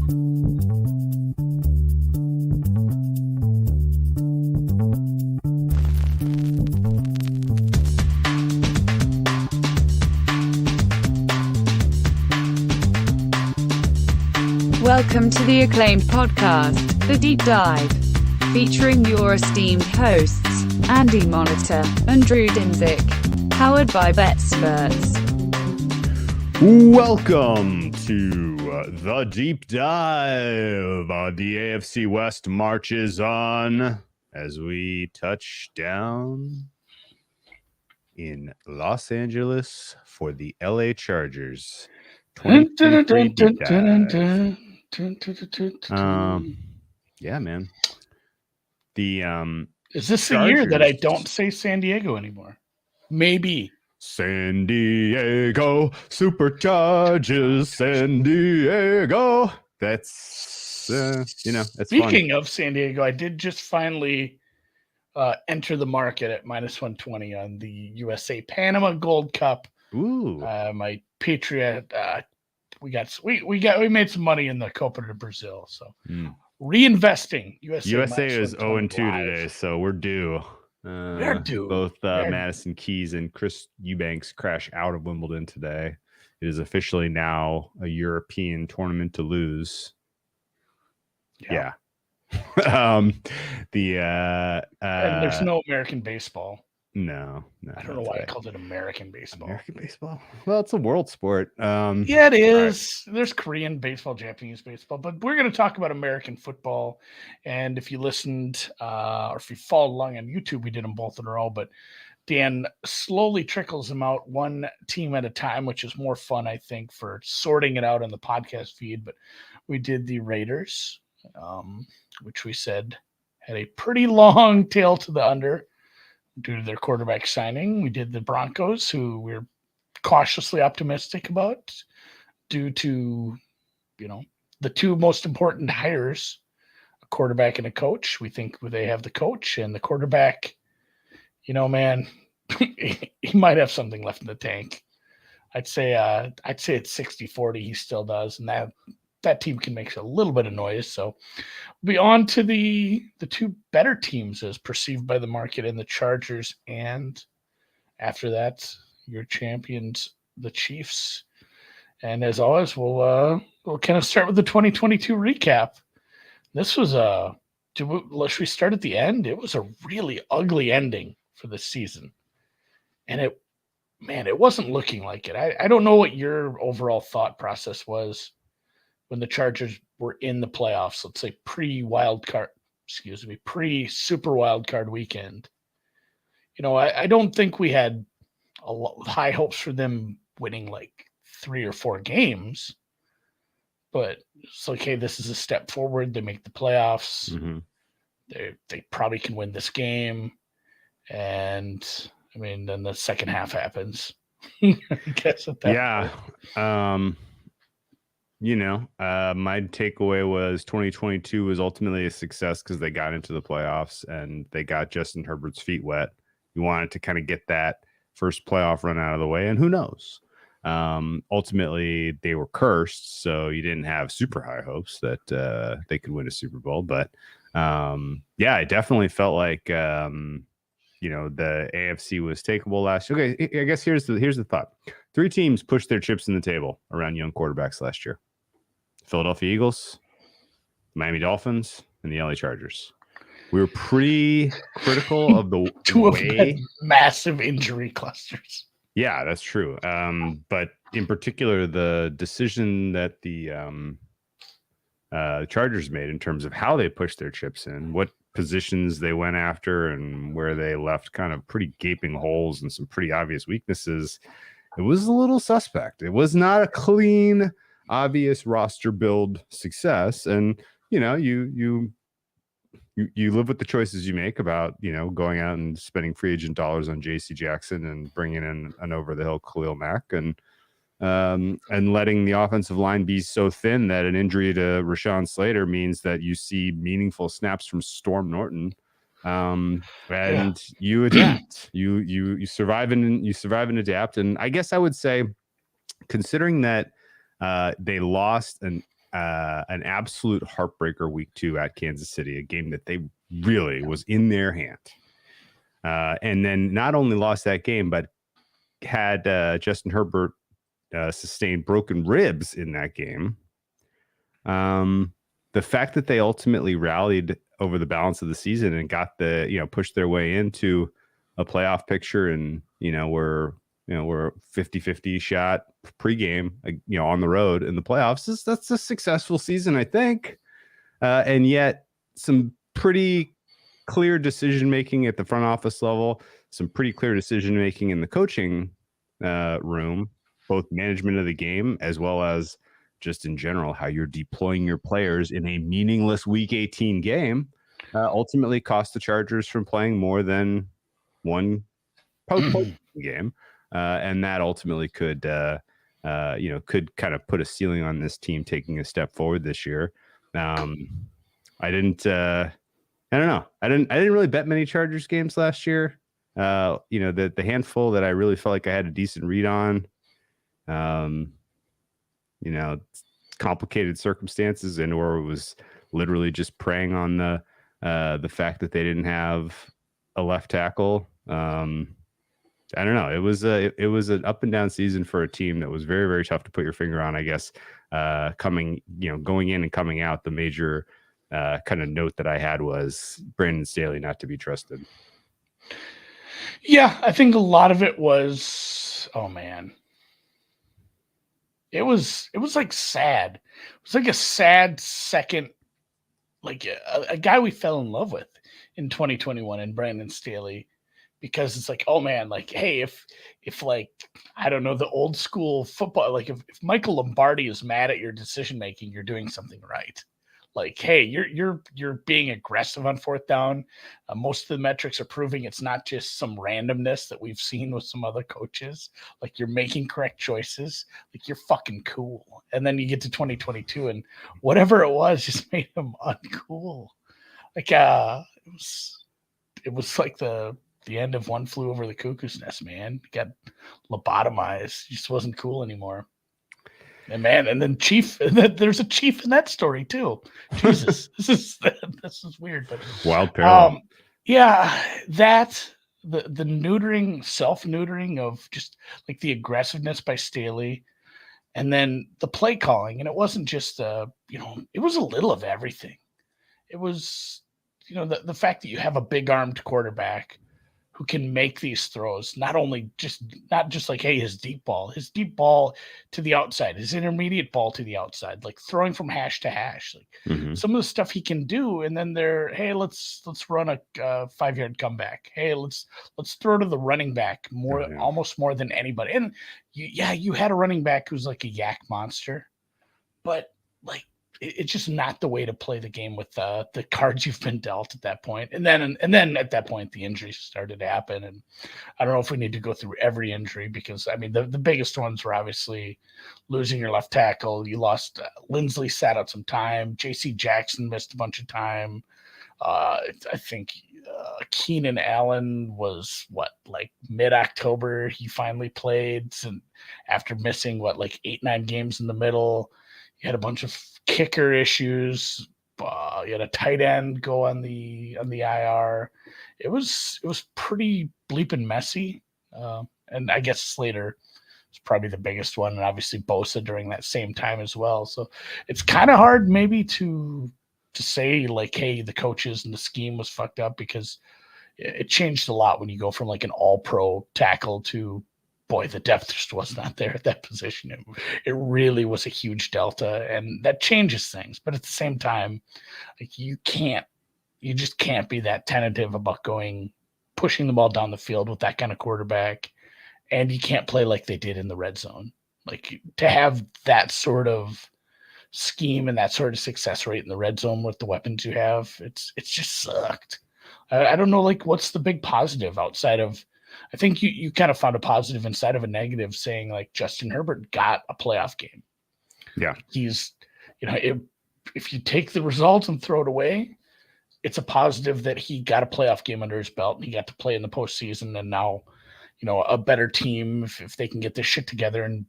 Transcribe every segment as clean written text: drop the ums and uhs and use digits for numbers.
Welcome to the acclaimed podcast, The Deep Dive, featuring your esteemed hosts, Andy Monitor and Drew Dinzik, powered by BetSperts. Welcome to The Deep Dive. The AFC West marches on as we touch down in Los Angeles for the LA Chargers. 2023 Deep Dive. Yeah, man. Is this Chargers. the year that I don't say San Diego anymore? Maybe. San Diego Superchargers, San Diego. That's that's Speaking of San Diego, I did just finally enter the market at minus 120 on the USA Panama Gold Cup. Ooh. My Patriot. We made some money in the Copa de Brazil, so reinvesting. USA is 0-2 today, so we're due. We're due. Both Madison Keys and Chris Eubanks crash out of Wimbledon today. It is officially now a European tournament to lose. Yeah. And there's no American baseball. No. I don't know why I called it American baseball. American baseball? Well, it's a world sport. Yeah, it is. Right. There's Korean baseball, Japanese baseball, but we're going to talk about American football. And if you listened or if you followed along on YouTube, we did them both in a row, but Dan slowly trickles them out one team at a time, which is more fun, I think, for sorting it out on the podcast feed. But we did the Raiders, which we said had a pretty long tail to the under due to their quarterback signing. We did the Broncos, who we're cautiously optimistic about due to, the two most important hires, a quarterback and a coach. We think they have the coach and the quarterback, man, he might have something left in the tank. I'd say it's 60-40. He still does. And that team can make a little bit of noise. So we'll be on to the two better teams as perceived by the market, and the Chargers. And after that, your champions, the Chiefs. And as always, we'll kind of start with the 2022 recap. This was should we start at the end? It was a really ugly ending for the season. And it wasn't looking like it. I don't know what your overall thought process was when the Chargers were in the playoffs, let's say pre-Super Wild Card weekend. I don't think we had high hopes for them winning like 3 or 4 games, but it's like, hey, this is a step forward. They make the playoffs. Mm-hmm. They probably can win this game. And then the second half happens. I guess at that point. My takeaway was 2022 was ultimately a success because they got into the playoffs and they got Justin Herbert's feet wet. You wanted to kind of get that first playoff run out of the way, and who knows? Ultimately, they were cursed, so you didn't have super high hopes that they could win a Super Bowl. But it definitely felt like the AFC was takeable last year. Okay, I guess here's the thought. 3 teams pushed their chips in the table around young quarterbacks last year. Philadelphia Eagles, Miami Dolphins, and the LA Chargers. We were pretty critical of the two of them massive injury clusters. Yeah, that's true. But in particular, the decision that the Chargers made in terms of how they pushed their chips in, what positions they went after, and where they left kind of pretty gaping holes and some pretty obvious weaknesses, it was a little suspect. It was not a clean, obvious roster build success. And, you live with the choices you make about, going out and spending free agent dollars on JC Jackson and bringing in an over-the-hill Khalil Mack and letting the offensive line be so thin that an injury to Rashawn Slater means that you see meaningful snaps from Storm Norton. You adapt, you survive and adapt. And I guess I would say, considering that they lost an absolute heartbreaker week 2 at Kansas City, a game that they really was in their hand. And then not only lost that game, but had Justin Herbert sustained broken ribs in that game. The fact that they ultimately rallied over the balance of the season and got pushed their way into a playoff picture, and we're 50-50 shot pregame, on the road in the playoffs. That's a successful season, I think. And yet some pretty clear decision making at the front office level, some pretty clear decision making in the coaching room, both management of the game as well as just in general how you're deploying your players in a meaningless Week 18 game, ultimately cost the Chargers from playing more than one post game, and that ultimately could kind of put a ceiling on this team taking a step forward this year. I don't know. I didn't really bet many Chargers games last year. The handful that I really felt like I had a decent read on, complicated circumstances, and or it was literally just preying on the fact that they didn't have a left tackle. I don't know. It was an up and down season for a team that was very, very tough to put your finger on, I guess. Going in and coming out, the major kind of note that I had was Brandon Staley not to be trusted. Yeah, I think a lot of it was, oh man, it was like sad. It was like a sad second, like a guy we fell in love with in 2021 in Brandon Staley, because it's like, oh man, like, hey, if like, I don't know, the old school football, like if Michael Lombardi is mad at your decision making, you're doing something right. Like, hey, you're being aggressive on fourth down. Most of the metrics are proving it's not just some randomness that we've seen with some other coaches. Like, you're making correct choices. Like, you're fucking cool. And then you get to 2022, and whatever it was just made him uncool. Like, it was like the end of One Flew Over the Cuckoo's Nest, man. He got lobotomized. He just wasn't cool anymore. And man, and then Chief, there's a Chief in that story too. Jesus, this is weird, but wild parallel. Yeah, that the neutering, self-neutering of just like the aggressiveness by Staley, and then the play calling, and it wasn't just it was a little of everything. It was the fact that you have a big armed quarterback who can make these throws, not just like, hey, his deep ball to the outside, his intermediate ball to the outside, like throwing from hash to hash, like some of the stuff he can do. And then let's run a 5-yard comeback. Hey, let's throw to the running back almost more than anybody. And you had a running back who's like a yak monster, but like, it's just not the way to play the game with the cards you've been dealt at that point. And then at that point, the injuries started to happen. And I don't know if we need to go through every injury, because I mean, the biggest ones were obviously losing your left tackle. You lost Lindsley, sat out some time. J.C. Jackson missed a bunch of time. I think Keenan Allen was like mid-October. He finally played, and after missing 8-9 games in the middle. You had a bunch of kicker issues. You had a tight end go on the IR. It was pretty bleeping messy. And I guess Slater was probably the biggest one, and obviously Bosa during that same time as well. So it's kind of hard maybe to say like, hey, the coaches and the scheme was fucked up, because it changed a lot when you go from like an all-pro tackle to, boy, the depth just was not there at that position. It really was a huge delta, and that changes things. But at the same time, like, you just can't be that tentative about pushing the ball down the field with that kind of quarterback, and you can't play like they did in the red zone. Like, to have that sort of scheme and that sort of success rate in the red zone with the weapons you have, it's just sucked. I don't know, like, what's the big positive outside of, I think you kind of found a positive inside of a negative, saying like Justin Herbert got a playoff game. Yeah. He's, if you take the results and throw it away, it's a positive that he got a playoff game under his belt, and he got to play in the postseason. And now, a better team, if they can get this shit together and,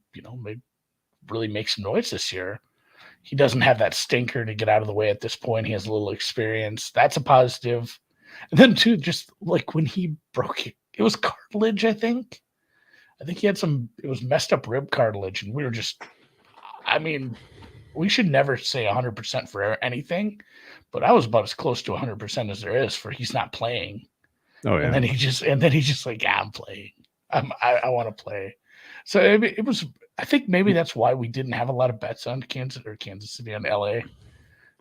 really make some noise this year, he doesn't have that stinker to get out of the way at this point. He has a little experience. That's a positive. And then too, just like when he broke it was cartilage, I think. I think he had it was messed up rib cartilage, and we were just, I mean, we should never say 100% for anything, but I was about as close to 100% as there is for he's not playing. Oh yeah. And then he's just like, yeah, I'm playing. I want to play. So it was. I think maybe that's why we didn't have a lot of bets on Kansas City on LA.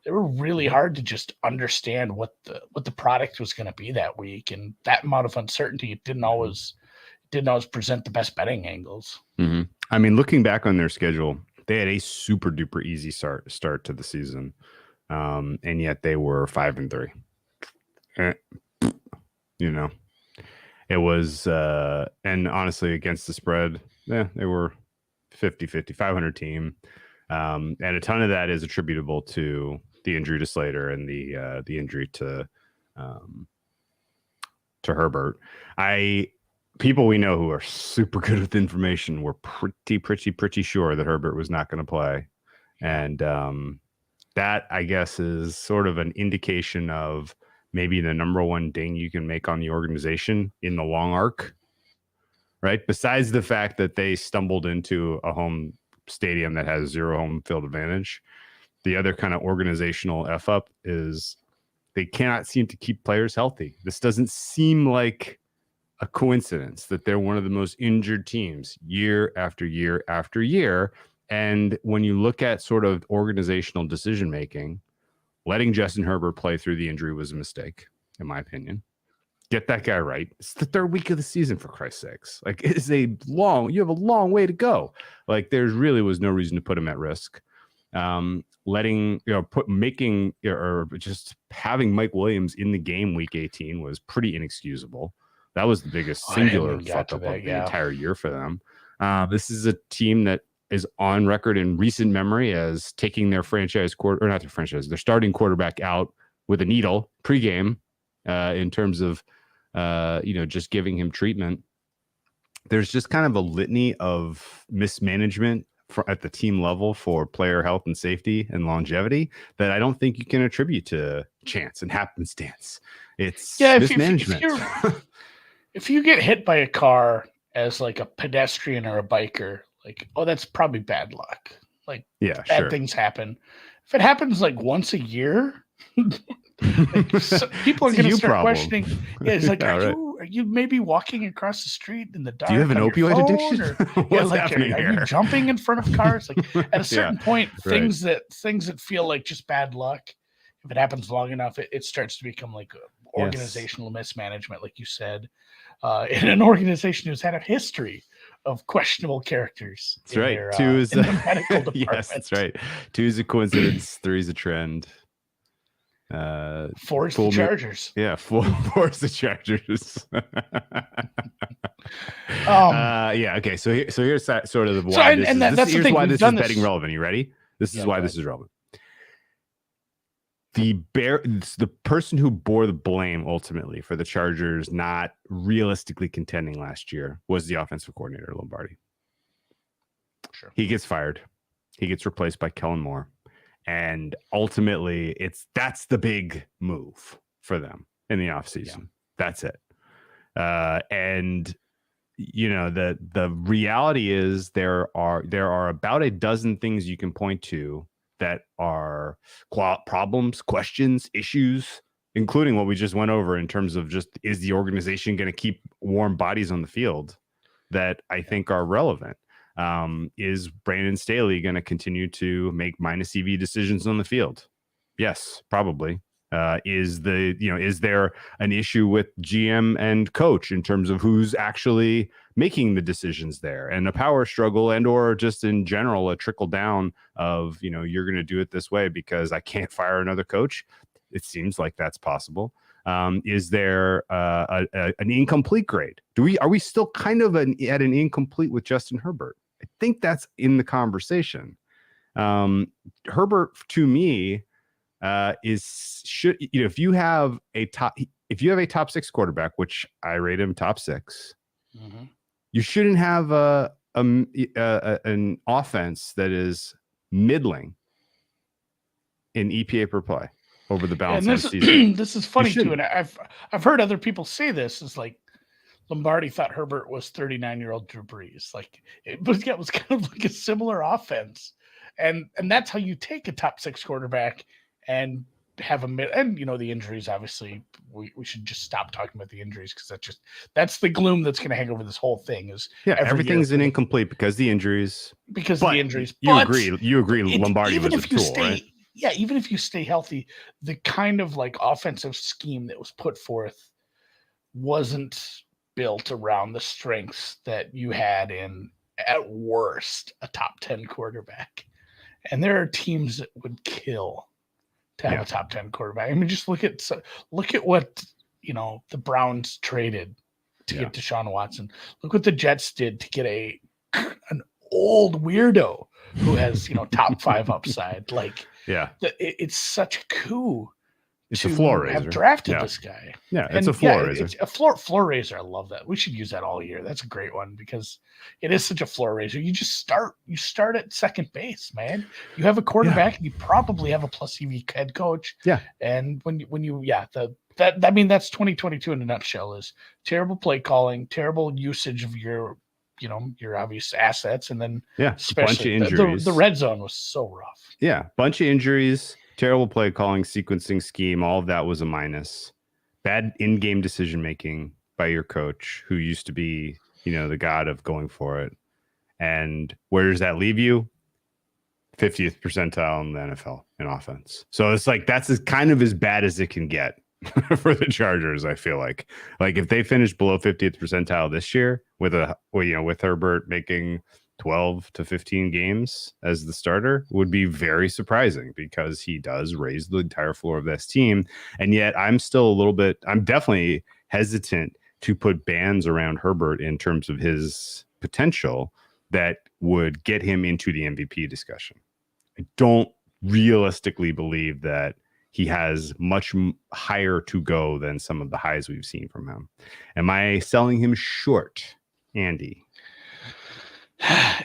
They were really hard to just understand what the product was going to be that week, and that amount of uncertainty it didn't always present the best betting angles. Mm-hmm. I mean, looking back on their schedule, they had a super duper easy start to the season, and yet they were 5-3. You know, it was, and honestly, against the spread, they were 50-50, 500 team, and a ton of that is attributable to the injury to Slater and the injury to Herbert. People we know who are super good with information were pretty sure that Herbert was not going to play. And that, I guess, is sort of an indication of maybe the number one ding you can make on the organization in the long arc, right? Besides the fact that they stumbled into a home stadium that has 0 home field advantage, the other kind of organizational F up is they cannot seem to keep players healthy. This doesn't seem like a coincidence that they're one of the most injured teams year after year after year. And when you look at sort of organizational decision making, letting Justin Herbert play through the injury was a mistake, in my opinion. Get that guy right. It's the 3rd week of the season, for Christ's sakes. Like, you have a long way to go. Like, there really was no reason to put him at risk. Just having Mike Williams in the game week 18 was pretty inexcusable. That was the biggest singular fuck up of the entire year for them. This is a team that is on record in recent memory as taking their their starting quarterback out with a needle pregame, in terms of, just giving him treatment. There's just kind of a litany of mismanagement at the team level for player health and safety and longevity that I don't think you can attribute to chance and happenstance. It's mismanagement. If you get hit by a car as like a pedestrian or a biker, like, oh, that's probably bad luck. Like, bad things happen. If it happens like once a year, people are going to start questioning. Yeah, it's like, are you maybe walking across the street in the dark? Do you have an opioid addiction? Are you jumping in front of cars? Like, at a certain point, things that feel like just bad luck, if it happens long enough, it starts to become like organizational mismanagement, like you said, in an organization who's had a history of questionable characters. That's right. Their, 2 is in the medical department. Yes, that's right. 2 is a coincidence. 3 is a trend. 4 is the Chargers. 4 is the Chargers. Okay. So here's sort of the why. Here's why this is betting relevant. Are you ready? This is why this is relevant. The person who bore the blame ultimately for the Chargers not realistically contending last year was the offensive coordinator, Lombardi. Sure. He gets fired. He gets replaced by Kellen Moore. And ultimately, that's the big move for them in the offseason. Yeah. That's it. And the reality is there are about a dozen things you can point to that are problems, questions, issues, including what we just went over in terms of just, is the organization going to keep warm bodies on the field, that I think are relevant. Is Brandon Staley going to continue to make minus EV decisions on the field? Yes, probably. Is there an issue with GM and coach in terms of who's actually making the decisions there, and a power struggle, and or just in general a trickle down of, you're going to do it this way because I can't fire another coach? It seems like that's possible. Is there an incomplete grade? Are we still kind of at an incomplete with Justin Herbert? I think that's in the conversation. Herbert, to me, if you have a top 6 quarterback, which I rate him top 6, you shouldn't have an offense that is middling in EPA per play over the balance and of the season. This is funny too, and I've heard other people say this. Is like Lombardi thought Herbert was 39-year-old Drew Brees. Like it was kind of like a similar offense, and that's how you take a top 6 quarterback and have and the injuries. Obviously, we should just stop talking about the injuries because that's the gloom that's going to hang over this whole thing. Is everything's an incomplete because the injuries. You agree. Lombardi was a tool, right? Yeah, even if you stay healthy, the kind of like offensive scheme that was put forth wasn't built around the strengths that you had in, at worst, a top 10 quarterback. And there are teams that would kill to have a top 10 quarterback. I mean, just look at what, the Browns traded to get Deshaun Watson. Look what the Jets did to get an old weirdo who has, top 5 upside. Like, it's such a coup. It's a floor raiser. Have drafted this guy. Yeah, it's a floor raiser. It's a floor raiser. I love that. We should use that all year. That's a great one because it is such a floor raiser. You just start at second base, man. You have a quarterback and you probably have a plus EV head coach. Yeah. And that's 2022 in a nutshell is terrible play calling, terrible usage of your obvious assets, and then especially bunch of injuries. The red zone was so rough. Yeah, bunch of injuries. Terrible play calling, sequencing scheme, all of that was a minus. Bad in-game decision making by your coach, who used to be, the god of going for it. And where does that leave you? 50th percentile in the NFL in offense. So it's like that's kind of as bad as it can get for the Chargers. I feel like if they finish below 50th percentile this year with Herbert making 12 to 15 games as the starter would be very surprising because he does raise the entire floor of this team. And yet I'm definitely hesitant to put bans around Herbert in terms of his potential that would get him into the MVP discussion. I don't realistically believe that he has much higher to go than some of the highs we've seen from him. Am I selling him short, Andy?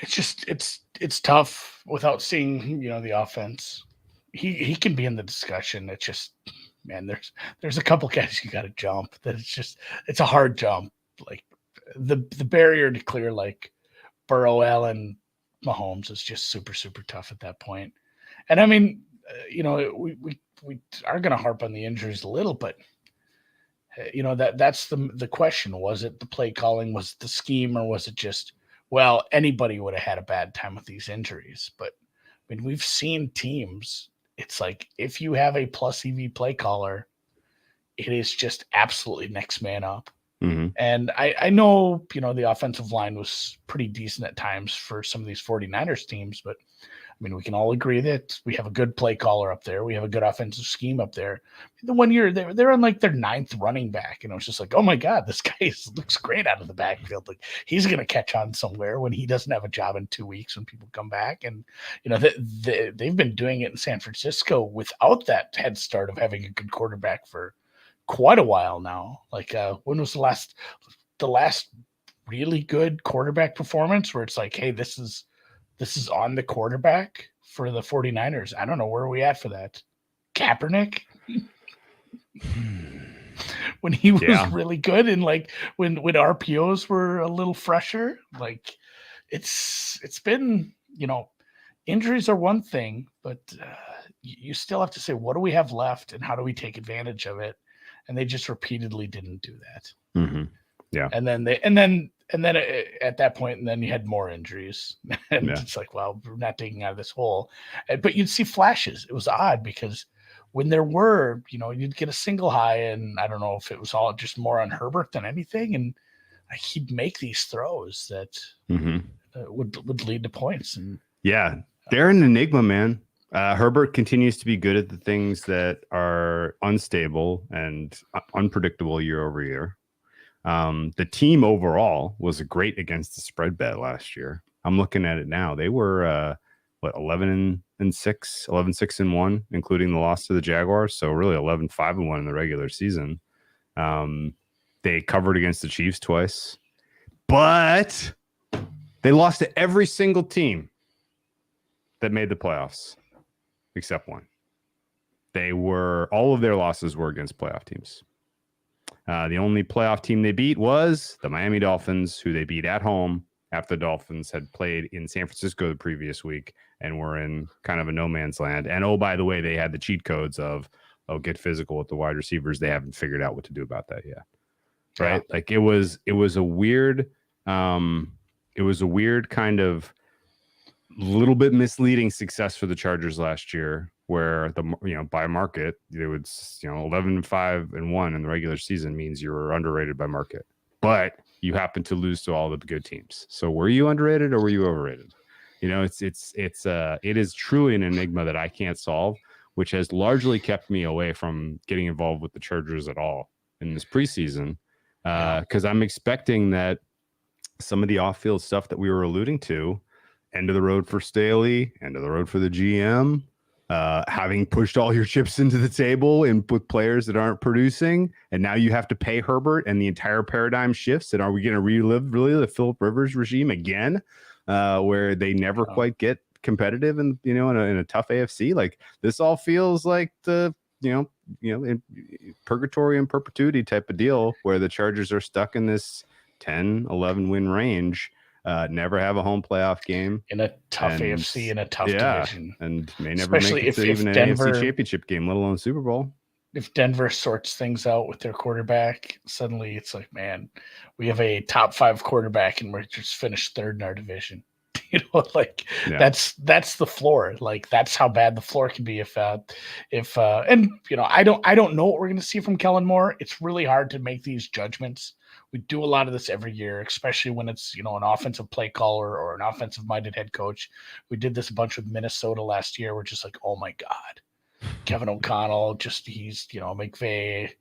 It's tough without seeing the offense. He can be in the discussion. It's just, man, there's a couple guys you got to jump. That it's a hard jump. Like the barrier to clear like Burrow, Allen, Mahomes is just super super tough at that point. And I mean, we are going to harp on the injuries a little, but that's the question. Was it the play calling? Was it the scheme, or was it just? Well, anybody would have had a bad time with these injuries. But I mean, we've seen teams. It's like if you have a plus EV play caller, it is just absolutely next man up. Mm-hmm. And I know, the offensive line was pretty decent at times for some of these 49ers teams, but I mean, we can all agree that we have a good play caller up there. We have a good offensive scheme up there. The one year they're on like their 9th running back, and it was just like, oh my God, this guy looks great out of the backfield. Like he's going to catch on somewhere when he doesn't have a job in 2 weeks when people come back. And they've been doing it in San Francisco without that head start of having a good quarterback for quite a while now. Like when was the last really good quarterback performance where it's like, hey, this is on the quarterback for the 49ers. I don't know. Where are we at for that? Kaepernick? When he was really good and like when RPOs were a little fresher, like it's been, injuries are one thing, but you still have to say, what do we have left and how do we take advantage of it? And they just repeatedly didn't do that. Mm-hmm. Yeah. And then at that point, and then you had more injuries, and it's like, well, we're not digging out of this hole. But you'd see flashes. It was odd because when there were, you'd get a single high, and I don't know if it was all just more on Herbert than anything, and he'd make these throws that would lead to points. And they're an enigma, man. Herbert continues to be good at the things that are unstable and unpredictable year over year. The team overall was great against the spread bet last year. I'm looking at it now. They were 11-6-1, including the loss to the Jaguars. So really 11-5-1 in the regular season. They covered against the Chiefs twice, but they lost to every single team that made the playoffs except one. all of their losses were against playoff teams. The only playoff team they beat was the Miami Dolphins, who they beat at home after the Dolphins had played in San Francisco the previous week and were in kind of a no man's land. And oh, by the way, they had the cheat codes of, get physical with the wide receivers. They haven't figured out what to do about that yet. Right? Yeah. Like it was a weird kind of little bit misleading success for the Chargers last year, where by market they would 11-5-1 in the regular season means you were underrated by market, but you happen to lose to all the good teams. So were you underrated or were you overrated? It is truly an enigma that I can't solve, which has largely kept me away from getting involved with the Chargers at all in this preseason, because I'm expecting that some of the off-field stuff that we were alluding to, end of the road for Staley, end of the road for the GM, having pushed all your chips into the table and with players that aren't producing, and now you have to pay Herbert, and the entire paradigm shifts. And are we going to relive really the Philip Rivers regime again, where they never quite get competitive in a tough AFC? Like, this all feels like the in purgatory and perpetuity type of deal, where the Chargers are stuck in this 10-11 win range. Never have a home playoff game in a tough AFC in a tough division, and may never especially make it to even an AFC championship game, let alone Super Bowl. If Denver sorts things out with their quarterback, suddenly it's like, man, we have a top 5 quarterback and we're just finished third in our division. That's the floor. Like, that's how bad the floor can be if I don't know what we're going to see from Kellen Moore. It's really hard to make these judgments. We do a lot of this every year, especially when it's, an offensive play caller or an offensive minded head coach. We did this a bunch with Minnesota last year. We're just like, oh my God, Kevin O'Connell, he's, McVay.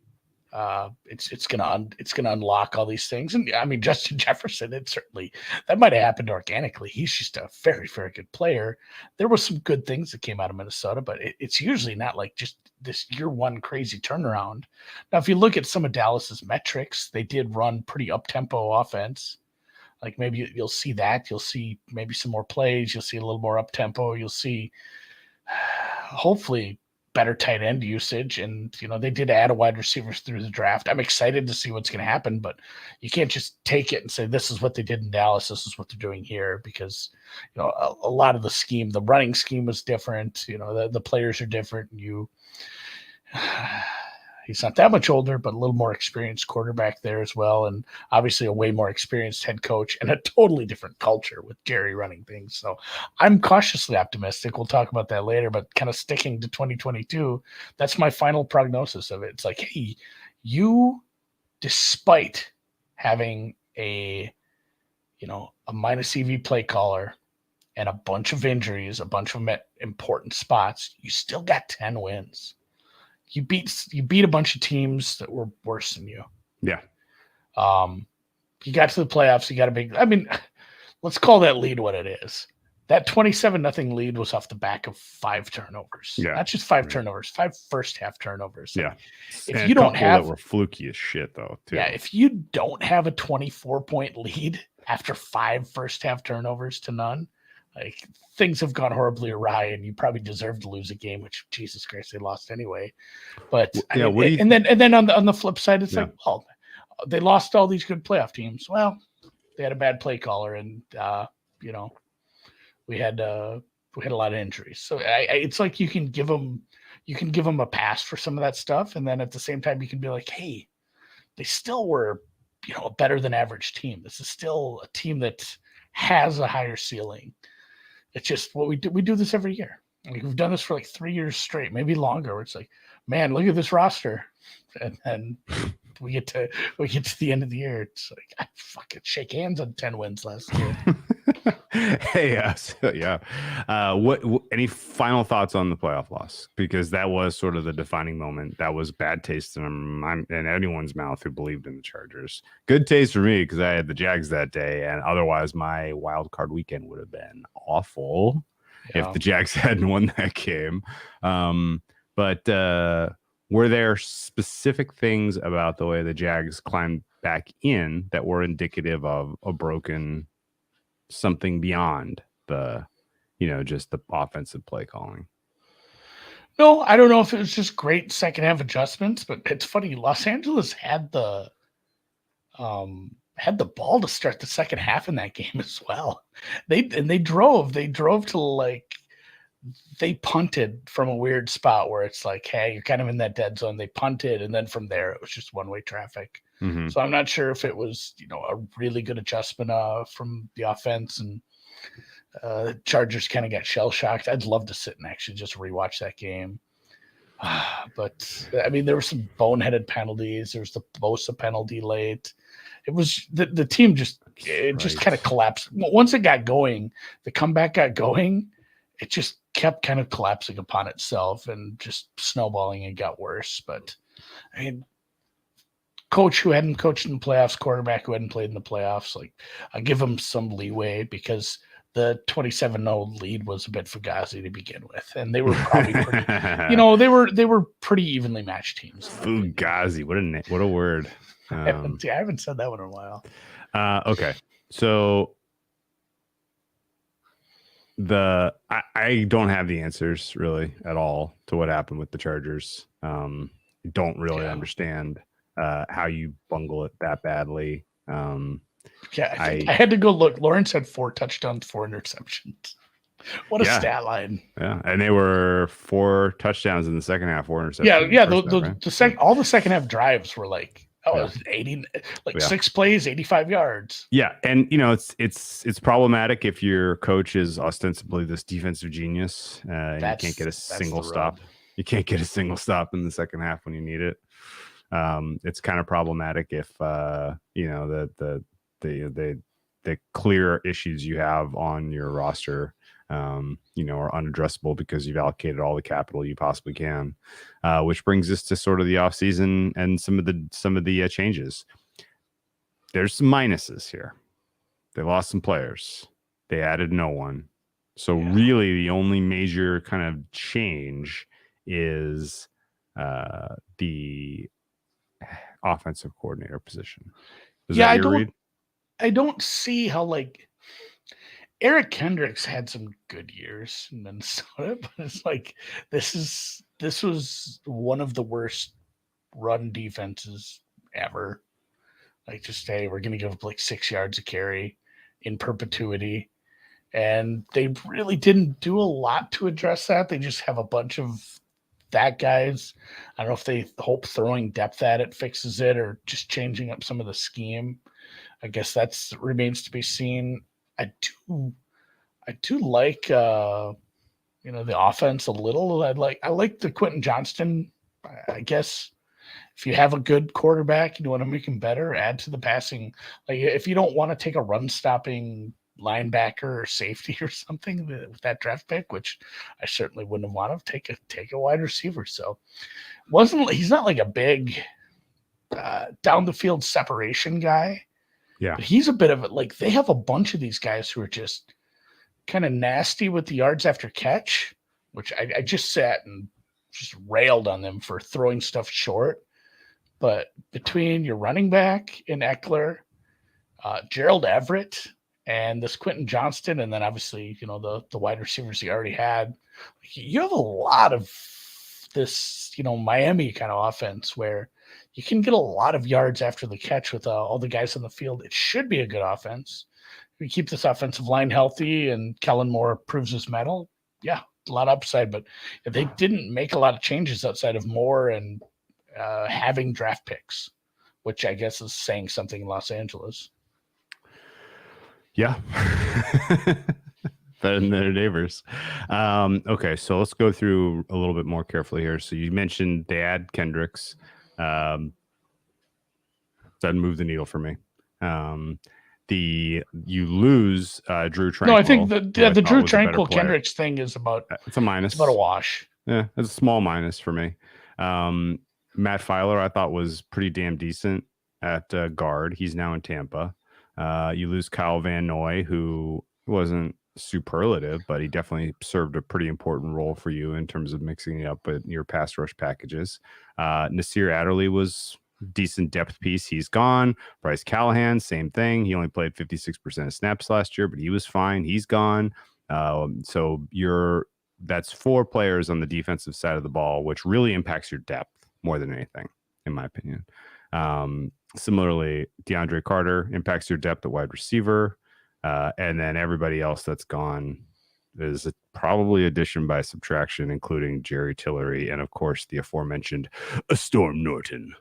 It's gonna unlock all these things. And I mean, Justin Jefferson, that might have happened organically. He's just a very, very good player. There were some good things that came out of Minnesota, but it's usually not like just this year one crazy turnaround. Now, if you look at some of Dallas's metrics, they did run pretty up-tempo offense. Like, maybe you'll see that. You'll see maybe some more plays. You'll see a little more up-tempo. You'll see hopefully better tight end usage. And, they did add a wide receiver through the draft. I'm excited to see what's going to happen, but you can't just take it and say, this is what they did in Dallas, this is what they're doing here, because, a lot of the scheme, the running scheme was different. The players are different. He's not that much older, but a little more experienced quarterback there as well. And obviously a way more experienced head coach and a totally different culture with Jerry running things. So I'm cautiously optimistic. We'll talk about that later, but kind of sticking to 2022, that's my final prognosis of it. It's like, hey, you, despite having a minus EV play caller and a bunch of injuries, a bunch of important spots, you still got 10 wins. You beat a bunch of teams that were worse than you. Yeah. You got to the playoffs. You got a big. I mean, let's call that lead what it is. That 27-0 lead was off the back of 5 turnovers. Yeah. Not just 5 turnovers, 5 first half turnovers. Yeah. If and you don't have, that were fluky as shit though. Too. Yeah. If you don't have a 24-point lead after 5 first half turnovers to none, like, things have gone horribly awry, and you probably deserve to lose a game, which, Jesus Christ, they lost anyway. But and then on the flip side, it's like, well, they lost all these good playoff teams. Well, they had a bad play caller, and we had a lot of injuries. So it's like you can give them a pass for some of that stuff, and then at the same time you can be like, hey, they still were a better than average team. This is still a team that has a higher ceiling. It's just what we do. We do this every year. We've done this for like 3 years straight, maybe longer. Where it's like, man, look at this roster, and then we get to the end of the year. It's like, I fucking shake hands on 10 wins last year. Hey, what any final thoughts on the playoff loss? Because that was sort of the defining moment. That was bad taste in anyone's mouth who believed in the Chargers. Good taste for me because I had the Jags that day, and otherwise my wild card weekend would have been awful if the Jags hadn't won that game. But were there specific things about the way the Jags climbed back in that were indicative of a broken something beyond the, just the offensive play calling? No, I don't know if it was just great second half adjustments, but it's funny. Los Angeles had the ball to start the second half in that game as well. They drove to like, they punted from a weird spot where it's like, hey, you're kind of in that dead zone. They punted, and then from there it was just one-way traffic. Mm-hmm. So I'm not sure if it was, a really good adjustment from the offense, and Chargers kind of got shell-shocked. I'd love to sit and actually just rewatch that game. But, I mean, there were some boneheaded penalties. There was the Bosa penalty late. It was the team just kind of collapsed. Once it got going, the comeback got going, it just kept kind of collapsing upon itself and just snowballing and got worse. But, I mean, coach who hadn't coached in the playoffs, quarterback who hadn't played in the playoffs, like, I'll give him some leeway because the 27-0 lead was a bit fugazi to begin with, and they were probably pretty, they were pretty evenly matched teams. Fugazi, what a word. I haven't said that one in a while. Okay, so I don't have the answers really at all to what happened with the Chargers. Don't really understand how you bungle it that badly. I had to go look. Lawrence had 4 touchdowns, 4 interceptions. What a stat line! Yeah, and they were 4 touchdowns in the second half, 4 interceptions. Yeah. All the second half drives were like, 80, 6 plays, 85 yards. Yeah, and it's problematic if your coach is ostensibly this defensive genius. You can't get a single stop. You can't get a single stop in the second half when you need it. It's kind of problematic if the clear issues you have on your roster are unaddressable because you've allocated all the capital you possibly can, which brings us to sort of the offseason and some of the changes. There's some minuses here. They lost some players. They added no one. So really the only major kind of change is the offensive coordinator position. I don't see how Eric Kendricks had some good years in Minnesota, but it's like this was one of the worst run defenses ever. Like, just hey, we're gonna give up 6 yards a carry in perpetuity. And they really didn't do a lot to address that. They just have a bunch of that guys. I don't know if they hope throwing depth at it fixes it or just changing up some of the scheme. I guess that's remains to be seen. I do like the offense a little. I like the Quentin Johnston. I guess if you have a good quarterback and you want to make him better, add to the passing. Like, if you don't want to take a run stopping linebacker or safety or something with that draft pick, which I certainly wouldn't have wanted, take a wide receiver. So he's not like a big down the field separation guy. Yeah. But he's a bit of it. They have a bunch of these guys who are just kind of nasty with the yards after catch, which I just sat and just railed on them for throwing stuff short. But between your running back in Eckler, Gerald Everett, and this Quentin Johnston, and then obviously, the wide receivers he already had, you have a lot of this, Miami kind of offense where you can get a lot of yards after the catch with all the guys on the field. It should be a good offense. If we keep this offensive line healthy and Kellen Moore proves his mettle, a lot of upside. But they didn't make a lot of changes outside of Moore and having draft picks, which I guess is saying something in Los Angeles. Yeah. Better than their neighbors. Okay, so let's go through a little bit more carefully here. So you mentioned they add Kendricks. Doesn't move the needle for me. You lose Drew Tranquil. No, I think the Drew Tranquil Kendricks thing is it's a minus. It's about a wash. Yeah, it's a small minus for me. Matt Filer, I thought, was pretty damn decent at guard. He's now in Tampa. You lose Kyle Van Noy, who wasn't superlative, but he definitely served a pretty important role for you in terms of mixing it up with your pass rush packages. Nasir Adderley was decent depth piece. He's gone. Bryce Callahan, same thing. He only played 56% of snaps last year, but he was fine. He's gone. So your that's 4 players on the defensive side of the ball, which really impacts your depth more than anything, in my opinion. Similarly, DeAndre Carter impacts your depth at wide receiver. And then everybody else that's gone is probably addition by subtraction, including Jerry Tillery and, of course, the aforementioned Storm Norton.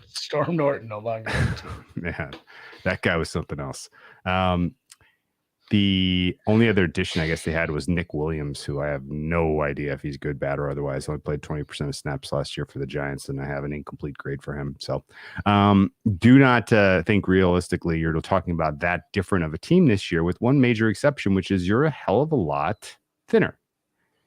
Storm Norton no longer. Man, that guy was something else. The only other addition I guess they had was Nick Williams, who I have no idea if he's good, bad, or otherwise. He only played 20% of snaps last year for the Giants, and I have an incomplete grade for him. So do not think realistically you're talking about that different of a team this year, with one major exception, which is you're a hell of a lot thinner.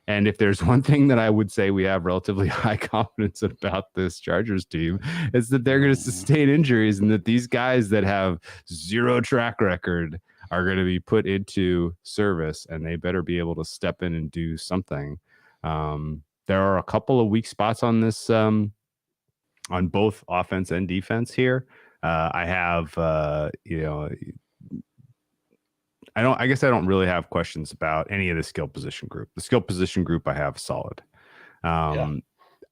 And if there's one thing that I would say we have relatively high confidence about this Chargers team, is that they're going to sustain injuries, and that these guys that have 0 track record are going to be put into service, and they better be able to step in and do something. There are a couple of weak spots on this, on both offense and defense here. I have, I guess I don't really have questions about any of the skill position group. The skill position group I have solid. The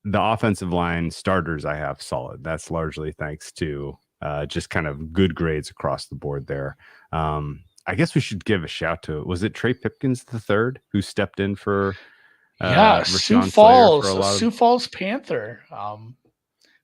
offensive line starters I have solid. That's largely thanks to just kind of good grades across the board there. I guess we should give a shout to, was it Trey Pipkins III who stepped in for Sioux Falls Panther.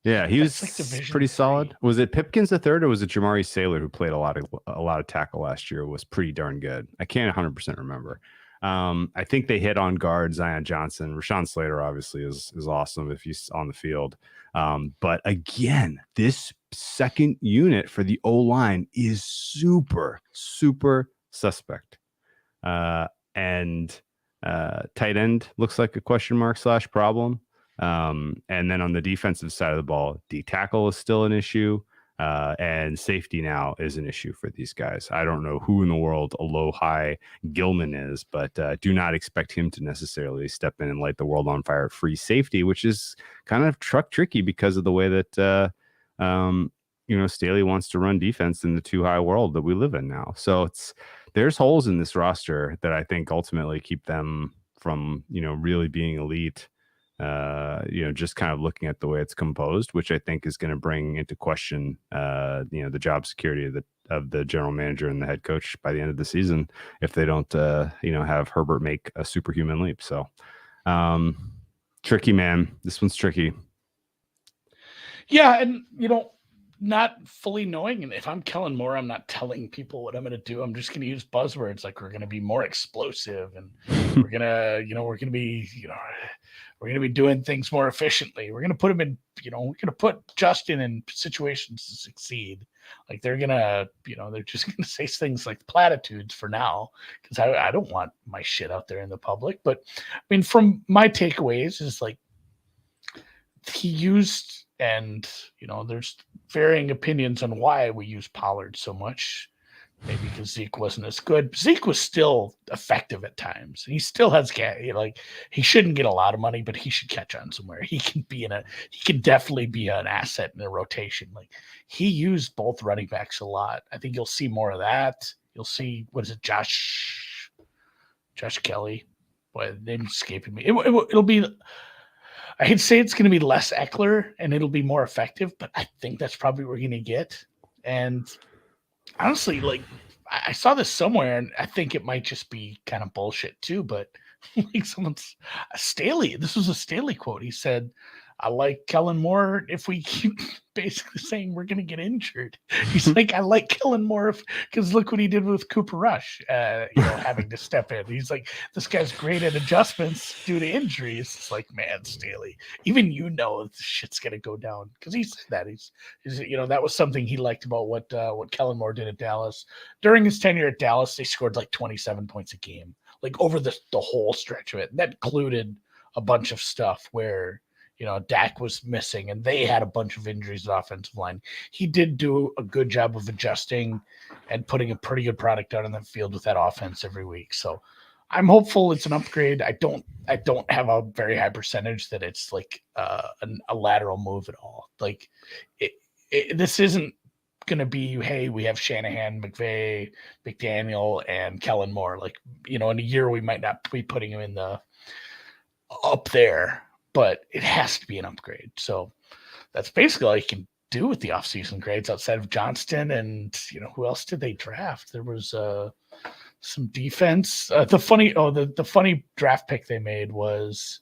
Yeah, he was like pretty solid. Was it Pipkins III or was it Jamari Saylor who played a lot of tackle last year? Was pretty darn good. I can't 100% remember. I think they hit on guard Zion Johnson. Rashawn Slater obviously is awesome if he's on the field. But again, this second unit for the O-line is super, super suspect. And tight end looks like a question mark / problem. And then on the defensive side of the ball, D tackle is still an issue. And safety now is an issue for these guys. I don't know who in the world Alohi Gilman is, but do not expect him to necessarily step in and light the world on fire at free safety, which is kind of tricky because of the way that Staley wants to run defense in the too high world that we live in now. So there's holes in this roster that I think ultimately keep them from really being elite. Just kind of looking at the way it's composed, which I think is going to bring into question, the job security of the general manager and the head coach by the end of the season if they don't, have Herbert make a superhuman leap. So, tricky, man. This one's tricky. Yeah, and not fully knowing, and if I'm Kellen Moore, I'm not telling people what I'm going to do. I'm just going to use buzzwords like we're going to be more explosive, and we're going to be doing things more efficiently. We're going to put him in, we're going to put Justin in situations to succeed. Like they're going to, they're just going to say things like platitudes for now, because I don't want my shit out there in the public. But I mean, from my takeaways is like he used, and there's varying opinions on why we use Pollard so much. Maybe because Zeke wasn't as good. Zeke was still effective at times. He still has he shouldn't get a lot of money, but he should catch on somewhere. He can definitely be an asset in a rotation. Like he used both running backs a lot. I think you'll see more of that. You'll see, what is it, Josh Kelly? Boy, the name's escaping me. It'll be, I hate to say it's going to be less Eckler and it'll be more effective, but I think that's probably what we're going to get. And honestly, like I saw this somewhere, and I think it might just be kind of bullshit too. But like Staley, this was a Staley quote. He said, "I like Kellen Moore if we keep basically saying we're going to get injured." He's like, "I like Kellen Moore because look what he did with Cooper Rush, having to step in." He's like, "This guy's great at adjustments due to injuries." It's like, man, Staley, even the shit's going to go down, because he said that he's that was something he liked about what Kellen Moore did at Dallas. During his tenure at Dallas, they scored like 27 points a game, like over the whole stretch of it. And that included a bunch of stuff where Dak was missing and they had a bunch of injuries at offensive line. He did do a good job of adjusting and putting a pretty good product out on the field with that offense every week. So I'm hopeful it's an upgrade. I don't have a very high percentage that it's like a lateral move at all. Like this isn't going to be, hey, we have Shanahan, McVay, McDaniel, and Kellen Moore. Like, in a year we might not be putting him in the up there, but it has to be an upgrade. So that's basically all you can do with the offseason grades outside of Johnston. And who else did they draft? There was some defense. The funny draft pick they made was,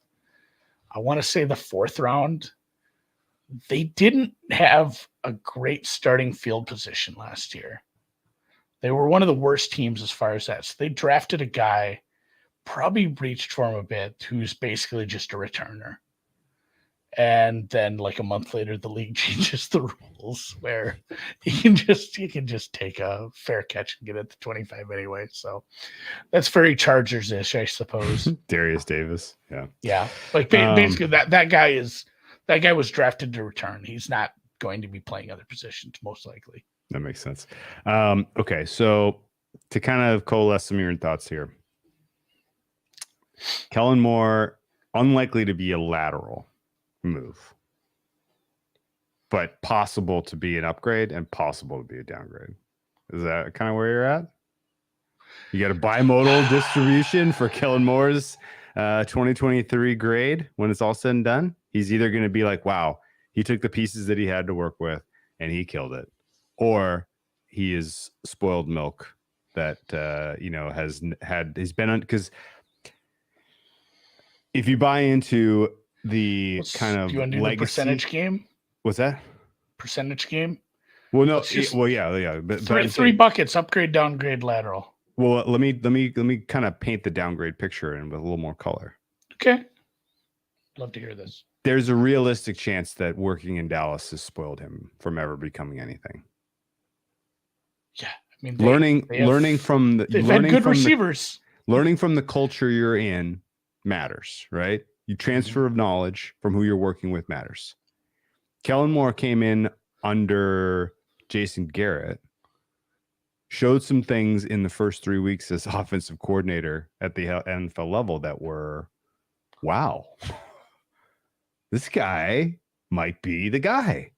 I want to say, the 4th round. They didn't have a great starting field position last year. They were one of the worst teams as far as that. So they drafted a guy, probably reached for him a bit, who's basically just a returner. And then like a month later, the league changes the rules where you can just take a fair catch and get it to 25 anyway. So that's very Chargers-ish, I suppose. Darius Davis. Yeah. Yeah. Like basically that guy was drafted to return. He's not going to be playing other positions, most likely. That makes sense. Okay. So to kind of coalesce some of your thoughts here, Kellen Moore, unlikely to be a lateral move, but possible to be an upgrade and possible to be a downgrade. Is that kind of where you're at? You got a bimodal distribution for Kellen Moore's 2023 grade when it's all said and done. He's either going to be like, wow, he took the pieces that he had to work with and he killed it, or he is spoiled milk that he's been on. Because if you buy into the kind of you want to do the percentage game? What's that? Percentage game? Well, no. Yeah. But three buckets: upgrade, downgrade, lateral. Well, let me kind of paint the downgrade picture in with a little more color. Okay. Love to hear this. There's a realistic chance that working in Dallas has spoiled him from ever becoming anything. Yeah, I mean, learning from receivers. Learning from the culture you're in matters, right? You transfer of knowledge from who you're working with matters. Kellen Moore came in under Jason Garrett, showed some things in the first 3 weeks as offensive coordinator at the NFL level that were, wow, this guy might be the guy.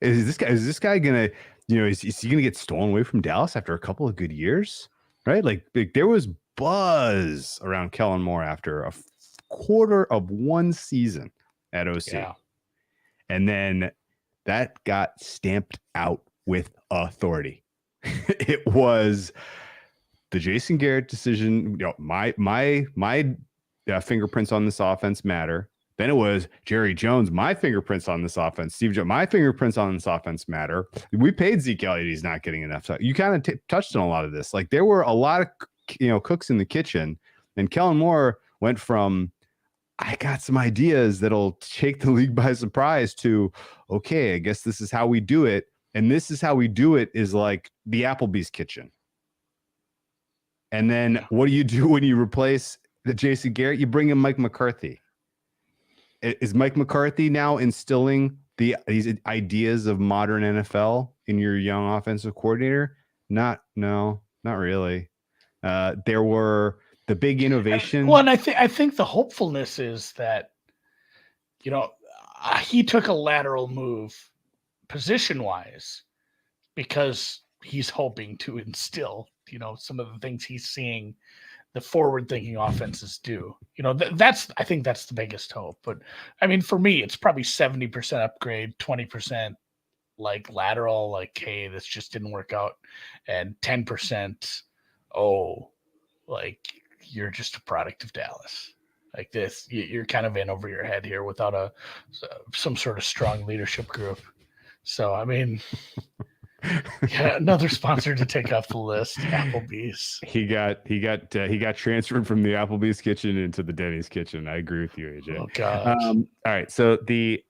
Is this guy gonna, is he gonna get stolen away from Dallas after a couple of good years? Right? Like there was buzz around Kellen Moore after a quarter of one season at OC. Yeah. And then that got stamped out with authority. It was the Jason Garrett decision. My fingerprints on this offense matter. Then it was Jerry Jones, my fingerprints on this offense. Steve Jones, my fingerprints on this offense matter. We paid Zeke Elliott. He's not getting enough. So you kind of touched on a lot of this. Like there were a lot of cooks in the kitchen, and Kellen Moore went from, I got some ideas that'll take the league by surprise, to, okay, I guess this is how we do it. And this is how we do it is like the Applebee's kitchen. And then what do you do when you replace the Jason Garrett? You bring in Mike McCarthy. Is Mike McCarthy now instilling these ideas of modern NFL in your young offensive coordinator? Not really. There were the big innovation. Well, and I think the hopefulness is that, he took a lateral move position-wise because he's hoping to instill, some of the things he's seeing the forward-thinking offenses do. I think that's the biggest hope. But I mean, for me, it's probably 70% upgrade, 20% like lateral, like, hey, this just didn't work out, and 10%, like you're just a product of Dallas. Like this, you're kind of in over your head here without some sort of strong leadership group. So, I mean, yeah, another sponsor to take off the list, Applebee's. He got transferred from the Applebee's kitchen into the Denny's kitchen. I agree with you, AJ. Oh God. All right. So the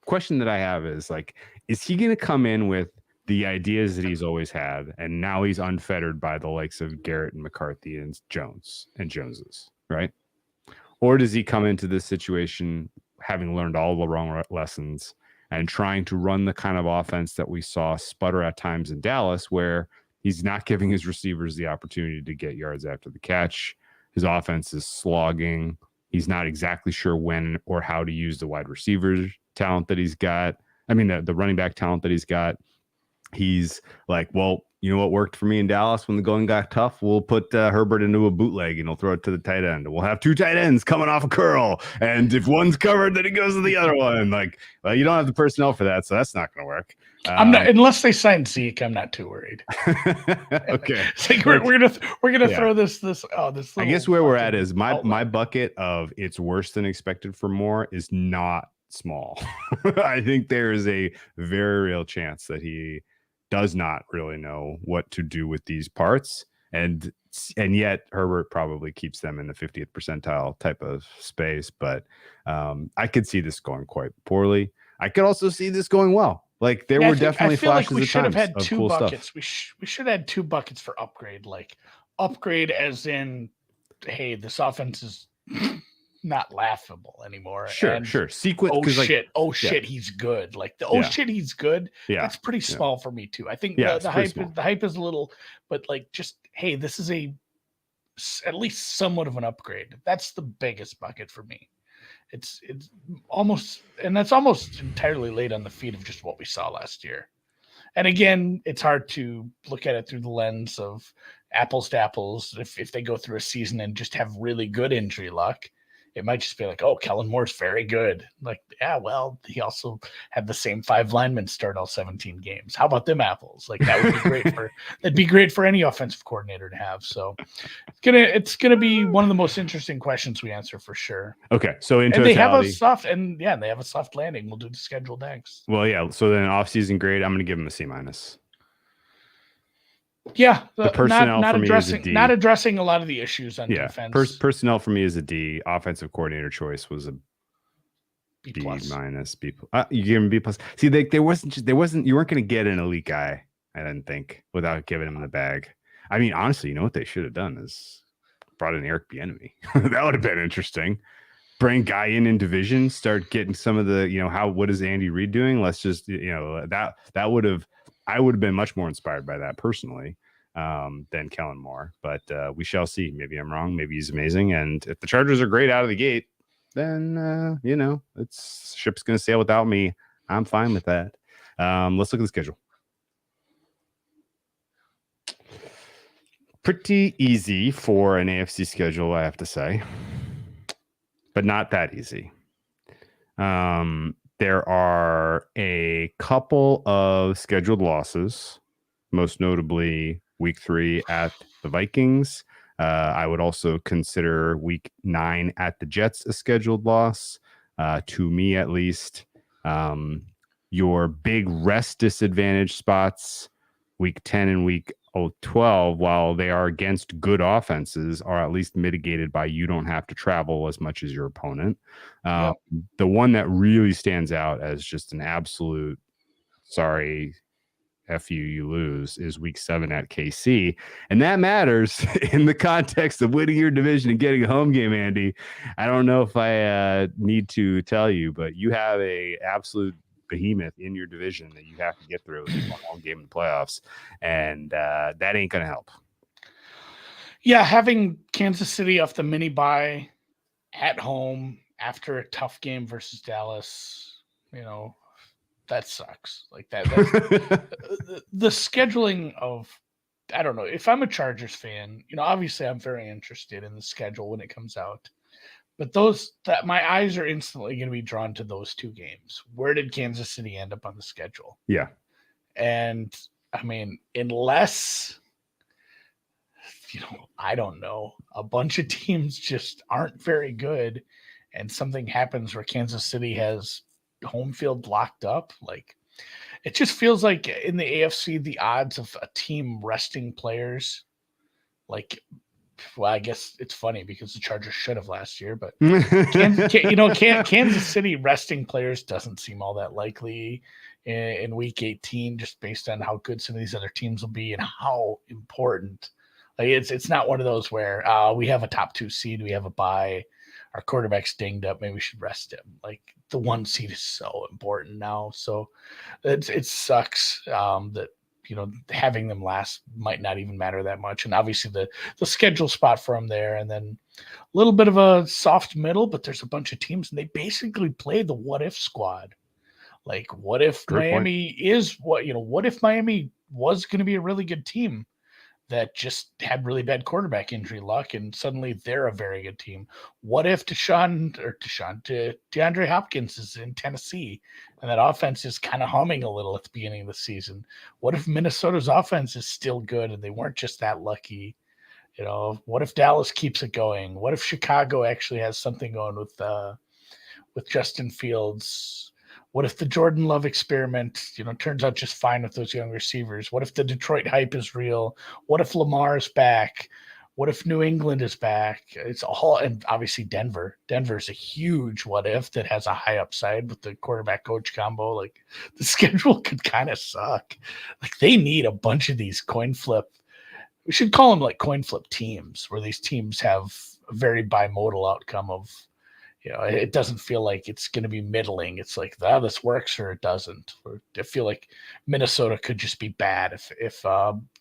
question that I have is, like, is he going to come in with the ideas that he's always had, and now he's unfettered by the likes of Garrett and McCarthy and Joneses, right? Or does he come into this situation having learned all the wrong lessons and trying to run the kind of offense that we saw sputter at times in Dallas, where he's not giving his receivers the opportunity to get yards after the catch? His offense is slogging. He's not exactly sure when or how to use the wide receiver talent that he's got. I mean, the running back talent that he's got, he's like, well, you know what worked for me in Dallas when the going got tough? We'll put Herbert into a bootleg and he'll throw it to the tight end. We'll have 2 tight ends coming off a curl. And if one's covered, then he goes to the other one. Like, well, you don't have the personnel for that, so that's not going to work. I'm not, unless they sign Zeke, I'm not too worried. Okay. It's like we're gonna throw this. I guess where we're at is my bucket of it's worse than expected for Moore is not small. I think there is a very real chance that he does not really know what to do with these parts, and yet Herbert probably keeps them in the 50th percentile type of space. But I could see this going quite poorly. I could also see this going well. Like there were definitely flashes we of should have times had of 2 cool buckets. stuff. We should have had 2 buckets for upgrade. Like upgrade as in, hey, this offense is not laughable anymore. Sure. Sequence. Oh shit, he's good. Like shit, he's good. Yeah, that's pretty small for me too. I think the hype is a little, but like just hey, this is at least somewhat of an upgrade. That's the biggest bucket for me. It's almost, and that's almost entirely laid on the feet of just what we saw last year. And again, it's hard to look at it through the lens of apples to apples. If they go through a season and just have really good injury luck, it might just be like, oh, Kellen Moore's very good. Like, yeah, well, he also had the same 5 linemen start all 17 games. How about them apples? Like that would be great that'd be great for any offensive coordinator to have. So it's gonna be one of the most interesting questions we answer for sure. Okay. So in totality, they have a soft landing. We'll do the schedule next. Well, yeah. So then offseason grade, I'm gonna give him a C-. Yeah, the personnel not for addressing, me is a D. Not addressing a lot of the issues on defense. Personnel for me is a D. Offensive coordinator choice was a B+. B-. B+. You give him B+. See, there wasn't. You weren't going to get an elite guy, I didn't think, without giving him the bag. I mean, honestly, you know what they should have done is brought in Eric Bieniemy. That would have been interesting. Bring guy in division, start getting some of the, what is Andy Reid doing? Let's just, that would have. I would have been much more inspired by that personally than Kellen Moore, but we shall see. Maybe I'm wrong. Maybe he's amazing. And if the Chargers are great out of the gate, then, it's ship's going to sail without me. I'm fine with that. Let's look at the schedule. Pretty easy for an AFC schedule, I have to say, but not that easy. There are a couple of scheduled losses, most notably week 3 at the Vikings. I would also consider week 9 at the Jets a scheduled loss, to me at least. Your big rest disadvantage spots, week 10 and week 12, while they are against good offenses, are at least mitigated by you don't have to travel as much as your opponent. The one that really stands out as just an absolute sorry, F you lose is week 7 at KC. And that matters in the context of winning your division and getting a home game, Andy. I don't know if I need to tell you, but you have a absolute behemoth in your division that you have to get through in one home game in the playoffs, and that ain't gonna help. Yeah, having Kansas City off the mini bye at home after a tough game versus Dallas, that sucks. Like that's the scheduling of, I don't know, if I'm a Chargers fan, obviously I'm very interested in the schedule when it comes out. But that my eyes are instantly going to be drawn to those 2 games. Where did Kansas City end up on the schedule? Yeah. And I mean, unless, I don't know, a bunch of teams just aren't very good and something happens where Kansas City has home field locked up, like it just feels like in the AFC, the odds of a team resting players, like, well, I guess it's funny because the Chargers should have last year, but Kansas City resting players doesn't seem all that likely in week 18, just based on how good some of these other teams will be and how important. Like it's not one of those where we have a top 2 seed, we have a bye, our quarterback's dinged up, maybe we should rest him. Like the 1 seed is so important now, so it sucks that. Having them last might not even matter that much. And obviously the schedule spot for them there, and then a little bit of a soft middle, but there's a bunch of teams and they basically play the what if squad. Like, what if Great Miami what if Miami was going to be a really good team that just had really bad quarterback injury luck, and suddenly they're a very good team? What if DeAndre Hopkins is in Tennessee and that offense is kind of humming a little at the beginning of the season? What if Minnesota's offense is still good and they weren't just that lucky? What if Dallas keeps it going? What if Chicago actually has something going with Justin Fields? What if the Jordan Love experiment, turns out just fine with those young receivers? What if the Detroit hype is real? What if Lamar is back? What if New England is back? It's all, and obviously Denver. Denver's a huge what if that has a high upside with the quarterback coach combo. Like, the schedule could kind of suck. Like, they need a bunch of these coin flip. We should call them like coin flip teams, where these teams have a very bimodal outcome of, it doesn't feel like it's going to be middling. It's like, this works or it doesn't. Or I feel like Minnesota could just be bad if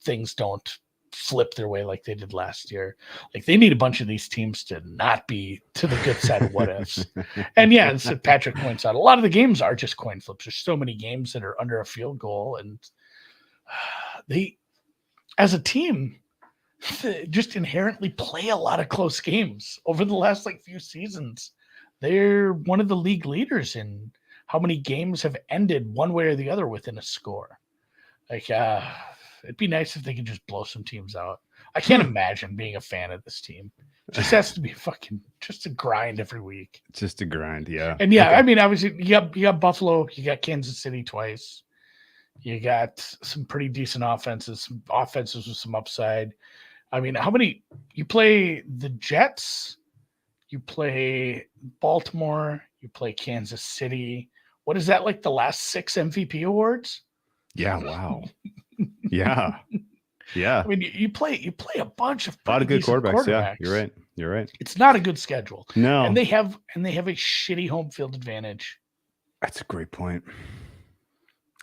things don't flip their way like they did last year. Like, they need a bunch of these teams to not be to the good side of what ifs. And yeah, as Patrick points out, a lot of the games are just coin flips. There's so many games that are under a field goal, and they, as a team, just inherently play a lot of close games over the last few seasons. They're one of the league leaders in how many games have ended one way or the other within a score. Like, it'd be nice if they could just blow some teams out. I can't imagine being a fan of this team. It just has to be just a grind every week. Just a grind, yeah. And yeah, okay. I mean, obviously you got Buffalo, you got Kansas City twice. You got some pretty decent offenses with some upside. I mean, you play the Jets, you play Baltimore, you play Kansas City. What is that, like the last 6 MVP awards? Yeah, wow. Yeah. Yeah. I mean, you play a bunch of a lot of good quarterbacks. Yeah, you're right. It's not a good schedule. No. And they have a shitty home field advantage. That's a great point.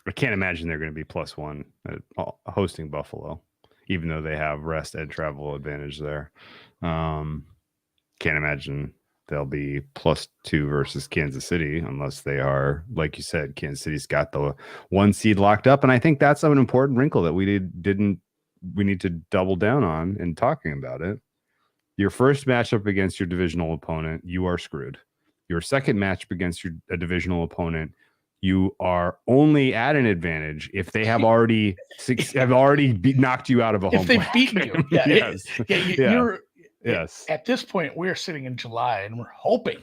I can't imagine they're going to be +1 at hosting Buffalo, even though they have rest and travel advantage there. Can't imagine they'll be +2 versus Kansas City unless they are, like you said, Kansas City's got the 1 seed locked up. And I think that's an important wrinkle that we need to double down on in talking about it. Your first matchup against your divisional opponent, you are screwed. Your second matchup against a divisional opponent, you are only at an advantage if they have already knocked you out of a home. If they've beaten you, yeah. Yes. Yes. At this point, we're sitting in July, and we're hoping,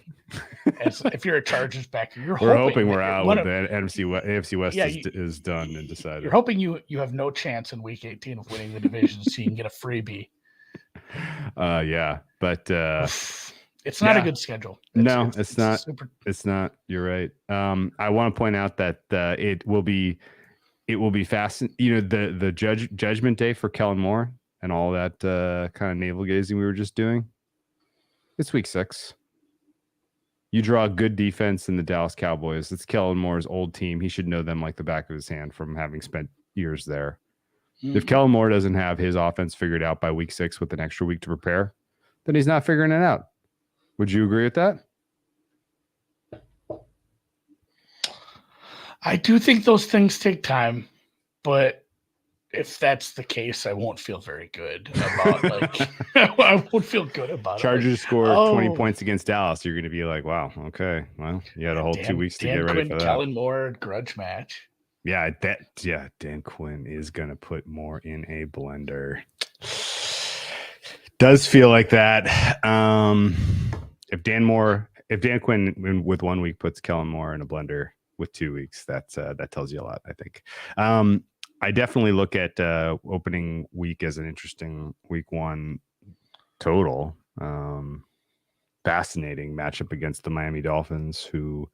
if you're a Chargers backer, we're hoping we're out with the AFC West is done and decided. You're hoping you have no chance in Week 18 of winning the division, so you can get a freebie. Yeah, but it's not a good schedule. It's not. It's not. You're right. I want to point out that it will be fascinating. The judgment day for Kellen Moore and all that kind of navel gazing we were just doing. It's week 6. You draw a good defense in the Dallas Cowboys. It's Kellen Moore's old team. He should know them like the back of his hand from having spent years there. Mm-hmm. If Kellen Moore doesn't have his offense figured out by week 6 with an extra week to prepare, then he's not figuring it out. Would you agree with that? I do think those things take time, but if that's the case, I won't feel very good about I won't feel good about Chargers score 20 points against Dallas. You're going to be like, wow, okay, well, you had a whole 2 weeks to get ready for that. Kellen Moore grudge match. Yeah, Dan Quinn is going to put Moore in a blender. Does feel like that. If Dan Quinn with 1 week puts Kellen Moore in a blender with 2 weeks, that tells you a lot, I think. I definitely look at opening week as an interesting week 1 total. Fascinating matchup against the Miami Dolphins, who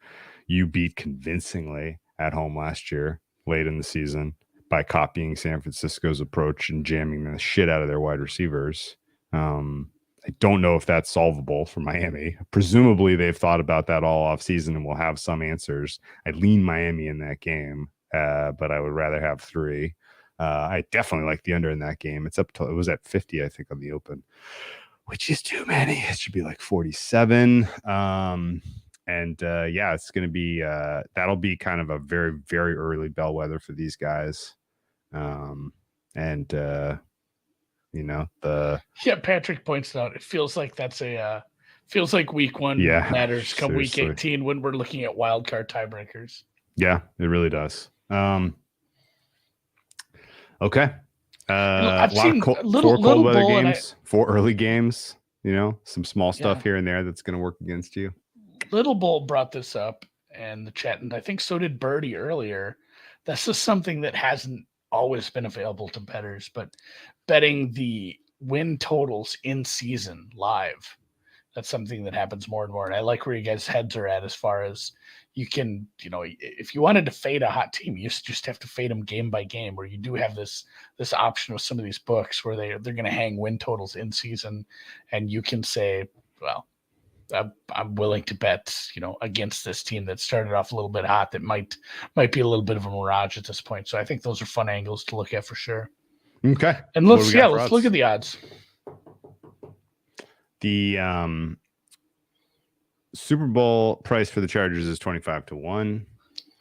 you beat convincingly at home last year, late in the season, by copying San Francisco's approach and jamming the shit out of their wide receivers. I don't know if that's solvable for Miami. Presumably they've thought about that all offseason and will have some answers. I lean Miami in that game. But I would rather have 3. I definitely like the under in that game. It was at 50, I think, on the open, which is too many. It should be like 47. And it's going to be that'll be kind of a very, very early bellwether for these guys. Patrick points out it feels like that's feels like week 1 matters come seriously. week 18 when we're looking at wild card tiebreakers. Yeah, it really does. Okay. I've seen four cold weather games, 4 early games, some small stuff here and there that's going to work against you. Little Bull brought this up in the chat, and I think so did Birdie earlier. This is something that hasn't always been available to bettors, but betting the win totals in season live. That's something that happens more and more. And I like where you guys' heads are at as far as you can, if you wanted to fade a hot team, you just have to fade them game by game, where you do have this option with some of these books where they're going to hang win totals in season. And you can say, well, I'm willing to bet, against this team that started off a little bit hot that might be a little bit of a mirage at this point. So I think those are fun angles to look at for sure. Okay. And let's look at the odds. The Super Bowl price for the Chargers is 25-1.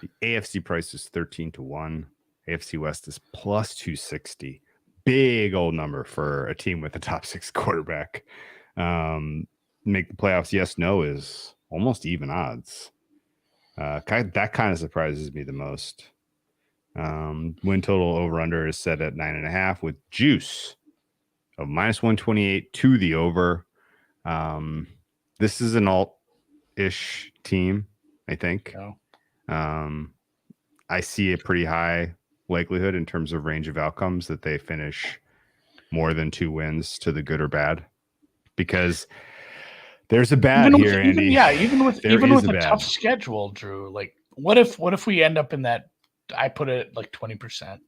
The AFC price is 13-1. AFC West is plus 260. Big old number for a team with a top 6 quarterback. Make the playoffs, yes, no is almost even odds. That kind of surprises me the most. Win total over under is set at 9.5 with juice of -128 to the over. This is an alt-ish team, I think. I see a pretty high likelihood in terms of range of outcomes that they finish more than 2 wins to the good or bad, because there's a bad here, Andy. Even with a tough schedule, Drew. Like, what if we end up in that? I put it like 20%.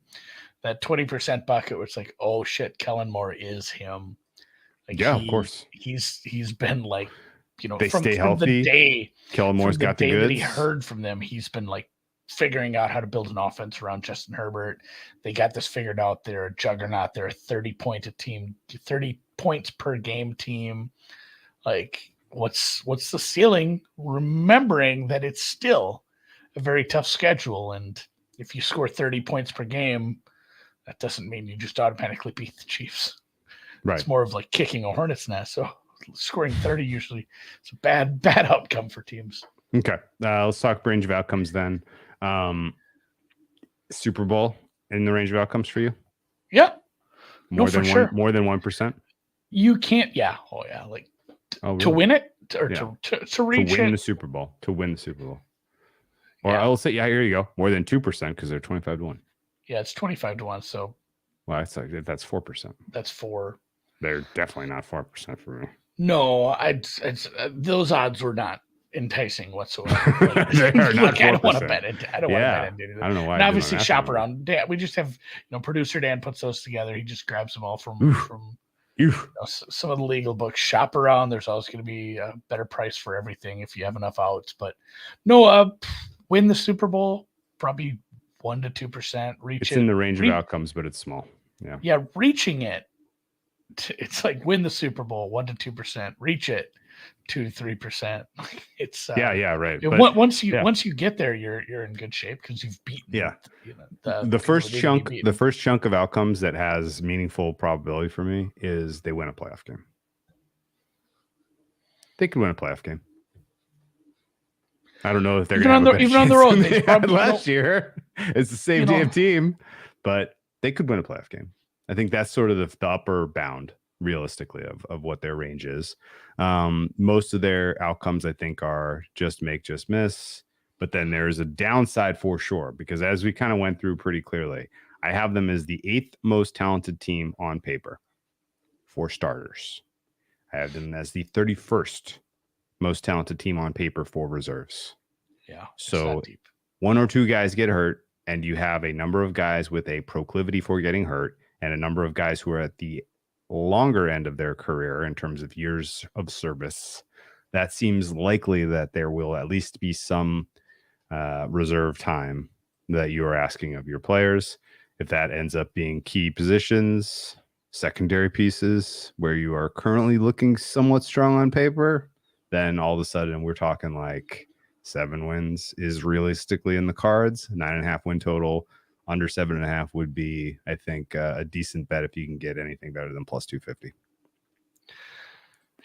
That 20% bucket where it's like, oh shit, Kellen Moore is him. Like, of course. He's been like, they stay healthy. The day Kellen Moore's got the goods. That he heard from them, he's been like figuring out how to build an offense around Justin Herbert. They got this figured out. They're a juggernaut. They're a 30 points per game team. Like, what's the ceiling? Remembering that it's still a very tough schedule, and if you score 30 points per game, that doesn't mean you just automatically beat the Chiefs. Right. It's more of like kicking a hornet's nest. So scoring 30 usually is a bad outcome for teams. Okay. Let's talk range of outcomes then. Super Bowl in the range of outcomes for you? Yeah. More than 1%? You can't. Yeah. Oh yeah. Like to win it or to reach to win the Super Bowl. To win the Super Bowl. Or I will say, here you go. More than 2% because they're 25-1. Yeah, it's 25-1. So, well, that's 4%. That's 4. They're definitely not 4% for me. No, those odds were not enticing whatsoever. Like, they are not. I don't want to bet it. I don't want to bet it. I don't know why. And obviously, shop around. Dan, we just have producer Dan puts those together. He just grabs them all from some of the legal books. Shop around. There's always going to be a better price for everything if you have enough outs. But no, win the Super Bowl, probably 1 to 2%. It's in the range of outcomes, but it's small. Yeah, reaching it. It's like win the Super Bowl 1 to 2%. Reach it 2-3%. It's right. But once you get there, you're in good shape because you've beaten. The first chunk of outcomes that has meaningful probability for me is they win a playoff game. They could win a playoff game. I don't know if they're going to even on the road. They last year, it's the same damn team, but they could win a playoff game. I think that's sort of the upper bound, realistically, of what their range is. Most of their outcomes, I think, are just make, just miss. But then there's a downside for sure, because as we kind of went through pretty clearly, I have them as the 8th most talented team on paper for starters. I have them as the 31st most talented team on paper for reserves. Yeah. So 1 or 2 guys get hurt, and you have a number of guys with a proclivity for getting hurt, and a number of guys who are at the longer end of their career in terms of years of service. That seems likely that there will at least be some reserve time that you are asking of your players. If that ends up being key positions, secondary pieces where you are currently looking somewhat strong on paper, then all of a sudden we're talking like 7 wins is realistically in the cards. 9.5 win total. Under 7.5 would be, I think, a decent bet if you can get anything better than plus 250.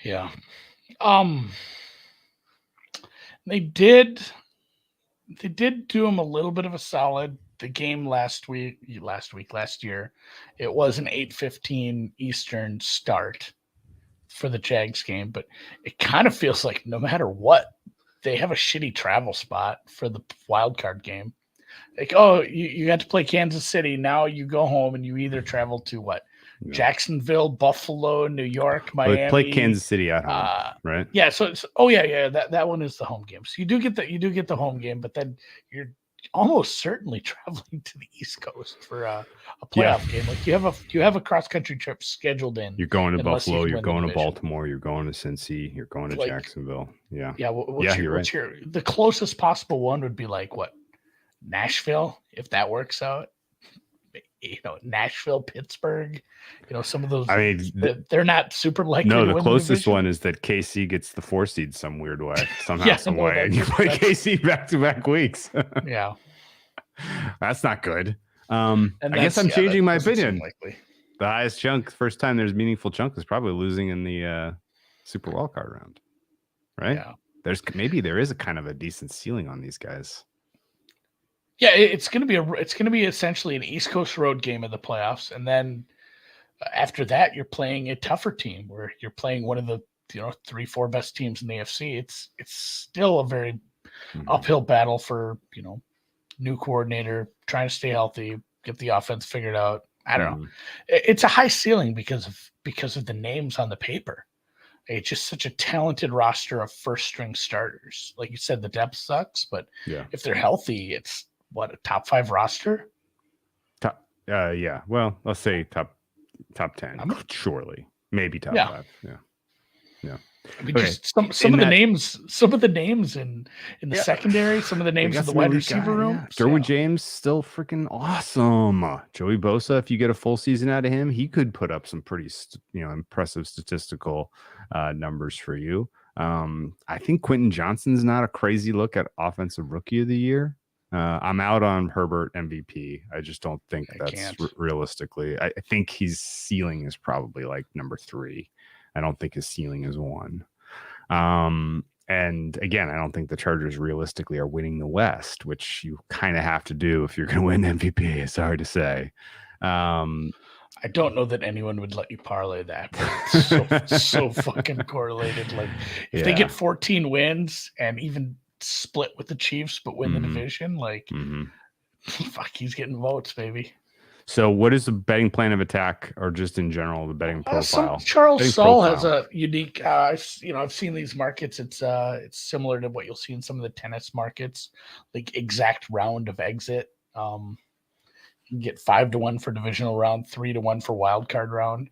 Yeah. They did do him a little bit of a solid. The game last year, it was an 8:15 Eastern start for the Jags game, but it kind of feels like no matter what, they have a shitty travel spot for the wild card game. Like, oh, you got to play Kansas City. Now you go home and you either travel to what? Yeah. Jacksonville, Buffalo, New York, Miami. Well, play Kansas City at home, right? Yeah. So that one is the home game. So you do get the home game, but then you're almost certainly traveling to the East Coast for a playoff game. Like you have a cross country trip scheduled in. You're going to Buffalo. You're going to Baltimore. You're going to Cincy. You're going to Jacksonville. Yeah. Yeah. The closest possible one would be like what? Nashville, if that works out. Nashville, Pittsburgh, some of those. I mean, they're not super likely. No, to the win closest the one is that KC gets the 4 seed some weird way, some way, and you play KC back-to-back weeks. Yeah, that's not good. I guess I'm changing my opinion. The highest chunk, first time there's meaningful chunk, is probably losing in the Super Wildcard round, right? Yeah, there is a kind of a decent ceiling on these guys. Yeah, it's going to be essentially an East Coast road game in the playoffs, and then after that, you're playing a tougher team where you're playing one of the 3-4 best teams in the AFC. It's still a very uphill battle for new coordinator trying to stay healthy, get the offense figured out. I don't know. It's a high ceiling because of the names on the paper. It's just such a talented roster of first string starters. Like you said, the depth sucks, but if they're healthy, it's what, a top 5 roster? Yeah. Well, let's say top 10. Surely, maybe top 5. Yeah. I mean, just some of the names in the secondary, some of the names in the wide receiver room. Yeah. Derwin James still freaking awesome. Joey Bosa, if you get a full season out of him, he could put up some pretty impressive statistical numbers for you. I think Quentin Johnston's not a crazy look at offensive rookie of the year. I'm out on Herbert MVP. I just don't think that's realistically. I think his ceiling is probably like number 3. I don't think his ceiling is 1. And again, I don't think the Chargers realistically are winning the West, which you kind of have to do if you're going to win MVP. It's hard to say. I don't know that anyone would let you parlay that, but it's so fucking correlated. Like if they get 14 wins and even split with the Chiefs but win the division, like fuck, he's getting votes, baby. So what is the betting plan of attack, or just in general the betting profile? Charles Saul has a unique I've seen these markets. It's similar to what you'll see in some of the tennis markets, like exact round of exit. You can get 5-1 for divisional round, 3-1 for wild card round.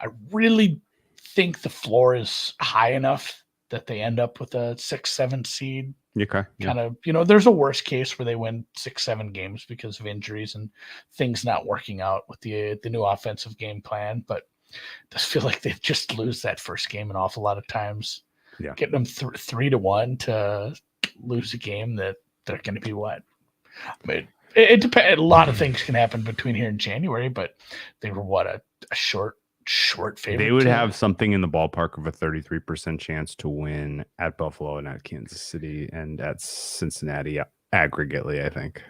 I really think the floor is high enough that they end up with a 6-7 seed. Okay. Kind of, there's a worst case where they win 6-7 games because of injuries and things not working out with the new offensive game plan. But it does feel like they just lose that first game an awful lot of times. Yeah. Getting them 3-1 to lose a game that they're going to be what? I mean, it depends. A lot of things can happen between here and January, but they were what, a short favorite. They would have something in the ballpark of a 33% chance to win at Buffalo and at Kansas City and at Cincinnati aggregately, I think.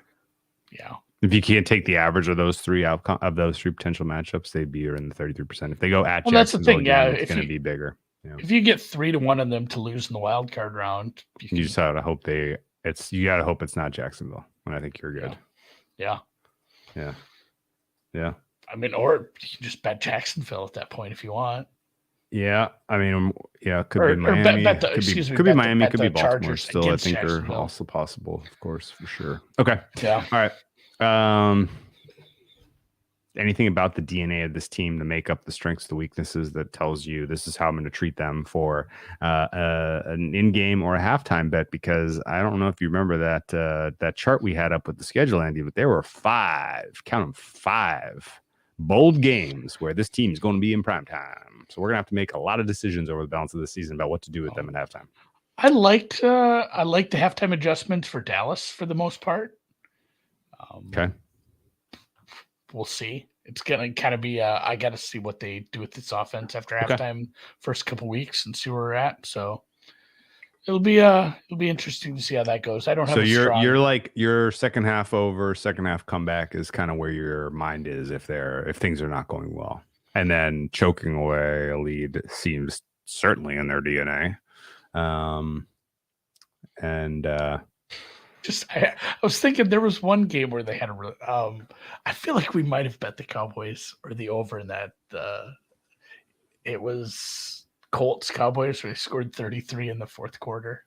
Yeah. If you can't take the average of those three potential matchups, they'd be in the 33%. If they go at Jacksonville, that's the thing. Yeah, it's going to be bigger. Yeah. If you get 3-1 on them to lose in the wild card round, you just gotta hope you gotta hope it's not Jacksonville, and I think you're good. Yeah. I mean, or you can just bet Jacksonville at that point if you want. Yeah, I mean, it could be Miami. Could be Miami. Could be Baltimore. Chargers still, I think are also possible, of course, for sure. Okay. Yeah. All right. Anything about the DNA of this team to make up the strengths, the weaknesses that tells you this is how I'm going to treat them for an in-game or a halftime bet? Because I don't know if you remember that chart we had up with the schedule, Andy, but there were 5 bold games where this team is going to be in prime time. So we're going to have to make a lot of decisions over the balance of the season about what to do with them at halftime. I liked the halftime adjustments for Dallas for the most part. Okay. We'll see. It's gonna kind of be. I got to see what they do with this offense after halftime, first couple weeks, and see where we're at. So it'll be interesting to see how that goes. I don't have. So a strong... you're like your second half comeback is kind of where your mind is if things are not going well, and then choking away a lead seems certainly in their DNA. I was thinking there was one game where they had I feel like we might have bet the Cowboys or the over in that. It was Colts Cowboys where they scored 33 in the fourth quarter.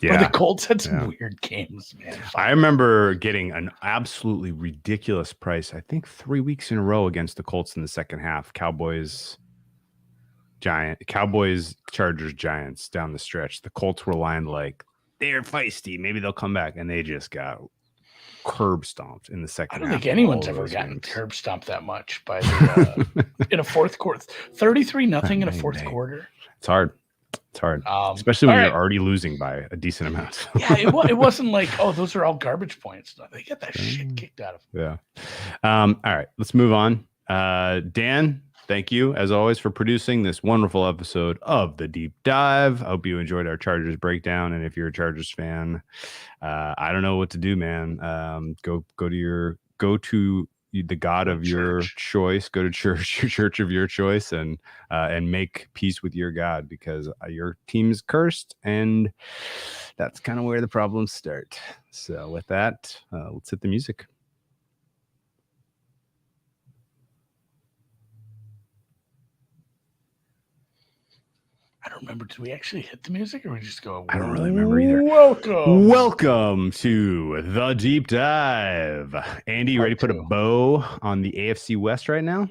Yeah, but the Colts had some weird games, man. I remember getting an absolutely ridiculous price. I think 3 weeks in a row against the Colts in the second half. Cowboys, Chargers, Giants down the stretch. The Colts were lined like they're feisty. Maybe they'll come back, and they just got curb stomped in the second half. I don't think anyone's ever gotten curb stomped that much by the in a fourth quarter. 33-0 in a fourth quarter. It's hard. It's hard, especially when you're already losing by a decent amount. Yeah, it wasn't like, oh, those are all garbage points. No, they get that shit kicked out of them. Yeah. All right, let's move on. Dan, thank you, as always, for producing this wonderful episode of The Deep Dive. I hope you enjoyed our Chargers breakdown. And if you're a Chargers fan, I don't know what to do, man. Go to the God of your choice. Go to church, your church of your choice, and make peace with your God, because your team is cursed, and that's kind of where the problems start. So with that, let's hit the music. I don't remember. Did we actually hit the music, or we just go? I don't really remember either. Welcome to the Deep Dive. Andy, you ready to put a bow on the AFC West right now?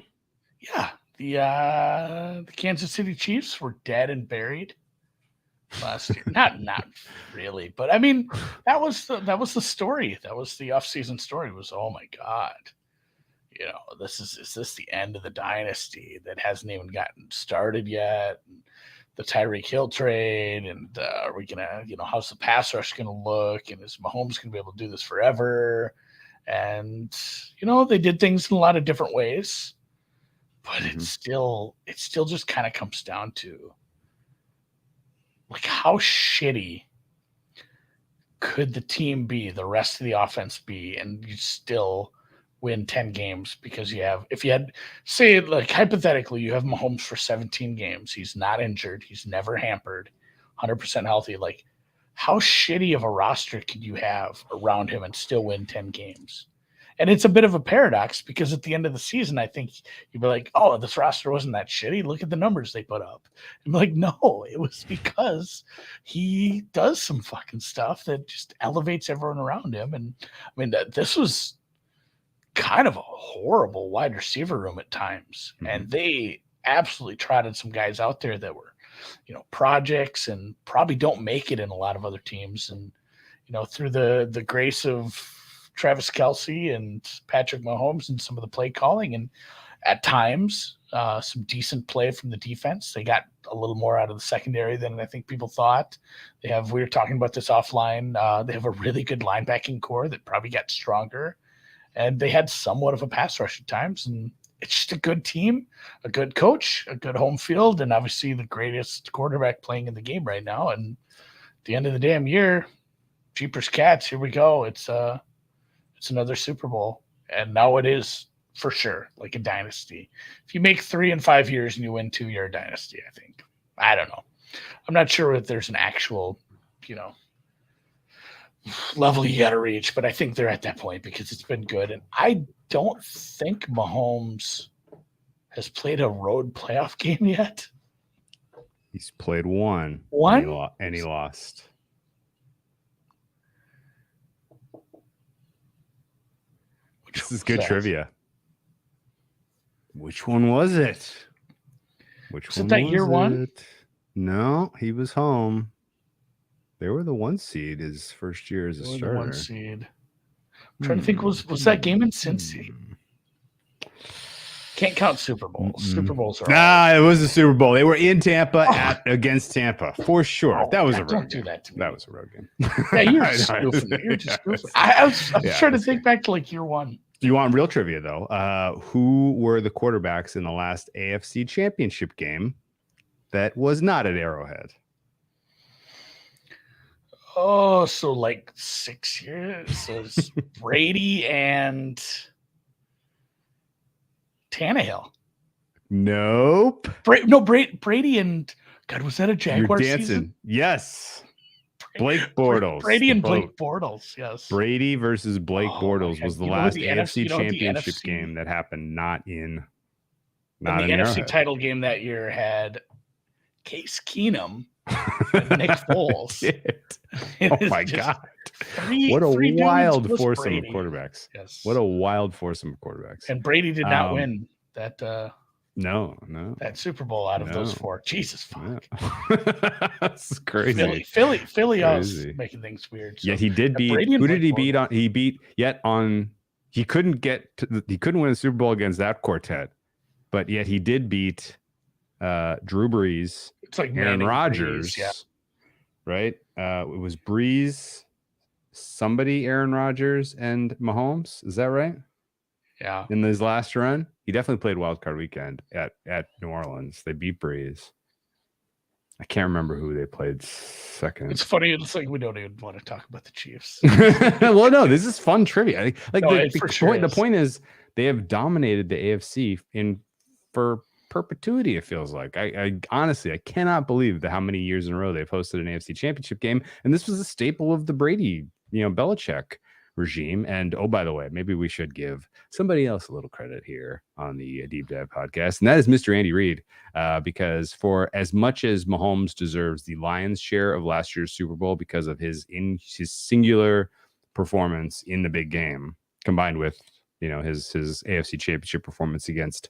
Yeah, the Kansas City Chiefs were dead and buried last year. Not really, but I mean that was the story. That was the offseason story. Was, oh my God, is this the end of the dynasty that hasn't even gotten started yet? The Tyreek Hill trade, and are we gonna, how's the pass rush gonna look, and is Mahomes gonna be able to do this forever? And they did things in a lot of different ways, but it still just kind of comes down to, like, how shitty could the team be, the rest of the offense be, and you still win 10 games because if you had, say, like, hypothetically, you have Mahomes for 17 games. He's not injured. He's never hampered, 100% healthy. Like, how shitty of a roster could you have around him and still win 10 games? And it's a bit of a paradox, because at the end of the season, I think you'd be like, oh, this roster wasn't that shitty. Look at the numbers they put up. I'm like, no, it was because he does some fucking stuff that just elevates everyone around him. And I mean, this was kind of a horrible wide receiver room at times. And they absolutely trotted some guys out there that were, projects and probably don't make it in a lot of other teams. And, through the grace of Travis Kelce and Patrick Mahomes and some of the play calling, and at times some decent play from the defense, they got a little more out of the secondary than I think people thought. We were talking about this offline. They have a really good linebacking core that probably got stronger. And they had somewhat of a pass rush at times. And it's just a good team, a good coach, a good home field, and obviously the greatest quarterback playing in the game right now. And at the end of the damn year, Jeepers Cats, here we go. It's another Super Bowl. And now it is, for sure, like a dynasty. If you make 3 in 5 years and you win 2, you're a dynasty, I think. I don't know. I'm not sure if there's an actual, level you got to reach, but I think they're at that point because it's been good. And I don't think Mahomes has played a road playoff game yet. He's played one, and he lost. This is good trivia. Which one was it? Was it that year one? No, he was home. They were the 1 seed his first year as a starter. 1 seed. I'm trying to think, was that game in Cincy? Can't count Super Bowls. Super Bowls are it was a Super Bowl. They were in Tampa against Tampa for sure. That was a road don't game. do that to me. That was a road game. Yeah, you're just goofing. You're just goofing. I was trying to think back to like year one. You want real trivia though? Who were the quarterbacks in the last AFC Championship game that was not at Arrowhead? Oh, so like 6 years. So it's Brady and Tannehill. Nope. Brady and God, was that a Jaguar You're dancing. season? Yes. Blake Bortles. Brady and Blake Bortles. Yes. Brady versus Blake Bortles was the last the AFC NFC Championship game that happened not in the NFC Arrowhead. title game that year had Case Keenum and Nick Foles. Oh my God. What a wild foursome of quarterbacks. Yes. What a wild foursome of quarterbacks. And Brady did not win that No. that Super Bowl out of those four. Jesus fuck. Yeah. That's crazy. Philly always making things weird. So. Yet he did beat. Who did he beat on? He beat yet on. He couldn't win a Super Bowl against that quartet, but yet he did beat Drew Brees. It's like Aaron Rodgers. Brees, yeah. Right. It was Brees, somebody, Aaron Rodgers, and Mahomes. Is that right? Yeah. In his last run, he definitely played Wild Card Weekend at New Orleans. They beat Brees. I can't remember who they played second. It's funny. It's like we don't even want to talk about the Chiefs. Well, no, this is fun trivia. The point is they have dominated the AFC for perpetuity. It feels like. I honestly, I cannot believe how many years in a row they've hosted an AFC Championship game, and this was a staple of the Brady, Belichick regime. And oh, by the way, maybe we should give somebody else a little credit here on the Deep Dive podcast, and that is Mr. Andy Reid, because for as much as Mahomes deserves the lion's share of last year's Super Bowl because of his singular performance in the big game, combined with his AFC Championship performance against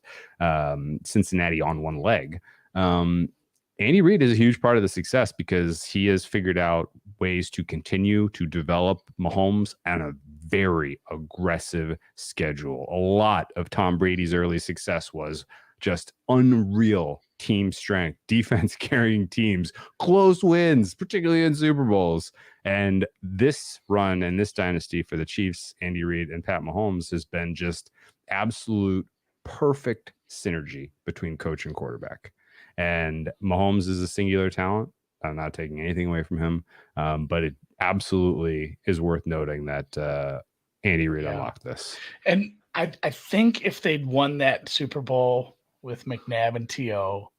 Cincinnati on one leg, Andy Reid is a huge part of the success because he has figured out ways to continue to develop Mahomes on a very aggressive schedule. A lot of Tom Brady's early success was just unreal team strength, defense carrying teams, close wins, particularly in Super Bowls. And this run and this dynasty for the Chiefs, Andy Reid and Pat Mahomes, has been just absolute perfect synergy between coach and quarterback. And Mahomes is a singular talent. I'm not taking anything away from him, but it absolutely is worth noting that Andy Reid unlocked this. And I think if they'd won that Super Bowl with McNabb and T.O.,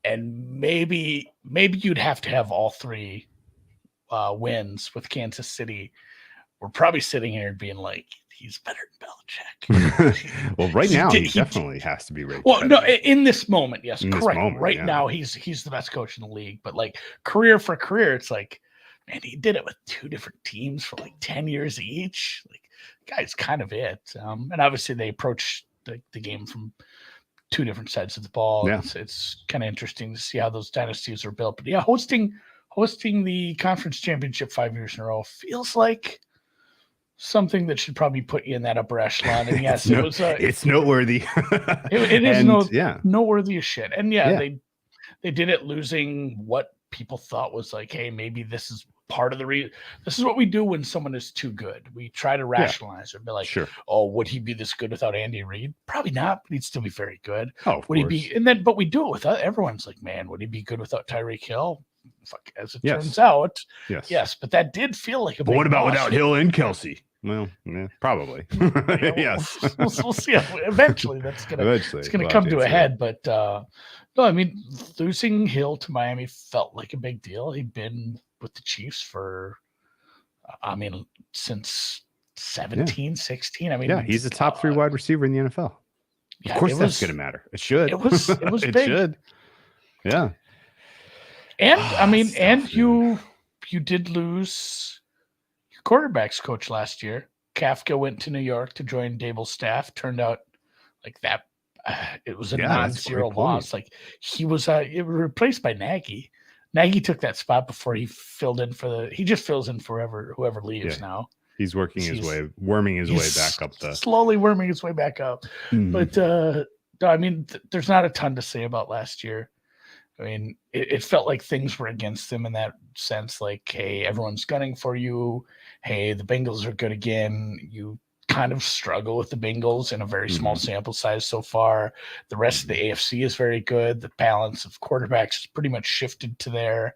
and maybe you'd have to have all three wins with Kansas City, we're probably sitting here being like, he's better than Belichick. Well, right now he definitely has to be right. Well, no, in this moment, yes, correct. Right now, he's the best coach in the league. But like career for career, it's like, man, he did it with two different teams for like 10 years each. Like, guy's kind of it. And obviously, they approach the game from two different sides of the ball. Yeah. It's kind of interesting to see how those dynasties are built. But yeah, hosting the conference championship 5 years in a row feels like something that should probably put you in that upper echelon. And yes, it's noteworthy. it is noteworthy as shit. And they did it losing what people thought was like, hey, maybe this is part of the reason. This is what we do when someone is too good. We try to rationalize it, be like, sure. Oh, would he be this good without Andy Reid? Probably not, but he'd still be very good. Oh, would he be? But we do it without. Everyone's like, man, would he be good without Tyreek Hill? Fuck, as it turns out, yes. But that did feel like a. But what about without Hill and Kelsey? Well, yeah, probably. Yes. We'll see. Eventually, it's gonna come to a head. But no, I mean, losing Hill to Miami felt like a big deal. He'd been with the Chiefs for, since 17, 16. I mean, he's a top 3 wide receiver in the NFL. Of course, that's going to matter. It should. It was it big. Should. Yeah. And you did lose your quarterbacks coach last year. Kafka went to New York to join Dable's staff. Turned out like that. It was a non-zero loss. Like he was replaced by Nagy. Nagy took that spot before he filled in he just fills in for whoever leaves now. He's worming his way back up slowly worming his way back up. But I mean, there's not a ton to say about last year. I mean, it felt like things were against him in that sense. Like, hey, everyone's gunning for you. Hey, the Bengals are good again. You kind of struggle with the Bengals in a very small sample size so far. The rest of the AFC is very good. The balance of quarterbacks has pretty much shifted to there,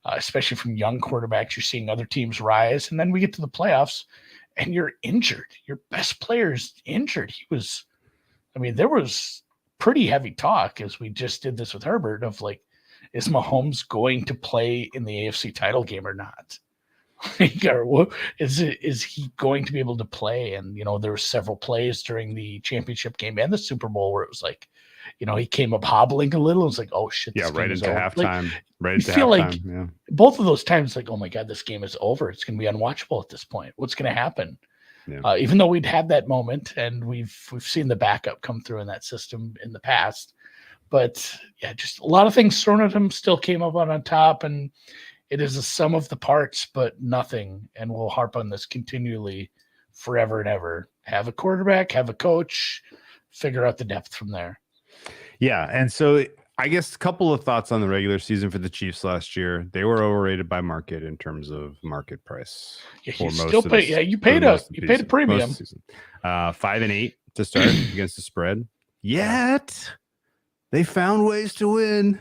especially from young quarterbacks. You're seeing other teams rise. And then we get to the playoffs and you're injured. Your best player's injured. There was pretty heavy talk, as we just did this with Herbert, of like, is Mahomes going to play in the AFC title game or not? Or is he going to be able to play? And, there were several plays during the championship game and the Super Bowl where it was like, he came up hobbling a little. It was like, oh shit. Yeah, right into halftime. Right into halftime. Like both of those times, like, oh my God, this game is over. It's going to be unwatchable at this point. What's going to happen? Yeah. Even though we'd had that moment and we've seen the backup come through in that system in the past, but yeah, just a lot of things thrown at him, still came up on top, and it is a sum of the parts, but nothing. And we'll harp on this continually forever and ever. Have a quarterback, have a coach, figure out the depth from there. Yeah. And so I guess a couple of thoughts on the regular season for the Chiefs last year. They were overrated by market in terms of market price. Yeah, you paid a premium. 5-8 to start against the spread. Yet they found ways to win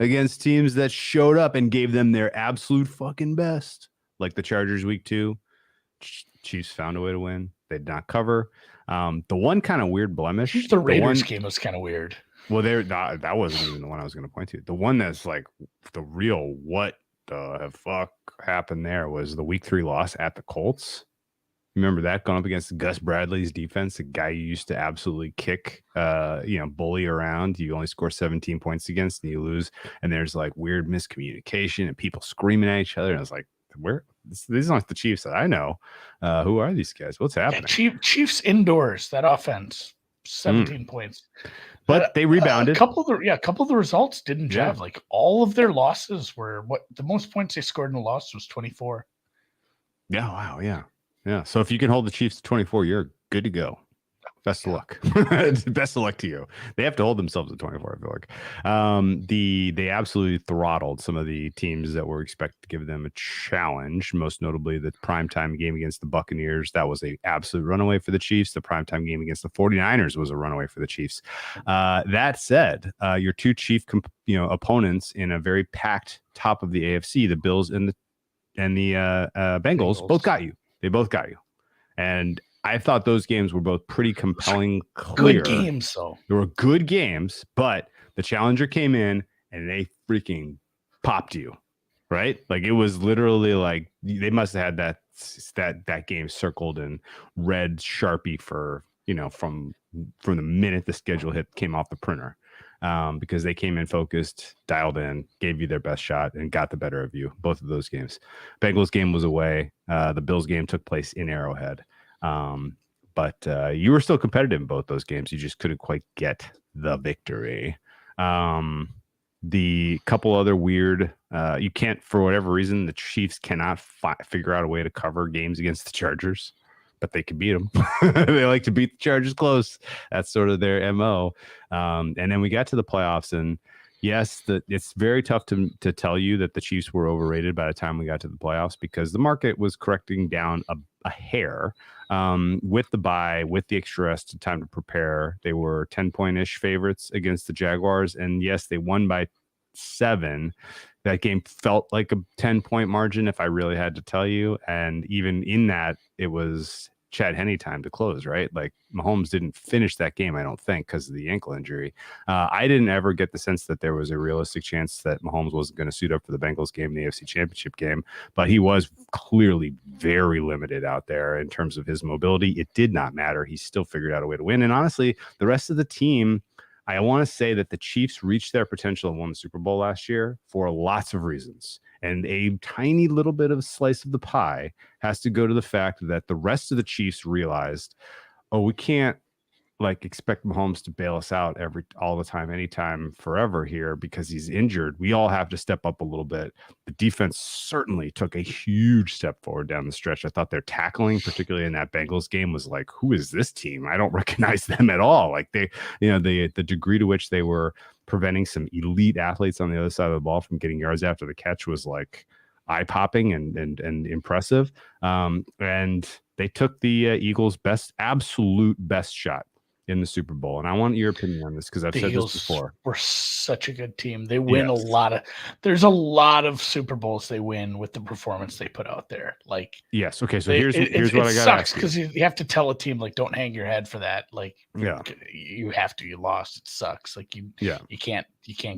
against teams that showed up and gave them their absolute fucking best, like the Chargers week 2. Chiefs found a way to win. They did not cover. The one kind of weird blemish. The Raiders game was kind of weird. Well, that wasn't even the one I was going to point to. The one that's like the real what the fuck happened there was the week 3 loss at the Colts. Remember that, going up against Gus Bradley's defense, a guy you used to absolutely kick, bully around. You only score 17 points against and you lose. And there's like weird miscommunication and people screaming at each other. And I was like, these aren't the Chiefs that I know. Who are these guys? What's happening? Yeah, Chiefs indoors, that offense, 17 points. But they rebounded. A couple of the results didn't jive. Like all of their losses were the most points they scored in a loss was 24. Yeah. Wow. Yeah. Yeah. So if you can hold the Chiefs to 24, you're good to go. Best of luck. Best of luck to you. They have to hold themselves at 24, I feel like. They absolutely throttled some of the teams that were expected to give them a challenge, most notably the primetime game against the Buccaneers. That was an absolute runaway for the Chiefs. The primetime game against the 49ers was a runaway for the Chiefs. That said, your two chief opponents in a very packed top of the AFC, the Bills and the Bengals, both got you. They both got you. And I thought those games were both pretty compelling, clear. Good games, though. They were good games, but the challenger came in and they freaking popped you, right? Like it was literally like they must have had that game circled in red Sharpie for from the minute the schedule came off the printer, because they came in focused, dialed in, gave you their best shot, and got the better of you. Both of those games. Bengals game was away. The Bills game took place in Arrowhead. But you were still competitive in both those games. You just couldn't quite get the victory. The couple other weird, you can't, for whatever reason, the Chiefs cannot figure out a way to cover games against the Chargers, but they can beat them. They like to beat the Chargers close. That's sort of their MO. And then we got to the playoffs, and yes, it's very tough to tell you that the Chiefs were overrated by the time we got to the playoffs, because the market was correcting down a hair. With the bye, with the extra rest time to prepare, they were 10-point-ish favorites against the Jaguars. And yes, they won by 7. That game felt like a 10-point margin, if I really had to tell you. And even in that, it was Chad Henne time to close, right? Like Mahomes didn't finish that game, I don't think, because of the ankle injury. I didn't ever get the sense that there was a realistic chance that Mahomes wasn't going to suit up for the Bengals game, the AFC Championship game, but he was clearly very limited out there in terms of his mobility. It did not matter. He still figured out a way to win. And honestly, the rest of the team, I want to say that the Chiefs reached their potential and won the Super Bowl last year for lots of reasons. And a tiny little bit of a slice of the pie has to go to the fact that the rest of the Chiefs realized, we can't like expect Mahomes to bail us out all the time, anytime, forever here because he's injured. We all have to step up a little bit. The defense certainly took a huge step forward down the stretch. I thought their tackling, particularly in that Bengals game, was like, who is this team? I don't recognize them at all. Like the degree to which they were preventing some elite athletes on the other side of the ball from getting yards after the catch was like eye-popping and impressive. And they took the Eagles' absolute best shot in the Super Bowl. And I want your opinion on this because I've said this before. We're such a good team. They win there's a lot of Super Bowls they win with the performance they put out there. Like, yes. Okay. So here's what I got. It sucks because you have to tell a team, like, don't hang your head for that. Like, yeah, you have to. You lost. It sucks. Like you can't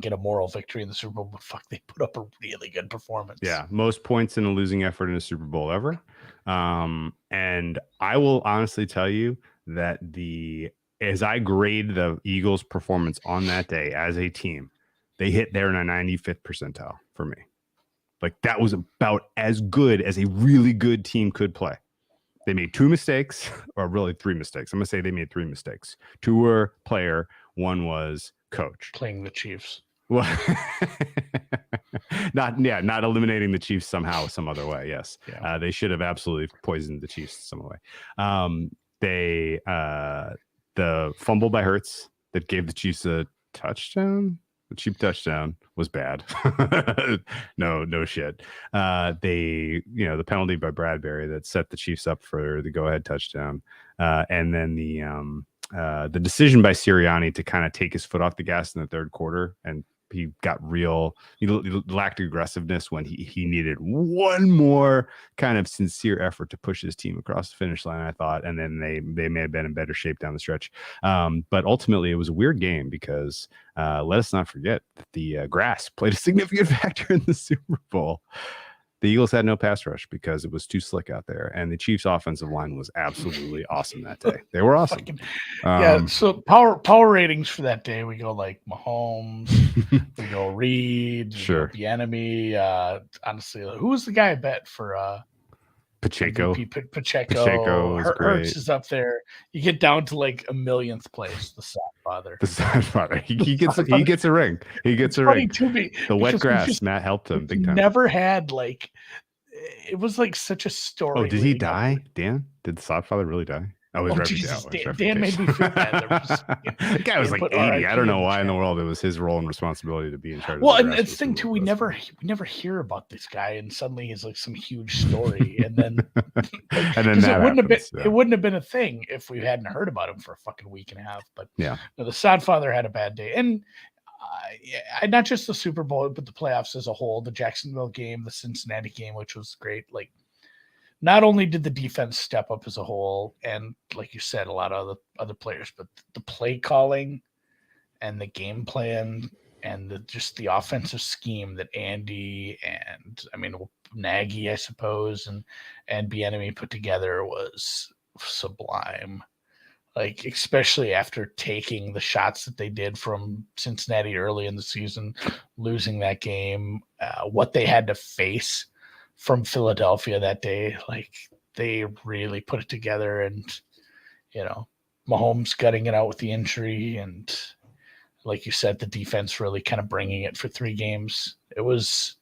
get a moral victory in the Super Bowl, but fuck, they put up a really good performance. Yeah. Most points in a losing effort in a Super Bowl ever. And I will honestly tell you that as I grade the Eagles' performance on that day as a team, they hit there in a 95th percentile for me. Like, that was about as good as a really good team could play. They made 2 mistakes, or really 3 mistakes. I'm going to say they made 3 mistakes. 2 were player, 1 was coach. Playing the Chiefs. Well, not eliminating the Chiefs somehow, some other way. Yes. Yeah. They should have absolutely poisoned the Chiefs some way. The fumble by Hurts that gave the Chiefs a touchdown, the cheap touchdown, was bad. No shit. The penalty by Bradbury that set the Chiefs up for the go-ahead touchdown. And then the decision by Sirianni to kind of take his foot off the gas in the third quarter, and he lacked aggressiveness when he needed one more kind of sincere effort to push his team across the finish line, I thought. And then they may have been in better shape down the stretch. But ultimately it was a weird game because let us not forget that the grass played a significant factor in the Super Bowl. The Eagles had no pass rush because it was too slick out there, and the Chiefs' offensive line was absolutely awesome that day. They were awesome. So power ratings for that day, we go like Mahomes, we go Reed, sure, the enemy. Honestly, who was the guy I bet for? Pacheco. Pacheco Hurts is up there. You get down to like a millionth place. The Godfather. He gets a ring. He gets a ring. The wet grass. Matt helped him big time. Never had like. It was like such a story. Oh, did he die? Dan? Did the Godfather really die? Jesus, Dan made me feel bad. The guy was like 80. I don't know why in the world it was his role and responsibility to be in charge. Well, and it's the thing too, we never hear about this guy, and suddenly he's like some huge story, and then it wouldn't have been a thing if we hadn't heard about him for a fucking week and a half. But yeah, the Godfather had a bad day, and not just the Super Bowl, but the playoffs as a whole. The Jacksonville game, the Cincinnati game, which was great. Like, not only did the defense step up as a whole, and like you said, a lot of other players, but the play calling and the game plan and the offensive scheme that Andy and Nagy, I suppose, and Bieniemy put together was sublime. Like, especially after taking the shots that they did from Cincinnati early in the season, losing that game, what they had to face from Philadelphia that day, like, they really put it together. And Mahomes gutting it out with the injury, and like you said, the defense really kind of bringing it for 3 games. It was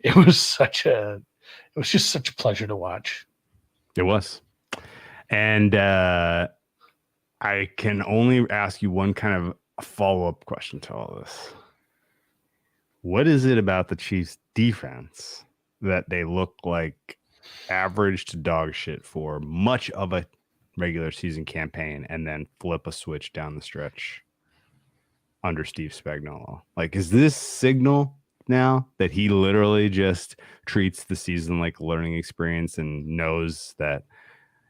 just such a pleasure to watch. It was. And I can only ask you one kind of a follow-up question to all this. What is it about the Chiefs defense that they look like average to dog shit for much of a regular season campaign and then flip a switch down the stretch under Steve Spagnuolo? Like, is this signal now that he literally just treats the season like a learning experience and knows that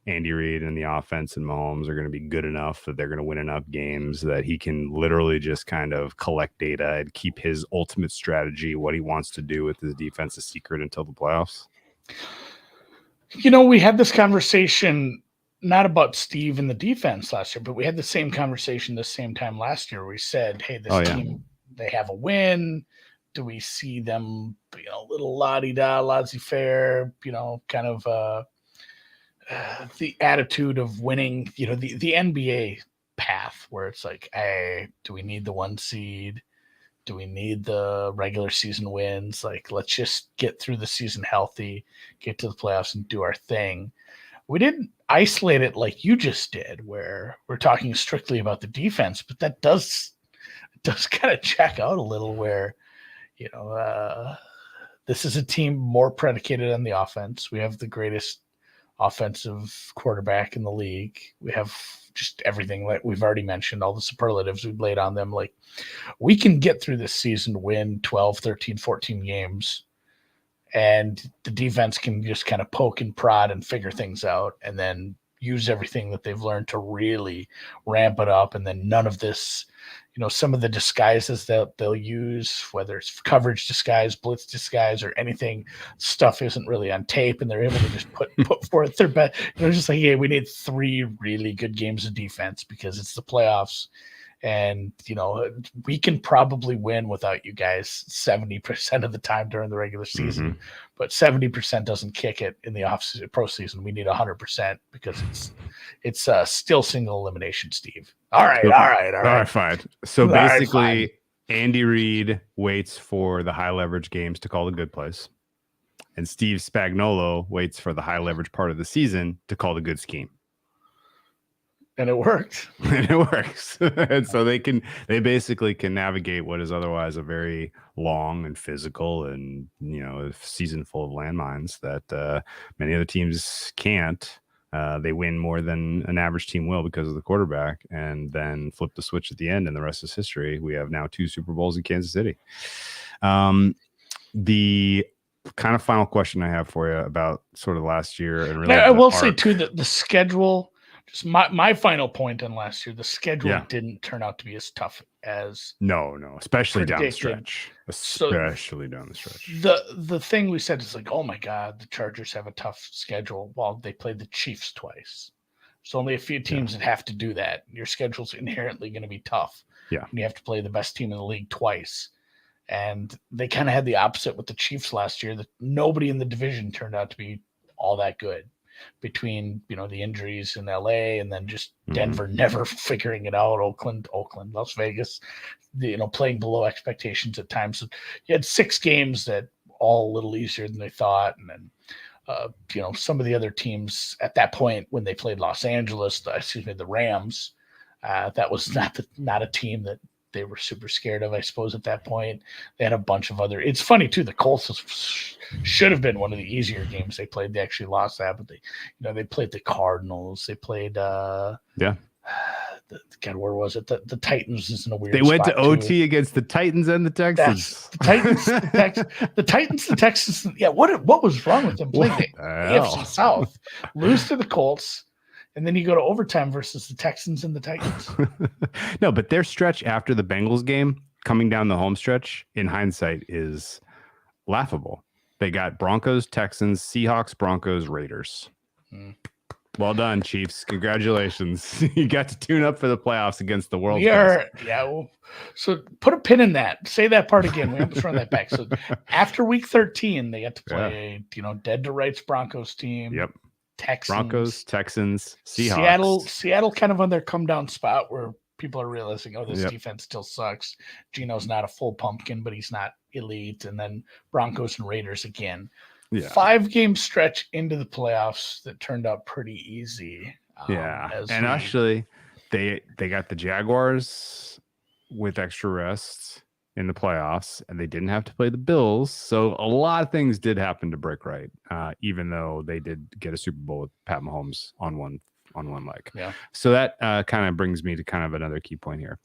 Andy Reid and the offense and Mahomes are going to be good enough that they're going to win enough games that he can literally just kind of collect data and keep his ultimate strategy, what he wants to do with his defense, a secret until the playoffs? We had this conversation not about Steve and the defense last year, but we had the same conversation the same time last year. We said, hey, this team, they have a win. Do we see them, a little la-di-da, laissez-faire, kind of the attitude of winning? The NBA path where it's like, hey, do we need the 1 seed? Do we need the regular season wins? Like, let's just get through the season healthy, get to the playoffs, and do our thing. We didn't isolate it like you just did, where we're talking strictly about the defense, but that does kind of check out a little where, this is a team more predicated on the offense. We have the greatest offensive quarterback in the league. We have just everything that we've already mentioned, all the superlatives we've laid on them. Like, we can get through this season, win 12, 13, 14 games, and the defense can just kind of poke and prod and figure things out, and then use everything that they've learned to really ramp it up. And then none of this, some of the disguises that they'll use, whether it's coverage disguise, blitz disguise, or anything, stuff isn't really on tape, and they're able to just put forth their best. Just like, hey, we need 3 really good games of defense because it's the playoffs. And, we can probably win without you guys 70% of the time during the regular season, but 70% doesn't kick it in the pro season. We need 100% because it's still single elimination, Steve. All right, fine. So basically, Andy Reid waits for the high leverage games to call the good plays, and Steve Spagnuolo waits for the high leverage part of the season to call the good scheme. And it worked. And it works. And so they basically can navigate what is otherwise a very long and physical and, a season full of landmines that many other teams can't. They win more than an average team will because of the quarterback, and then flip the switch at the end, and the rest is history. We have now 2 Super Bowls in Kansas City. The kind of final question I have for you about sort of last year, and really I will say too that the schedule, just my final point on last year, the schedule didn't turn out to be as tough as especially predicted. down the stretch. Especially down the stretch. The thing we said is like, oh my God, the Chargers have a tough schedule. Well, they played the Chiefs twice. So only a few teams that have to do that. Your schedule's inherently going to be tough. Yeah. And you have to play the best team in the league twice. And they kind of had the opposite with the Chiefs last year, that nobody in the division turned out to be all that good, between the injuries in LA and then just Denver never figuring it out, Oakland, Las Vegas, playing below expectations at times. You had 6 games that all a little easier than they thought, and then some of the other teams at that point when they played Los Angeles, the Rams, that was not a team that they were super scared of, I suppose, at that point. They had a bunch of other. It's funny too. The Colts should have been one of the easier games they played. They actually lost that, but they played the Cardinals. They played God, where was it? The Titans is in a weird. They went to OT too. Against the Titans and the Texans. The Titans, the Texans. Yeah, what was wrong with them playing the AFC South? Lose to the Colts. And then you go to overtime versus the Texans and the Titans. No, but their stretch after the Bengals game, coming down the home stretch, in hindsight, is laughable. They got Broncos, Texans, Seahawks, Broncos, Raiders. Well done, Chiefs. Congratulations. You got to tune up for the playoffs against the world's best. So put a pin in that. Say that part again. We have to run that back. So after week 13, they got to play dead to rights Broncos team. Yep. Texans, Broncos, Texans, Seahawks. Seattle kind of on their come down spot where people are realizing, this defense still sucks. Gino's not a full pumpkin, but he's not elite. And then Broncos and Raiders again. 5-game stretch into the playoffs that turned out pretty easy. Actually, they got the Jaguars with extra rests in the playoffs, and they didn't have to play the Bills. So a lot of things did happen to break right, even though they did get a Super Bowl with Pat Mahomes on one leg. Yeah. So that kind of brings me to kind of another key point here.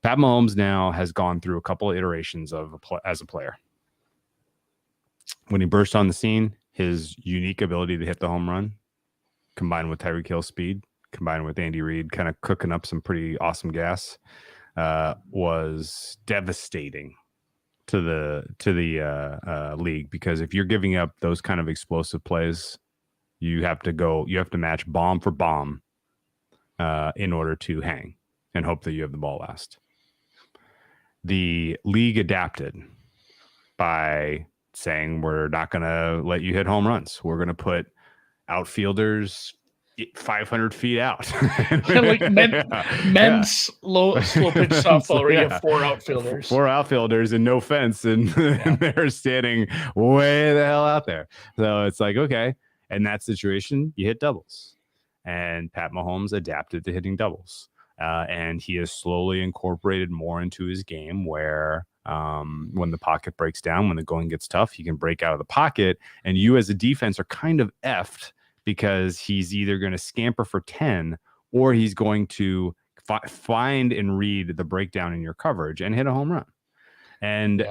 Pat Mahomes now has gone through a couple of iterations as a player. When he burst on the scene, his unique ability to hit the home run, combined with Tyreek Hill's speed, combined with Andy Reid kind of cooking up some pretty awesome gas, was devastating to the league, because if you're giving up those kind of explosive plays, you have to match bomb for bomb in order to hang and hope that you have the ball last. The league adapted by saying, we're not going to let you hit home runs. We're going to put outfielders 500 feet out. Like men's slow pitch softball where you have 4 outfielders. 4 outfielders and no fence, and they're standing way the hell out there. So it's like, okay. In that situation, you hit doubles. And Pat Mahomes adapted to hitting doubles. And he has slowly incorporated more into his game where when the pocket breaks down, when the going gets tough, he can break out of the pocket. And you as a defense are kind of effed because he's either going to scamper for 10 or he's going to find and read the breakdown in your coverage and hit a home run. And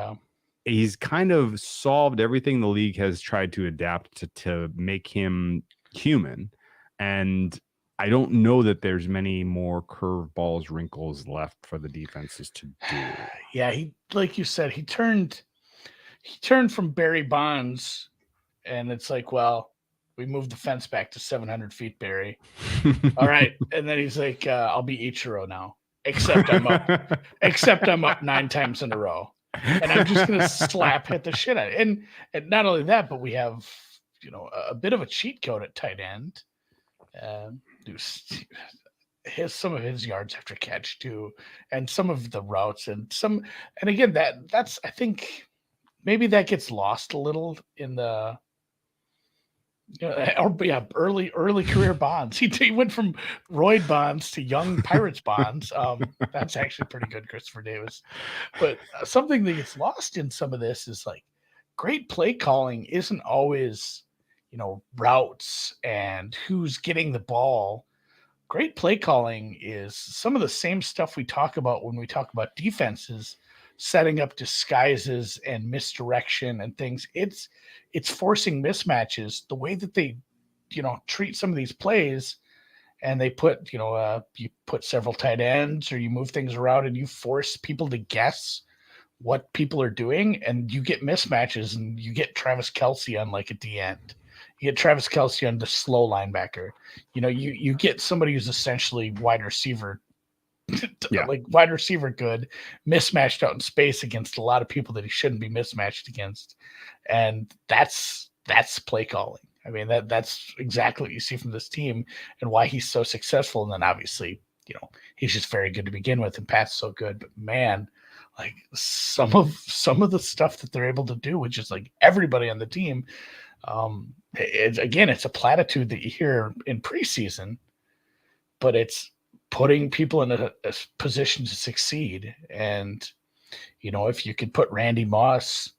he's kind of solved everything the league has tried to adapt to make him human. And I don't know that there's many more curveballs, wrinkles left for the defenses to do. Yeah, he, like you said, he turned from Barry Bonds, and it's like, well, we moved the fence back to 700 feet, Barry. All right, and then he's like, I'll be Ichiro now, except I'm up 9 times in a row, and I'm just gonna hit the shit out of it. And not only that, but we have a bit of a cheat code at tight end. Some of his yards after catch too, and some of the routes, and again that's I think maybe that gets lost a little in the early career Bonds. He went from Royd Bonds to young Pirates Bonds. That's actually pretty good, Christopher Davis. But something that gets lost in some of this is like great play calling isn't always routes and who's getting the ball. Great play calling is some of the same stuff we talk about when we talk about defenses, setting up disguises and misdirection and things. It's forcing mismatches. The way that they, treat some of these plays, and they put, you put several tight ends or you move things around and you force people to guess what people are doing, and you get mismatches, and you get Travis Kelce on like at the end. You get Travis Kelce on the slow linebacker. You get somebody who's essentially wide receiver, like wide receiver good, mismatched out in space against a lot of people that he shouldn't be mismatched against. And that's play calling. I mean, that's exactly what you see from this team and why he's so successful. And then obviously, he's just very good to begin with, and Pat's so good. But man, like some of the stuff that they're able to do, which is like everybody on the team, it's a platitude that you hear in preseason, but it's putting people in a position to succeed. And if you could put Randy Moss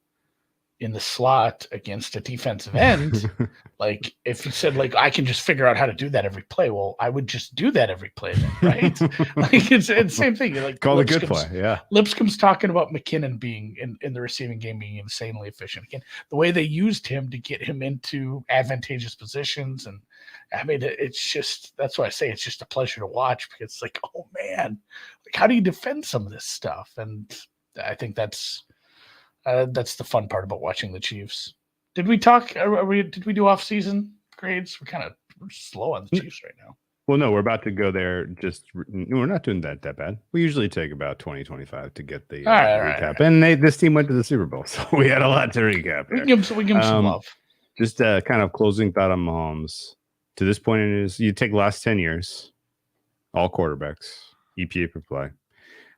in the slot against a defensive end, like if you said like I can just figure out how to do that every play, well, I would just do that every play then, right? Like it's the same thing. You're like, call a good play. Yeah, Lipscomb's talking about McKinnon being in the receiving game being insanely efficient. Again, the way they used him to get him into advantageous positions, and I mean, it's just, that's why I say it's just a pleasure to watch, because it's like, oh man, like how do you defend some of this stuff? And I think that's the fun part about watching the Chiefs. Did we talk? Did we do off-season grades? We're slow on the Chiefs right now. Well, no, we're about to go there. We're not doing that bad. We usually take about 20-25 to get the recap. Right. And this team went to the Super Bowl, so we had a lot to recap. We give them some love. Just a kind of closing thought on Mahomes. To this point, you take the last 10 years, all quarterbacks, EPA per play.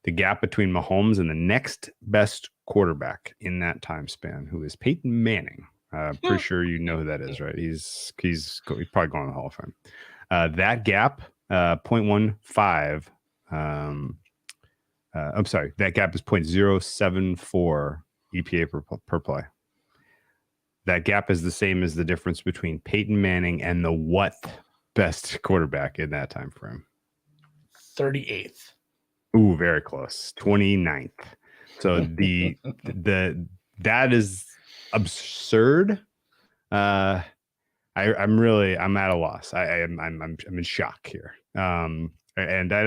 The gap between Mahomes and the next best quarterback in that time span, who is Peyton Manning. Pretty sure you know who that is, right? He's probably going to the Hall of Fame. That gap, 0.15. I'm sorry, that gap is 0.074 EPA per play. That gap is the same as the difference between Peyton Manning and the what best quarterback in that time frame? 38th. Ooh, very close. 29th. So that is absurd. I'm at a loss. I'm in shock here. And I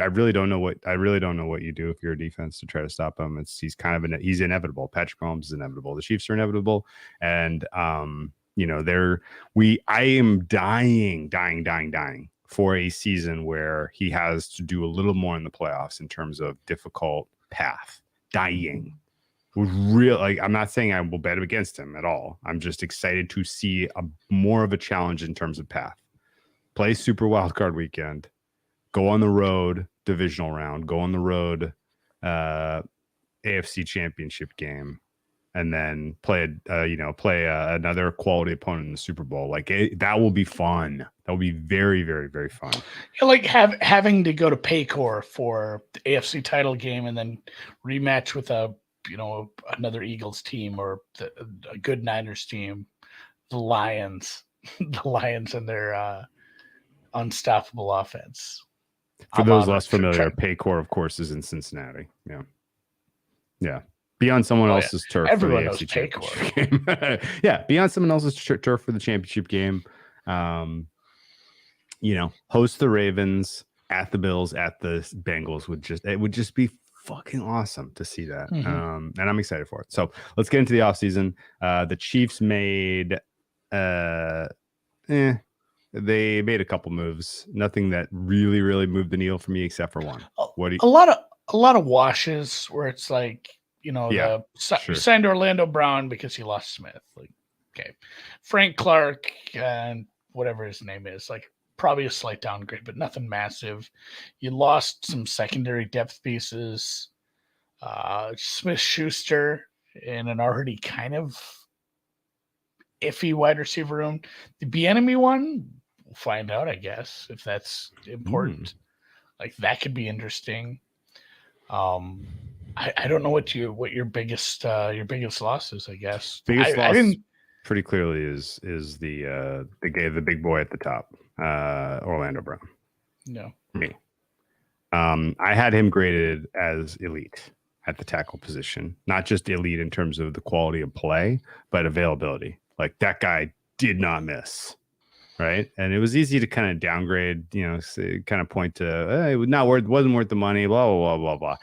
really don't know what you do if you're a defense to try to stop him. He's inevitable. Patrick Mahomes is inevitable. The Chiefs are inevitable. And I am dying for a season where he has to do a little more in the playoffs in terms of difficult path. Dying. I'm not saying I will bet against him at all. I'm just excited to see more of a challenge in terms of path. play Super Wildcard Weekend, go on the road divisional round, go on the road AFC Championship game, and then play another quality opponent in the Super Bowl. Like that will be fun. That will be very, very, very fun. Like having to go to Paycor for the AFC title game and then rematch with another Eagles team or a good Niners team, the Lions, and their unstoppable offense. For those less familiar, Paycor, of course, is in Cincinnati. Yeah. Be on someone else's turf. Everyone for knows the AFC Championship game. Yeah, be on someone else's turf for the championship game. Host the Ravens at the Bills, at the Bengals would just be fucking awesome to see that. And I'm excited for it. So let's get into the offseason. The Chiefs made they made a couple moves. Nothing that really, really moved the needle for me except for one. A lot of washes where it's like, you signed Orlando Brown because he lost Smith. Like, okay, Frank Clark and whatever his name is, like probably a slight downgrade, but nothing massive. You lost some secondary depth pieces. Smith-Schuster in an already kind of iffy wide receiver room. The Bieniemy one, we'll find out, I guess, if that's important. Like that could be interesting. I don't know what your biggest loss is, I guess. Biggest loss pretty clearly is the big boy at the top, Orlando Brown. No. Me. I had him graded as elite at the tackle position. Not just elite in terms of the quality of play, but availability. Like that guy did not miss. Right. And it was easy to kind of downgrade, kind of point to it wasn't worth the money, blah, blah, blah, blah, blah.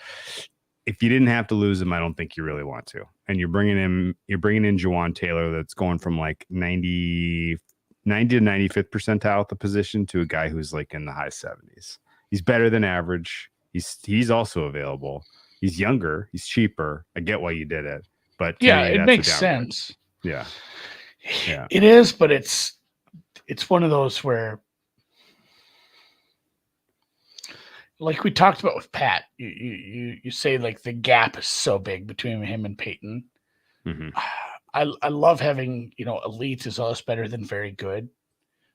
If you didn't have to lose him, I don't think you really want to. And you're bringing in Juwan Taylor that's going from like 90 to 95th percentile at the position to a guy who's like in the high 70s. He's better than average. He's also available. He's younger. He's cheaper. I get why you did it. But it makes sense. Yeah. It is, but it's one of those where, like we talked about with Pat, you say like the gap is so big between him and Peyton. Mm-hmm. I love having, elite is always better than very good.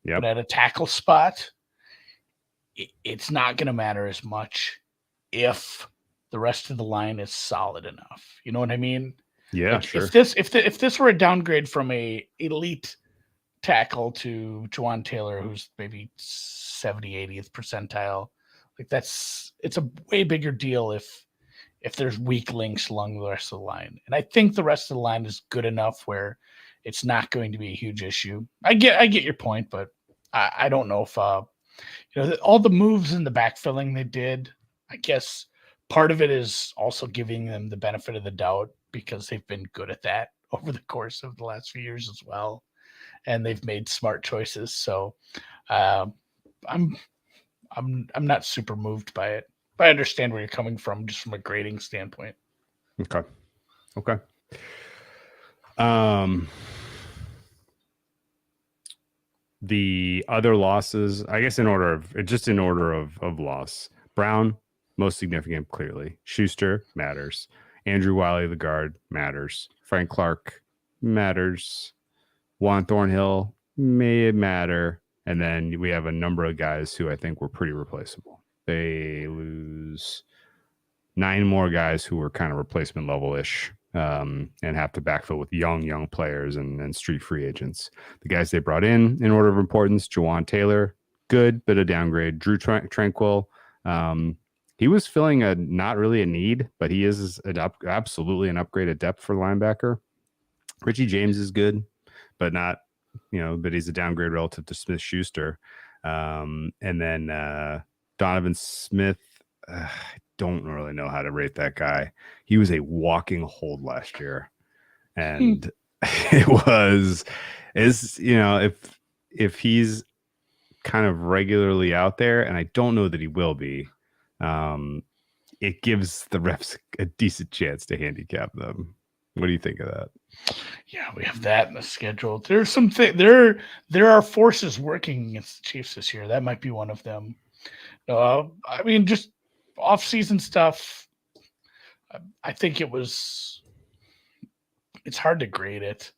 Yep. But at a tackle spot, it's not going to matter as much if the rest of the line is solid enough. You know what I mean? Yeah, like sure. If this were a downgrade from a elite tackle to Juwan Taylor, who's maybe 70, 80th percentile, like it's a way bigger deal if there's weak links along the rest of the line. And I think the rest of the line is good enough where it's not going to be a huge issue. I get your point, but I don't know if all the moves in the backfilling they did, I guess part of it is also giving them the benefit of the doubt because they've been good at that over the course of the last few years as well. And they've made smart choices. So I'm not super moved by it. But I understand where you're coming from just from a grading standpoint. Okay. The other losses, I guess in order of loss. Brown, most significant, clearly. Schuster matters. Andrew Wiley, the guard, matters. Frank Clark matters. Juan Thornhill may matter. And then we have a number of guys who I think were pretty replaceable. They lose 9 more guys who were kind of replacement level-ish and have to backfill with young players and street free agents. The guys they brought in order of importance, Juwan Taylor, good, but a downgrade. Drew Tranquil, he was filling not really a need, but he is absolutely an upgrade at depth for linebacker. Richie James is good, but not, but he's a downgrade relative to Smith-Schuster. And then Donovan Smith, I don't really know how to rate that guy. He was a walking hold last year. And if he's kind of regularly out there, and I don't know that he will be, it gives the refs a decent chance to handicap them. What do you think of that? Yeah, we have that in the schedule. There's some there are forces working against the Chiefs this year. That might be one of them. I mean, just off-season stuff. I think it's hard to grade it.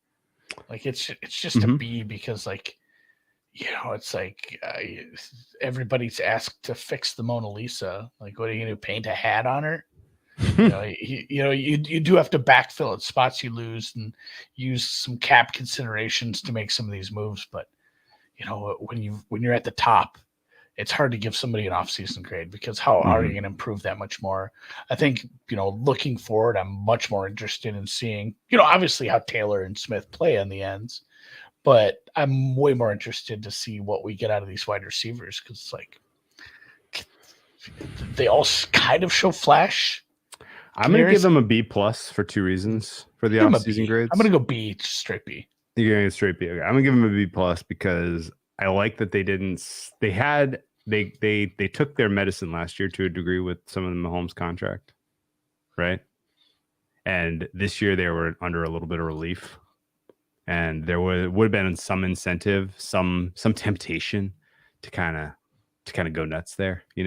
Like it's just a B because it's like everybody's asked to fix the Mona Lisa. Like, what are you going to paint a hat on her? You do have to backfill at spots you lose and use some cap considerations to make some of these moves. But when you're at the top, it's hard to give somebody an off-season grade because how are you going to improve that much more? I think, looking forward, I'm much more interested in seeing, obviously how Taylor and Smith play on the ends, but I'm way more interested to see what we get out of these wide receivers because it's like they all kind of show flash. I'm going to give them a B+ for two reasons for the off-season grades. I'm going to go B, just straight B. You're going to straight B. Okay. I'm going to give them a B+ because I like that they took their medicine last year to a degree with some of the Mahomes contract, right? And this year they were under a little bit of relief, and there would have been some incentive, some temptation to kind of go nuts there. We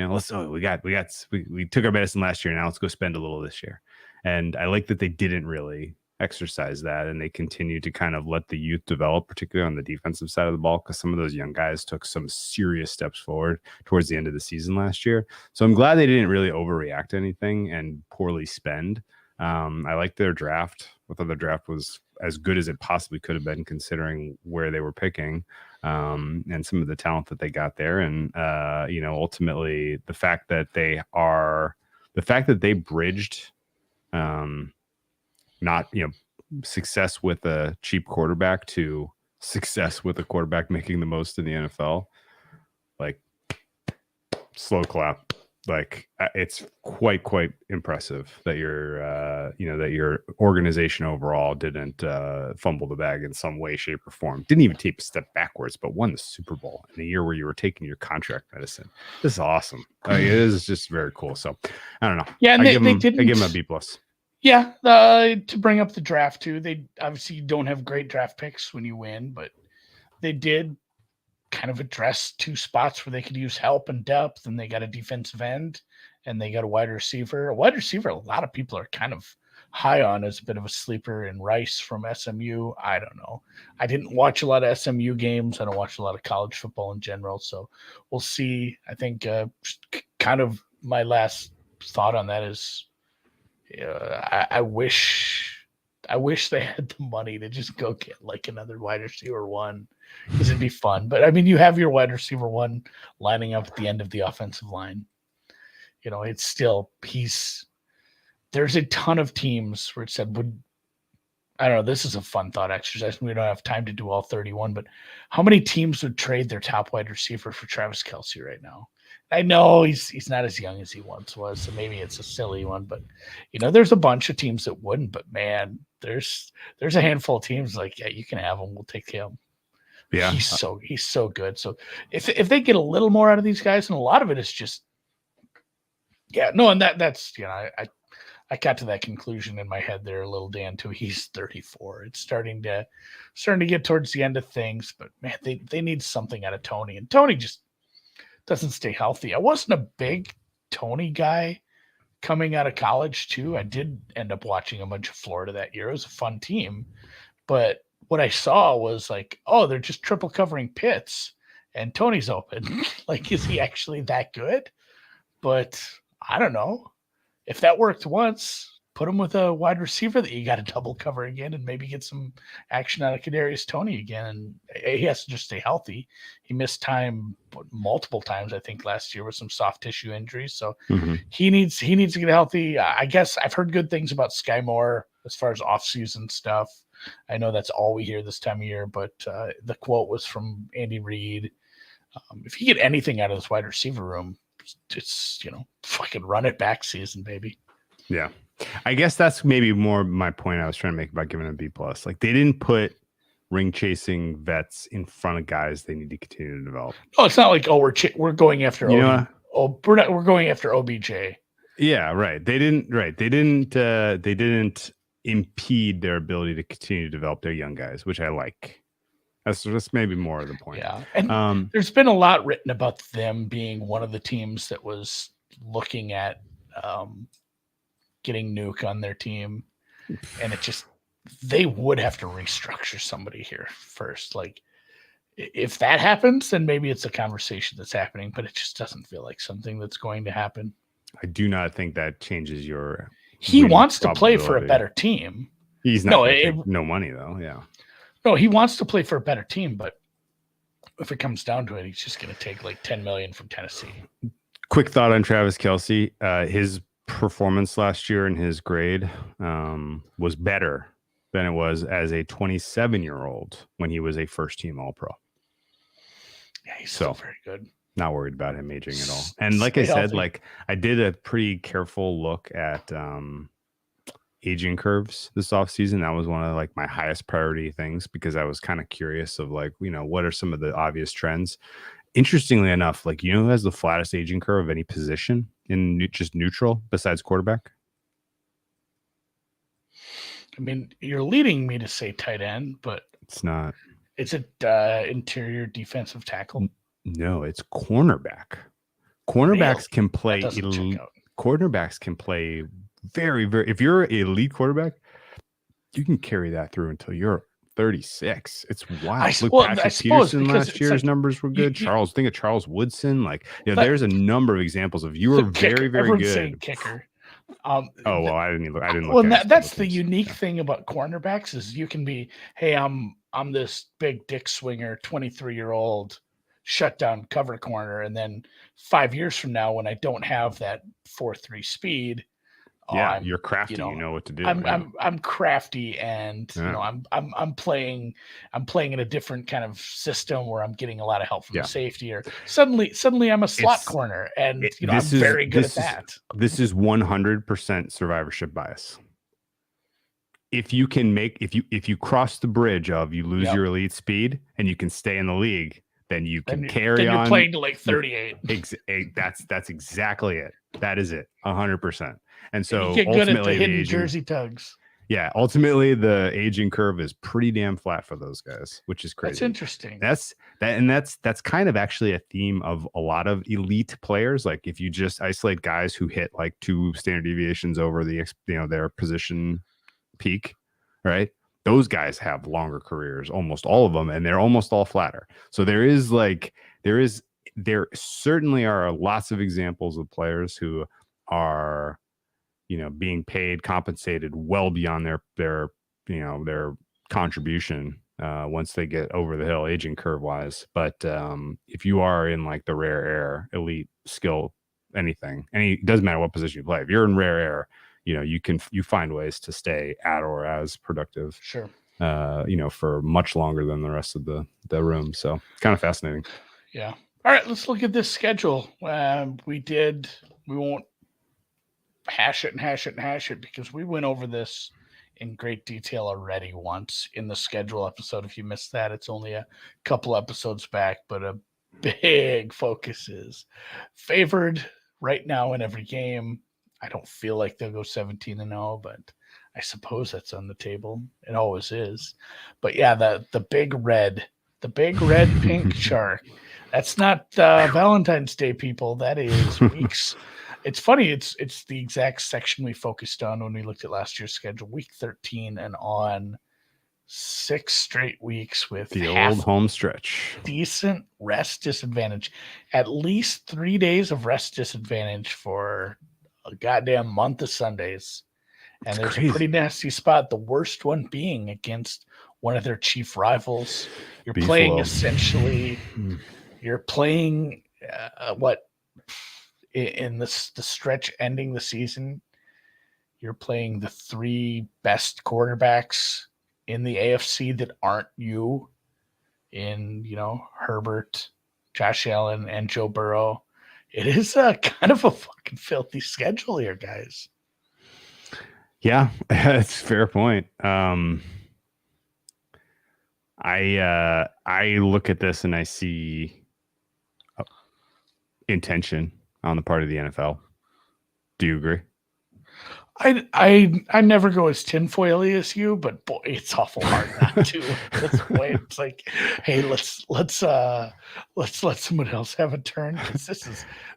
took our medicine last year, now let's go spend a little this year. And I like that they didn't really exercise that, and they continue to kind of let the youth develop, particularly on the defensive side of the ball, because some of those young guys took some serious steps forward towards the end of the season last year. So I'm glad they didn't really overreact to anything and poorly spend. I like their draft. I thought their draft was as good as it possibly could have been considering where they were picking and some of the talent that they got there. And ultimately the fact that they bridged not success with a cheap quarterback to success with a quarterback making the most in the NFL, like, slow clap. Like, it's quite impressive that your organization overall didn't fumble the bag in some way, shape, or form. Didn't even take a step backwards, but won the Super Bowl in a year where you were taking your contract medicine. This is awesome. It is just very cool. So I don't know. Yeah, and I give them a B+. Yeah, to bring up the draft too, they obviously don't have great draft picks when you win, but they did kind of address two spots where they could use help and depth, and they got a defensive end and they got a wide receiver. A wide receiver, a lot of people are kind of high on as a bit of a sleeper in Rice from SMU. I don't know. I didn't watch a lot of SMU games. I don't watch a lot of college football in general, so we'll see. I think kind of my last thought on that is I wish they had the money to just go get like another wide receiver one, because it'd be fun. But I mean, you have your wide receiver one lining up at the end of the offensive line. It's still there's a ton of teams where it said I don't know. This is a fun thought exercise. We don't have time to do all 31, but how many teams would trade their top wide receiver for Travis Kelce right now? I know he's not as young as he once was, so maybe it's a silly one, but there's a bunch of teams that wouldn't. But man, there's a handful of teams like, yeah, you can have him. We'll take him. Yeah, he's so good. So if they get a little more out of these guys, and a lot of it is just, and that's I got to that conclusion in my head there a little, Dan, too. He's 34. It's starting to get towards the end of things, but man, they need something out of Tony, and Tony just doesn't stay healthy. I wasn't a big Tony guy coming out of college too. I did end up watching a bunch of Florida that year. It was a fun team, but what I saw was like, oh, they're just triple covering Pitts and Tony's open. Like, is he actually that good? But I don't know. If that worked once, put him with a wide receiver that you got to double cover again and maybe get some action out of Kadarius Toney again. And he has to just stay healthy. He missed time multiple times, I think, last year with some soft tissue injuries. So he needs to get healthy. I guess I've heard good things about Sky Moore as far as off-season stuff. I know that's all we hear this time of year, but the quote was from Andy Reid. If you get anything out of this wide receiver room, it's, fucking run it back season, baby. Yeah. I guess that's maybe more my point I was trying to make about giving them a B+. Like, they didn't put ring chasing vets in front of guys they need to continue to develop. Oh, it's not like, we're going after we're going after OBJ. Yeah, right. They didn't impede their ability to continue to develop their young guys, which I like. That's maybe more of the point. Yeah. And there's been a lot written about them being one of the teams that was looking at getting Nuke on their team. And they would have to restructure somebody here first. Like, if that happens, then maybe it's a conversation that's happening, but it just doesn't feel like something that's going to happen. I do not think that changes your. He wants to play for a better team. He's not no money though. Yeah. No, he wants to play for a better team, but if it comes down to it, he's just going to take like $10 million from Tennessee. Quick thought on Travis Kelce. His performance last year and his grade was better than it was as a 27-year-old when he was a first-team All-Pro. Yeah, he's still very good. Not worried about him aging at all. And like I said, like I did a pretty careful look at aging curves this offseason. That was one of like my highest priority things because I was kind of curious of like, what are some of the obvious trends? Interestingly enough, like, who has the flattest aging curve of any position in just neutral besides quarterback? I mean, you're leading me to say tight end, but it's not. Is it interior defensive tackle? No, it's cornerback. Cornerbacks can play. Cornerbacks can play very, very. If you're an elite quarterback, you can carry that through until you're 36. It's wild. Look, Patrick Peterson last year's numbers were good. Think of Charles Woodson. Like, there's a number of examples of you are very, very good. Saying kicker. I didn't look. Well, that's the unique thing about cornerbacks is you can be, hey, I'm this big dick swinger, 23-year-old shutdown cover corner, and then 5 years from now, when I don't have that 4.3 speed, you're crafty. You know what to do. I'm crafty, and I'm playing in a different kind of system where I'm getting a lot of help from the safety. Or suddenly I'm a slot corner, and I'm very good at that. This is 100% survivorship bias. If you can if you cross the bridge of you lose your elite speed and you can stay in the league, then you can carry on. You're playing to like 38. That's exactly it. That is it. 100%. And so you get good at the hidden jersey tugs. Yeah, ultimately the aging curve is pretty damn flat for those guys, which is crazy. That's interesting. That's kind of actually a theme of a lot of elite players. Like if you just isolate guys who hit like 2 standard deviations over the their position peak, right? Those guys have longer careers, almost all of them, and they're almost all flatter. So there certainly are lots of examples of players who are being paid, compensated well beyond their contribution once they get over the hill, aging curve wise. But if you are in like the rare air, elite skill, it doesn't matter what position you play. If you're in rare air, you find ways to stay at or as productive. Sure. For much longer than the rest of the room. So it's kind of fascinating. Yeah. All right, let's look at this schedule. We won't hash it because we went over this in great detail already once in the schedule episode. If you missed that, it's only a couple episodes back, but a big focus is favored right now in every game. I don't feel like they'll go 17-0, but I suppose that's on the table. It always is. But yeah, the big red pink shark. That's not Valentine's Day, people. That is weeks. It's funny. It's the exact section we focused on when we looked at last year's schedule, week 13 and on, 6 straight weeks with the old home stretch. Decent rest disadvantage. At least 3 days of rest disadvantage for a goddamn month of Sundays. And there's crazy. A pretty nasty spot. The worst one being against one of their chief rivals. You're Beefalo. Playing essentially. You're playing in the stretch ending the season. You're playing the 3 best quarterbacks in the AFC that aren't you. In Herbert, Josh Allen, and Joe Burrow. It is kind of a fucking filthy schedule here, guys. Yeah, that's a fair point. I look at this and I see intention on the part of the NFL. Do you agree? I never go as tinfoily as you, but boy, it's awful hard not to. At this point, it's like, hey, let's let someone else have a turn because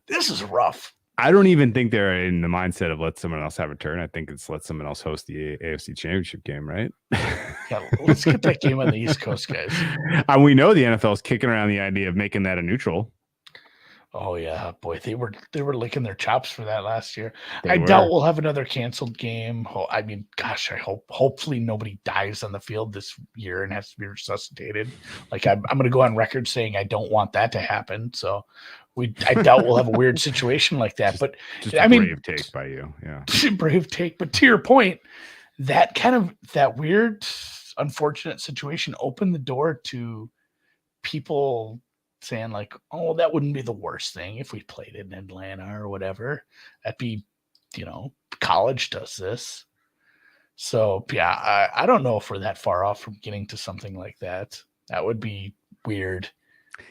this is rough. I don't even think they're in the mindset of let someone else have a turn. I think it's let someone else host the AFC Championship game, right? Yeah, let's get that game on the East Coast, guys. And we know the NFL is kicking around the idea of making that a neutral. Oh yeah, boy, they were licking their chops for that last year. I doubt we'll have another canceled game. I mean, gosh, hopefully nobody dies on the field this year and has to be resuscitated. Like I'm going to go on record saying I don't want that to happen. So I doubt we'll have a weird situation like that. But just a brave take by you, yeah. Brave take. But to your point, that weird, unfortunate situation opened the door to people saying like, oh, that wouldn't be the worst thing if we played in Atlanta or whatever. That'd be, college does this. So yeah, I don't know if we're that far off from getting to something like that. That would be weird.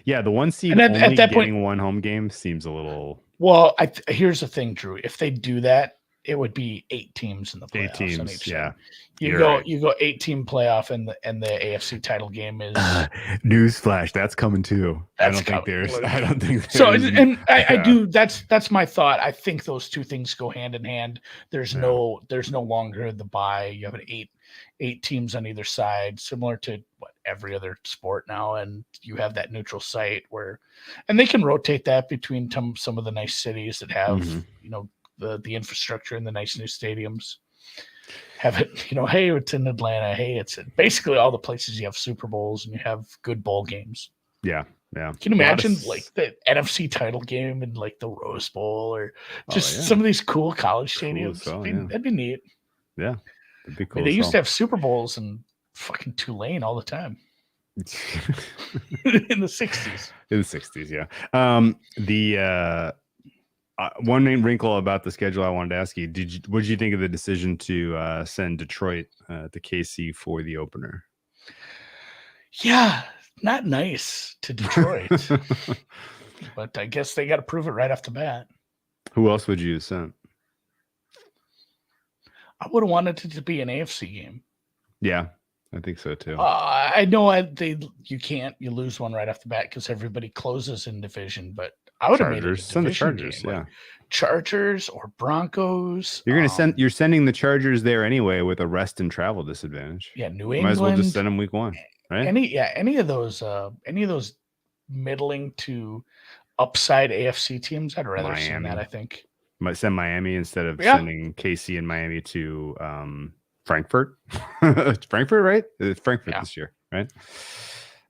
Yeah, the one seed only at that getting one home game seems a little. Well, here's the thing, Drew. If they do that, it would be 8 teams in the playoffs. 8 teams, yeah. You go 8-team playoff, and the AFC title game is newsflash. That's coming too. I don't think there's. So, and I do. That's my thought. I think those two things go hand in hand. There's no longer the bye. You have an eight teams on either side, similar to every other sport now, and you have that neutral site and they can rotate that between some of the nice cities that have the infrastructure and the nice new stadiums. Have it, hey, it's in Atlanta. Hey, it's in basically all the places you have Super Bowls and you have good bowl games. Yeah, yeah. Can you imagine like the NFC title game and like the Rose Bowl or just some of these cool college stadiums? That'd be neat. Yeah, that'd be cool. They used to have Super Bowls in fucking Tulane all the time. In the 60s. In the 60s, yeah. One main wrinkle about the schedule I wanted to ask you, what did you think of the decision to send Detroit to KC for the opener? Yeah, not nice to Detroit. But I guess they got to prove it right off the bat. Who else would you have sent? I would have wanted it to be an AFC game. Yeah, I think so too. I know you lose one right off the bat because everybody closes in division, but I would have made it send the Chargers, game, Chargers or Broncos. You're sending the Chargers there anyway with a rest and travel disadvantage. Yeah, New England. Might as well just send them week 1, right? Any of those middling to upside AFC teams, I'd rather send that. I think might send Miami instead of sending KC and Miami to Frankfurt. Frankfurt, right? It's Frankfurt this year, right?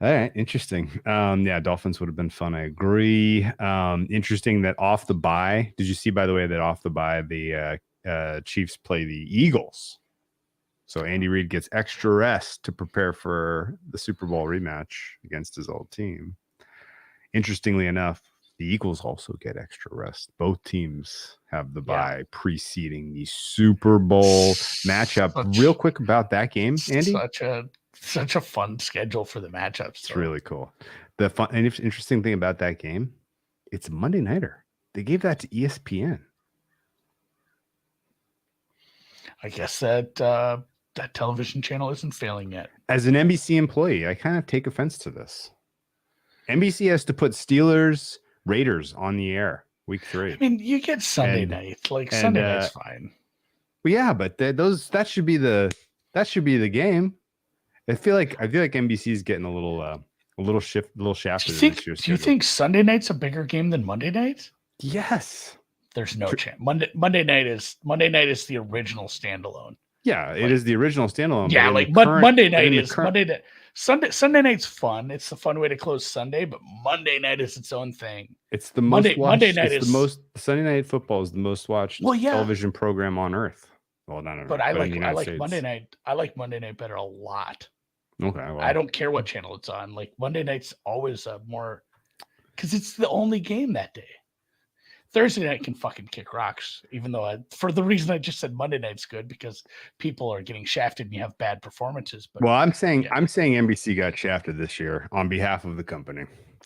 All right, interesting. Dolphins would have been fun. I agree. Interesting that off the bye. Did you see, by the way, that off the bye the Chiefs play the Eagles? So Andy Reid gets extra rest to prepare for the Super Bowl rematch against his old team. Interestingly enough, the Eagles also get extra rest. Both teams have the bye preceding the Super Bowl matchup. Real quick about that game, Andy. Such a fun schedule for the matchups. It's really cool. The fun and interesting thing about that game, it's a Monday nighter. They gave that to ESPN. I guess that television channel isn't failing yet. As an NBC employee, I kind of take offense to this. NBC has to put Steelers Raiders on the air week 3. I mean, you get Sunday night. Sunday night's fine. Well, yeah, but that should be the game. I feel like NBC is getting a little shafted. Do you think Sunday night's a bigger game than Monday night? Yes. There's no chance. Monday night is the original standalone. Yeah, it is the original standalone. Yeah, Monday night is Monday night. Sunday night's fun. It's a fun way to close Sunday, but Monday night is its own thing. It's the most Sunday Night Football is the most watched television program on earth. Well, not on but earth, I but like Monday night. I like Monday night better a lot. Okay, well. I don't care what channel it's on. Like Monday night's always more because it's the only game that day. Thursday night can fucking kick rocks, even though for the reason I just said Monday night's good because people are getting shafted and you have bad performances. But I'm saying NBC got shafted this year on behalf of the company.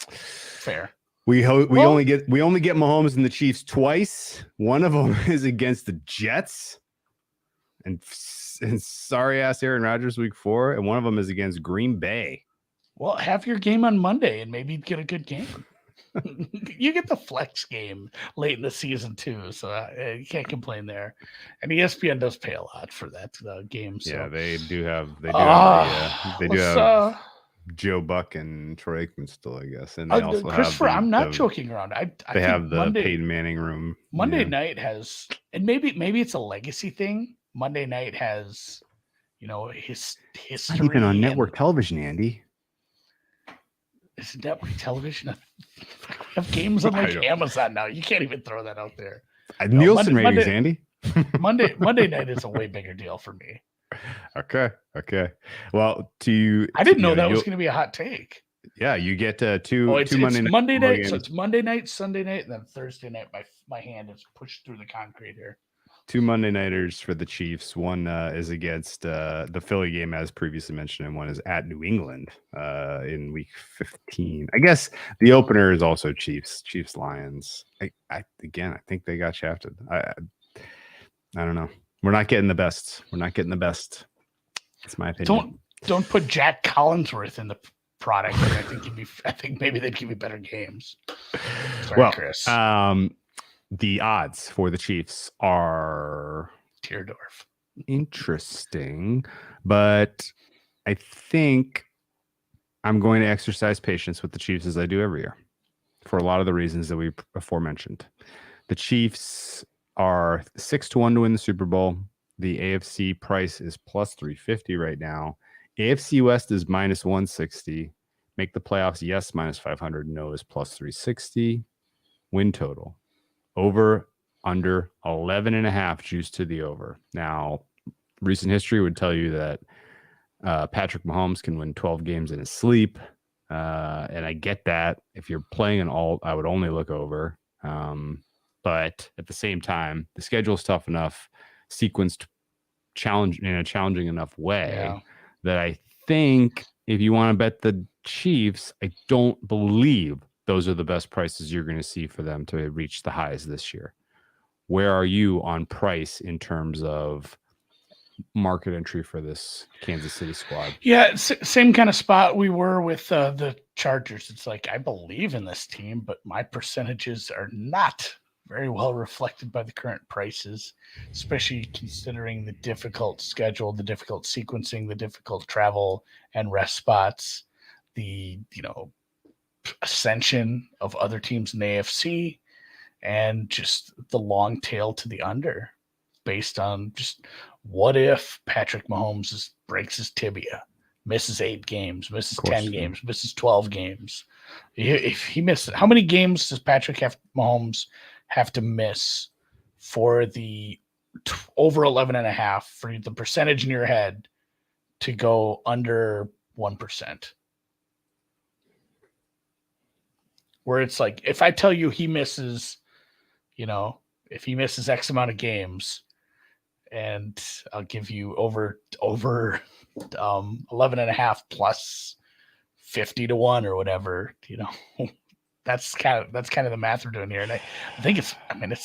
Fair. We only get Mahomes and the Chiefs twice. One of them is against the Jets. and sorry ass Aaron Rodgers week 4, and one of them is against Green Bay. Well, have your game on Monday and maybe get a good game. You get the flex game late in the season too, so you can't complain there. And ESPN does pay a lot for that game. So. Yeah, they do have Joe Buck and Troy Aikman still, I guess, and they also Christopher. have I'm not joking around. I they think have the Monday, Peyton Manning room. Monday night has, and maybe it's a legacy thing. Monday night has, his history. Not even on network television, Andy. Is network television? We have games on like Amazon now. You can't even throw that out there. Nielsen ratings, Andy. Monday night is a way bigger deal for me. Okay. Well, I didn't know that was going to be a hot take. Yeah, you get two it's Monday night. So it's Monday night, Sunday night, and then Thursday night. My hand is pushed through the concrete here. 2 Monday nighters for the Chiefs. One is against the Philly game, as previously mentioned, and one is at New England in week 15. I guess the opener is also Chiefs Lions. I think they got shafted. I don't know. We're not getting the best. That's my opinion. Don't put Jack Collinsworth in the product. I think maybe they'd give you better games. Sorry, Chris. The odds for the Chiefs are Teardorf. Interesting, but I think I'm going to exercise patience with the Chiefs as I do every year for a lot of the reasons that we aforementioned. The Chiefs are 6-1 to win the Super Bowl. The AFC price is plus 350 right now. AFC West is minus 160. Make the playoffs, yes, minus 500. No is plus 360. Win total. Over, under 11.5 juice to the over. Now, recent history would tell you that Patrick Mahomes can win 12 games in his sleep. And I get that. If you're playing an alt, I would only look over. But at the same time, the schedule is tough enough, sequenced challenge in a challenging enough way that I think if you want to bet the Chiefs, I don't believe those are the best prices you're going to see for them to reach the highs this year. Where are you on price in terms of market entry for this Kansas City squad? Yeah, same kind of spot we were with the Chargers. It's like, I believe in this team, but my percentages are not very well reflected by the current prices, especially considering the difficult schedule, the difficult sequencing, the difficult travel and rest spots, the, ascension of other teams in the AFC, and just the long tail to the under based on just what if Patrick Mahomes breaks his tibia, misses 8 games, misses 10 games, misses 12 games. If he misses, how many games does Mahomes have to miss for the over 11.5 for the percentage in your head to go under 1%? Where it's like, if I tell you he misses, if he misses X amount of games, and I'll give you over 11.5 plus 50 to 1 or whatever, that's kind of the math we're doing here. And I think it's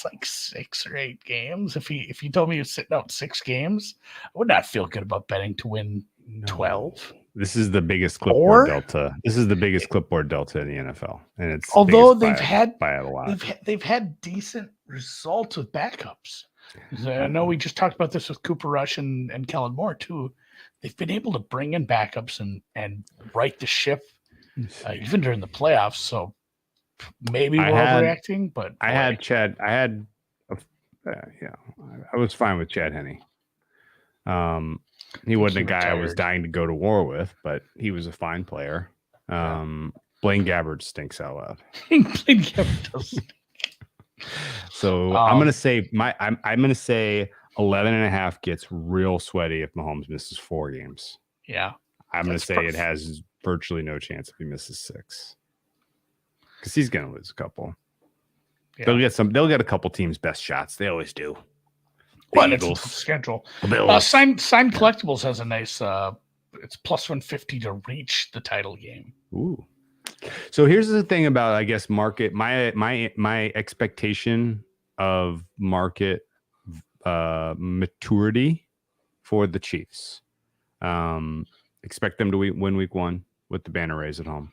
like 6 or 8 games. If he told me he was sitting out 6 games, I would not feel good about betting to win 12. This is the biggest clipboard delta. This is the biggest clipboard delta in the NFL, and it's although they've had a lot. They've had decent results with backups. I know we just talked about this with Cooper Rush and Kellen Moore too. They've been able to bring in backups and right the ship even during the playoffs. So maybe we're overreacting, but I was fine with Chad Henne. He wasn't a guy I was dying to go to war with, but he was a fine player. Blaine Gabbert stinks out loud. Blaine Gabbert does stink. So I'm gonna say 11.5 gets real sweaty if Mahomes misses 4 games. Yeah, I'm gonna say it has virtually no chance if he misses 6, because he's gonna lose a couple. Yeah. They'll get a couple teams' best shots. They always do. But it's a tough schedule. Signed Collectibles has a nice. It's plus 150 to reach the title game. Ooh. So here's the thing about, I guess, market. My expectation of market maturity for the Chiefs. Expect them to win week 1 with the banner raise at home.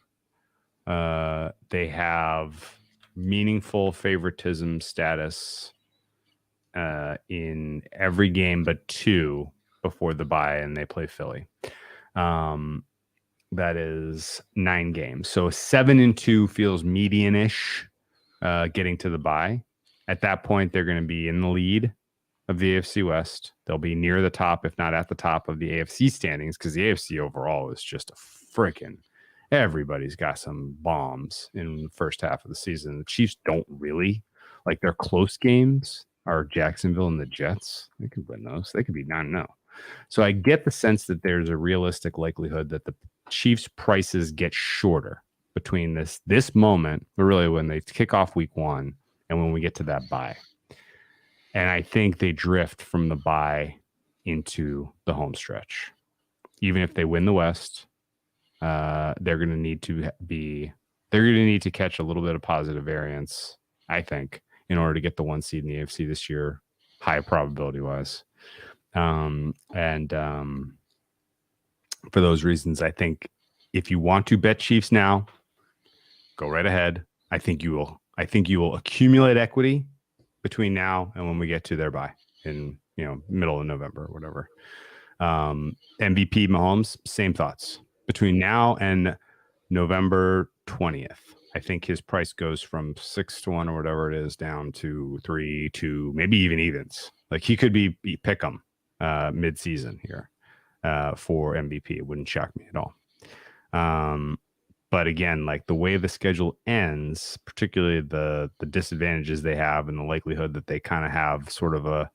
They have meaningful favoritism status in every game but 2 before the bye, and they play Philly. That is 9 games. So 7-2 feels median-ish getting to the bye. At that point, they're going to be in the lead of the AFC West. They'll be near the top, if not at the top of the AFC standings, because the AFC overall is just a freaking everybody's got some bombs in the first half of the season. The Chiefs don't really. Like, their close games are Jacksonville and the Jets. They could win those. They could be 9-0. So I get the sense that there's a realistic likelihood that the Chiefs' prices get shorter between this moment, or really when they kick off week 1 and when we get to that bye. And I think they drift from the bye into the home stretch. Even if they win the West, they're going to need to catch a little bit of positive variance, I think, in order to get the 1 seed in the AFC this year, high probability wise. For those reasons, I think if you want to bet Chiefs now, go right ahead. I think you will accumulate equity between now and when we get to their bye in middle of November or whatever. MVP Mahomes, same thoughts. Between now and November 20th, I think his price goes from 6-1 or whatever it is down to 3-2, maybe even evens. Like, he could be pick 'em mid-season here for MVP. It wouldn't shock me at all. But again, like, the way the schedule ends, particularly the disadvantages they have and the likelihood that they kind of have sort of a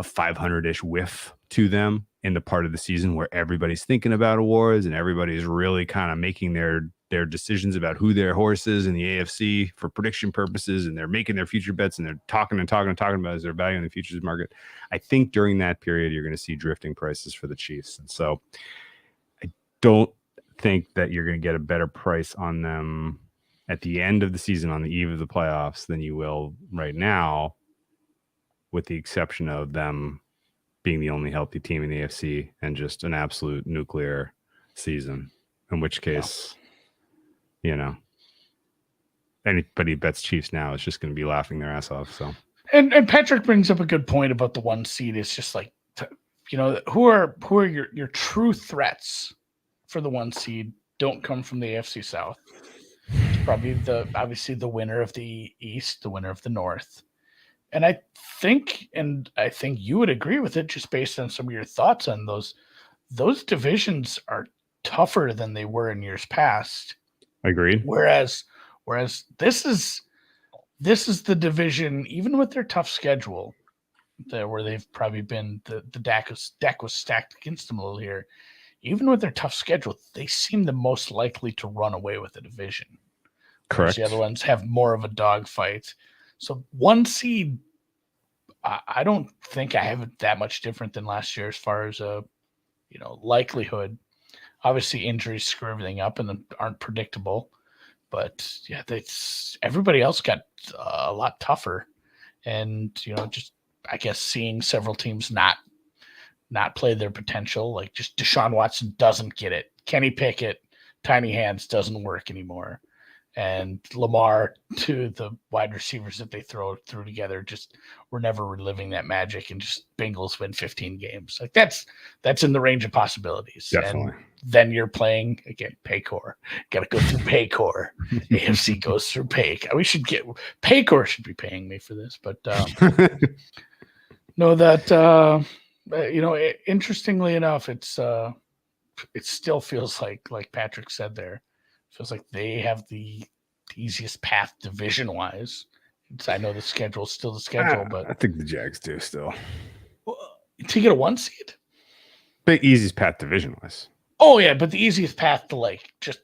500-ish whiff to them in the part of the season where everybody's thinking about awards and everybody's really kind of making their decisions about who their horse is in the AFC for prediction purposes, and they're making their future bets, and they're talking about is their value in the futures market. I think during that period, you're going to see drifting prices for the Chiefs. And so I don't think that you're going to get a better price on them at the end of the season on the eve of the playoffs than you will right now, with the exception of them being the only healthy team in the AFC and just an absolute nuclear season, in which case, anybody bets Chiefs now is just going to be laughing their ass off. So, and Patrick brings up a good point about the 1 seed. It's just like, who are your true threats for the 1 seed don't come from the AFC South. It's probably obviously the winner of the East, the winner of the North. And I think you would agree with it just based on some of your thoughts on those divisions are tougher than they were in years past. Agreed. Whereas this is the division, even with their tough schedule, where they've probably been the deck was stacked against them a little here. Even with their tough schedule, they seem the most likely to run away with the division. Correct. The other ones have more of a dogfight. So 1 seed, I don't think I have it that much different than last year as far as likelihood. Obviously, injuries screw everything up and aren't predictable. But yeah, everybody else got a lot tougher, and just I guess seeing several teams not play their potential, like just Deshaun Watson doesn't get it. Kenny Pickett, tiny hands doesn't work anymore. And Lamar, to the wide receivers that they threw together, just we're never reliving that magic, and just Bengals win 15 games. Like that's in the range of possibilities. Definitely. And then you're playing again, Paycor. Got to go through Paycor. AFC goes through Paycor. Paycor should be paying me for this, but no, that interestingly enough, it still feels like Patrick said there. Feels like they have the easiest path division-wise. I know the schedule's still the schedule, but I think the Jags do still. To get a 1 seed? The easiest path division-wise. Oh, yeah, but the easiest path to, just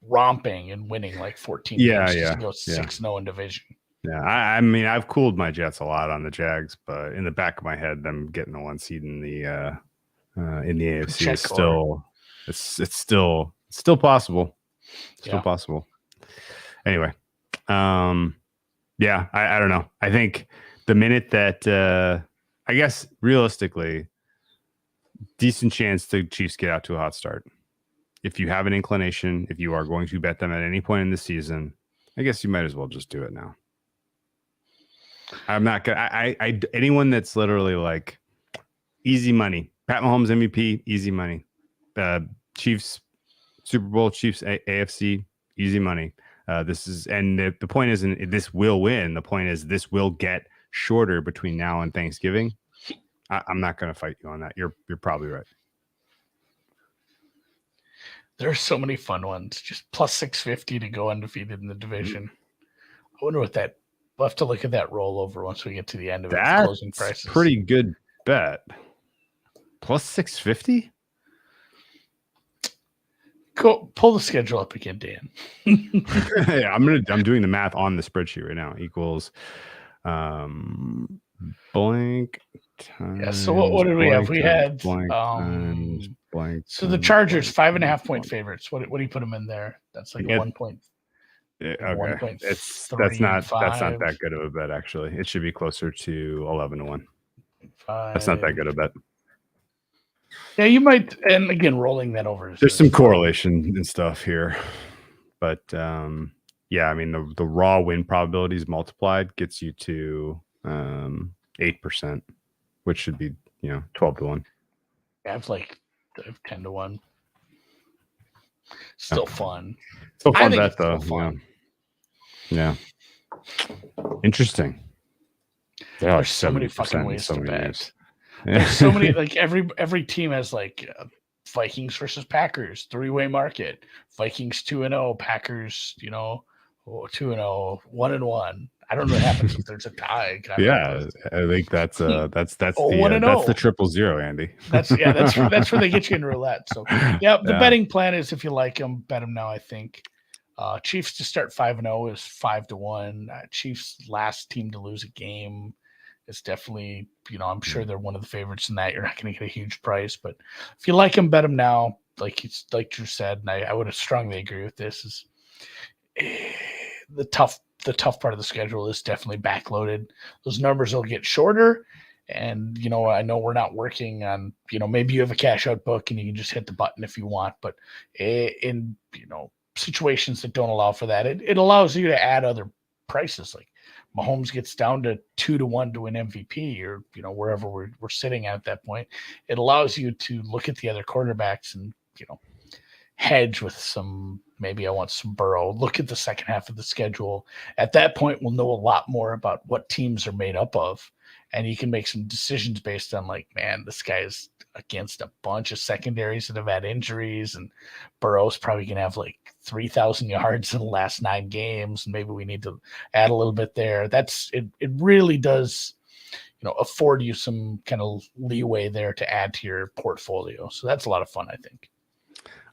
romping and winning, 14 games. Yeah. To go 6-0 in division. Yeah, I mean, I've cooled my Jets a lot on the Jags, but in the back of my head, them getting the 1 seed in the AFC is still it's still possible. Still possible. Anyway, I don't know. I think the minute that I guess realistically, decent chance the Chiefs get out to a hot start. If you have an inclination, if you are going to bet them at any point in the season, I guess you might as well just do it now. I'm not gonna. I anyone that's literally like easy money. Pat Mahomes MVP, easy money. Chiefs Super Bowl, Chiefs AFC, easy money. This is, and the point isn't this will win. The point is this will get shorter between now and Thanksgiving. I'm not going to fight you on that. You're probably right. There are so many fun ones. Just plus 650 to go undefeated in the division. I wonder what that. We'll have to look at that rollover once we get to the end of it. Closing prices. Pretty good bet. Plus 650. Go pull the schedule up again, Dan. Yeah, I'm doing the math on the spreadsheet right now. Equals blank times. Yeah. So what did we have? We had blank times blank. So the Chargers 5.5 point favorites. What do you put them in there? That's like a 1 point. Yeah, okay. That's not that good of a bet actually. It should be closer to 11-1. That's not that good a bet. Yeah, you might, and again, rolling that over. There's some correlation and stuff here, but yeah, I mean the raw win probabilities multiplied gets you to 8%, which should be 12-1. I have 10-1. Still fun. Still fun bet though. Yeah. Interesting. There's so many fucking ways to bet. There's so many, every team has Vikings versus Packers, 3-way market. Vikings 2-0, Packers, 2-0, 1-1. I don't know what happens if there's a tie. Yeah, I think that's the 1-0. That's the 0-0, Andy. That's where they get you in roulette. So yeah, the betting plan is if you like them, bet them now. I think Chiefs to start 5-0 is 5-1. Chiefs last team to lose a game. It's definitely, I'm sure they're one of the favorites in that. You're not going to get a huge price, but if you like them, bet them now. Like Drew said, and I would strongly agree with this. Is the tough part of the schedule is definitely backloaded. Those numbers will get shorter, and I know we're not working on. Maybe you have a cash out book and you can just hit the button if you want, but in situations that don't allow for that, it allows you to add other prices like. Mahomes gets down to 2-1 to win MVP, or wherever we're sitting at that point. It allows you to look at the other quarterbacks and hedge with some. Maybe I want some Burrow. Look at the second half of the schedule. At that point, we'll know a lot more about what teams are made up of, and you can make some decisions based on man, this guy is against a bunch of secondaries that have had injuries, and Burrow's probably gonna have 3,000 yards in the last 9 games, and maybe we need to add a little bit there. It really does, afford you some kind of leeway there to add to your portfolio. So that's a lot of fun, I think.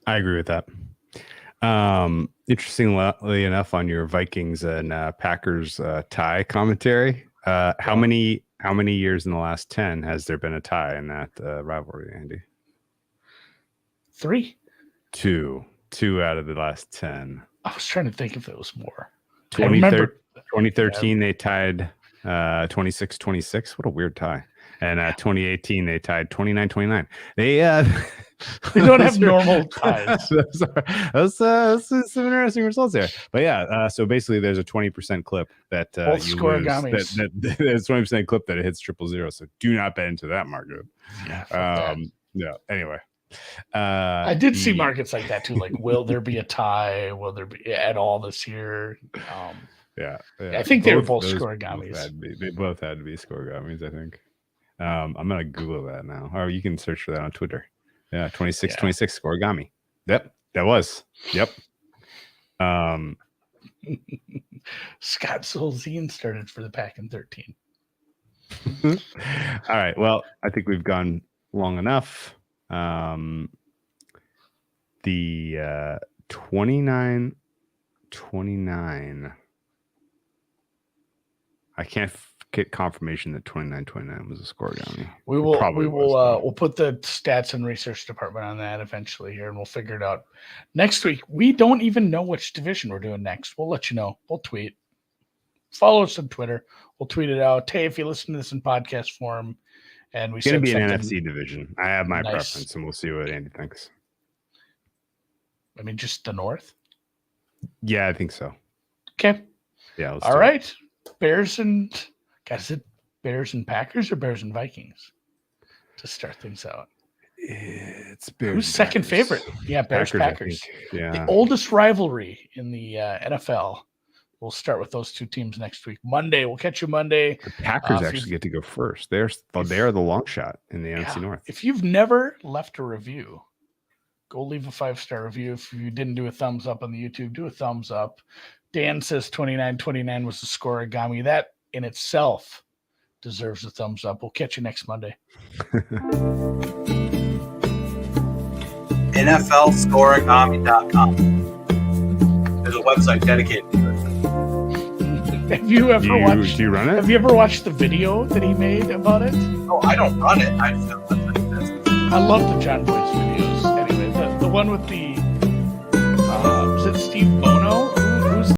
I agree with that. Interestingly enough, on your Vikings and Packers tie commentary, how many years in the last 10 has there been a tie in that rivalry, Andy? 3. 2 out of the last 10. I was trying to think if it was more. 2013 they tied 26-26. What a weird tie. And 2018 they tied 29-29. They don't have normal ties. Those some interesting results there. But yeah, so basically there's a 20% clip that you lose. There's 20% clip that it hits 0-0. So do not bet into that market. Yeah. Yeah. Anyway. I did see markets like that too. Will there be a tie? Will there be at all this year? Yeah. I think they were both scoregamis. They both had to be scoregamis, I think. I'm gonna Google that now. Or you can search for that on Twitter. Yeah, 26 scoregami. Yep, that was. Yep. Scott Solzine started for the Pack in 13. All right. Well, I think we've gone long enough. The 29. I can't get confirmation that 29-29 was a scoregami. We'll put the stats and research department on that eventually here, and we'll figure it out next week. We don't even know which division we're doing next. We'll let you know. We'll tweet. Follow us on Twitter. We'll tweet it out. Hey, if you listen to this in podcast form And we It's going to said be an something NFC division. I have my nice. preference, and we'll see what Andy thinks. I mean, just the North. Yeah, I think so. Okay. Yeah. All right. Bears and guys, is it Bears and Packers or Bears and Vikings to start things out? It's Bears. Who's second favorite? Yeah, Bears Packers. Yeah. The oldest rivalry in the NFL. We'll start with those two teams next week. Monday, we'll catch you Monday. The Packers actually get to go first. They are the long shot in the NFC North. If you've never left a review, go leave a 5-star review. If you didn't do a thumbs up on the YouTube, do a thumbs up. Dan says 29-29 was the scoreagami. That in itself deserves a thumbs up. We'll catch you next Monday. NFLscoreagami.com. There's a website dedicated to it. Have you ever watched? Do you run it? Have you ever watched the video that he made about it? Oh, I don't run it. I just know the website exists. I love the John Boyce videos. Anyway, the one with the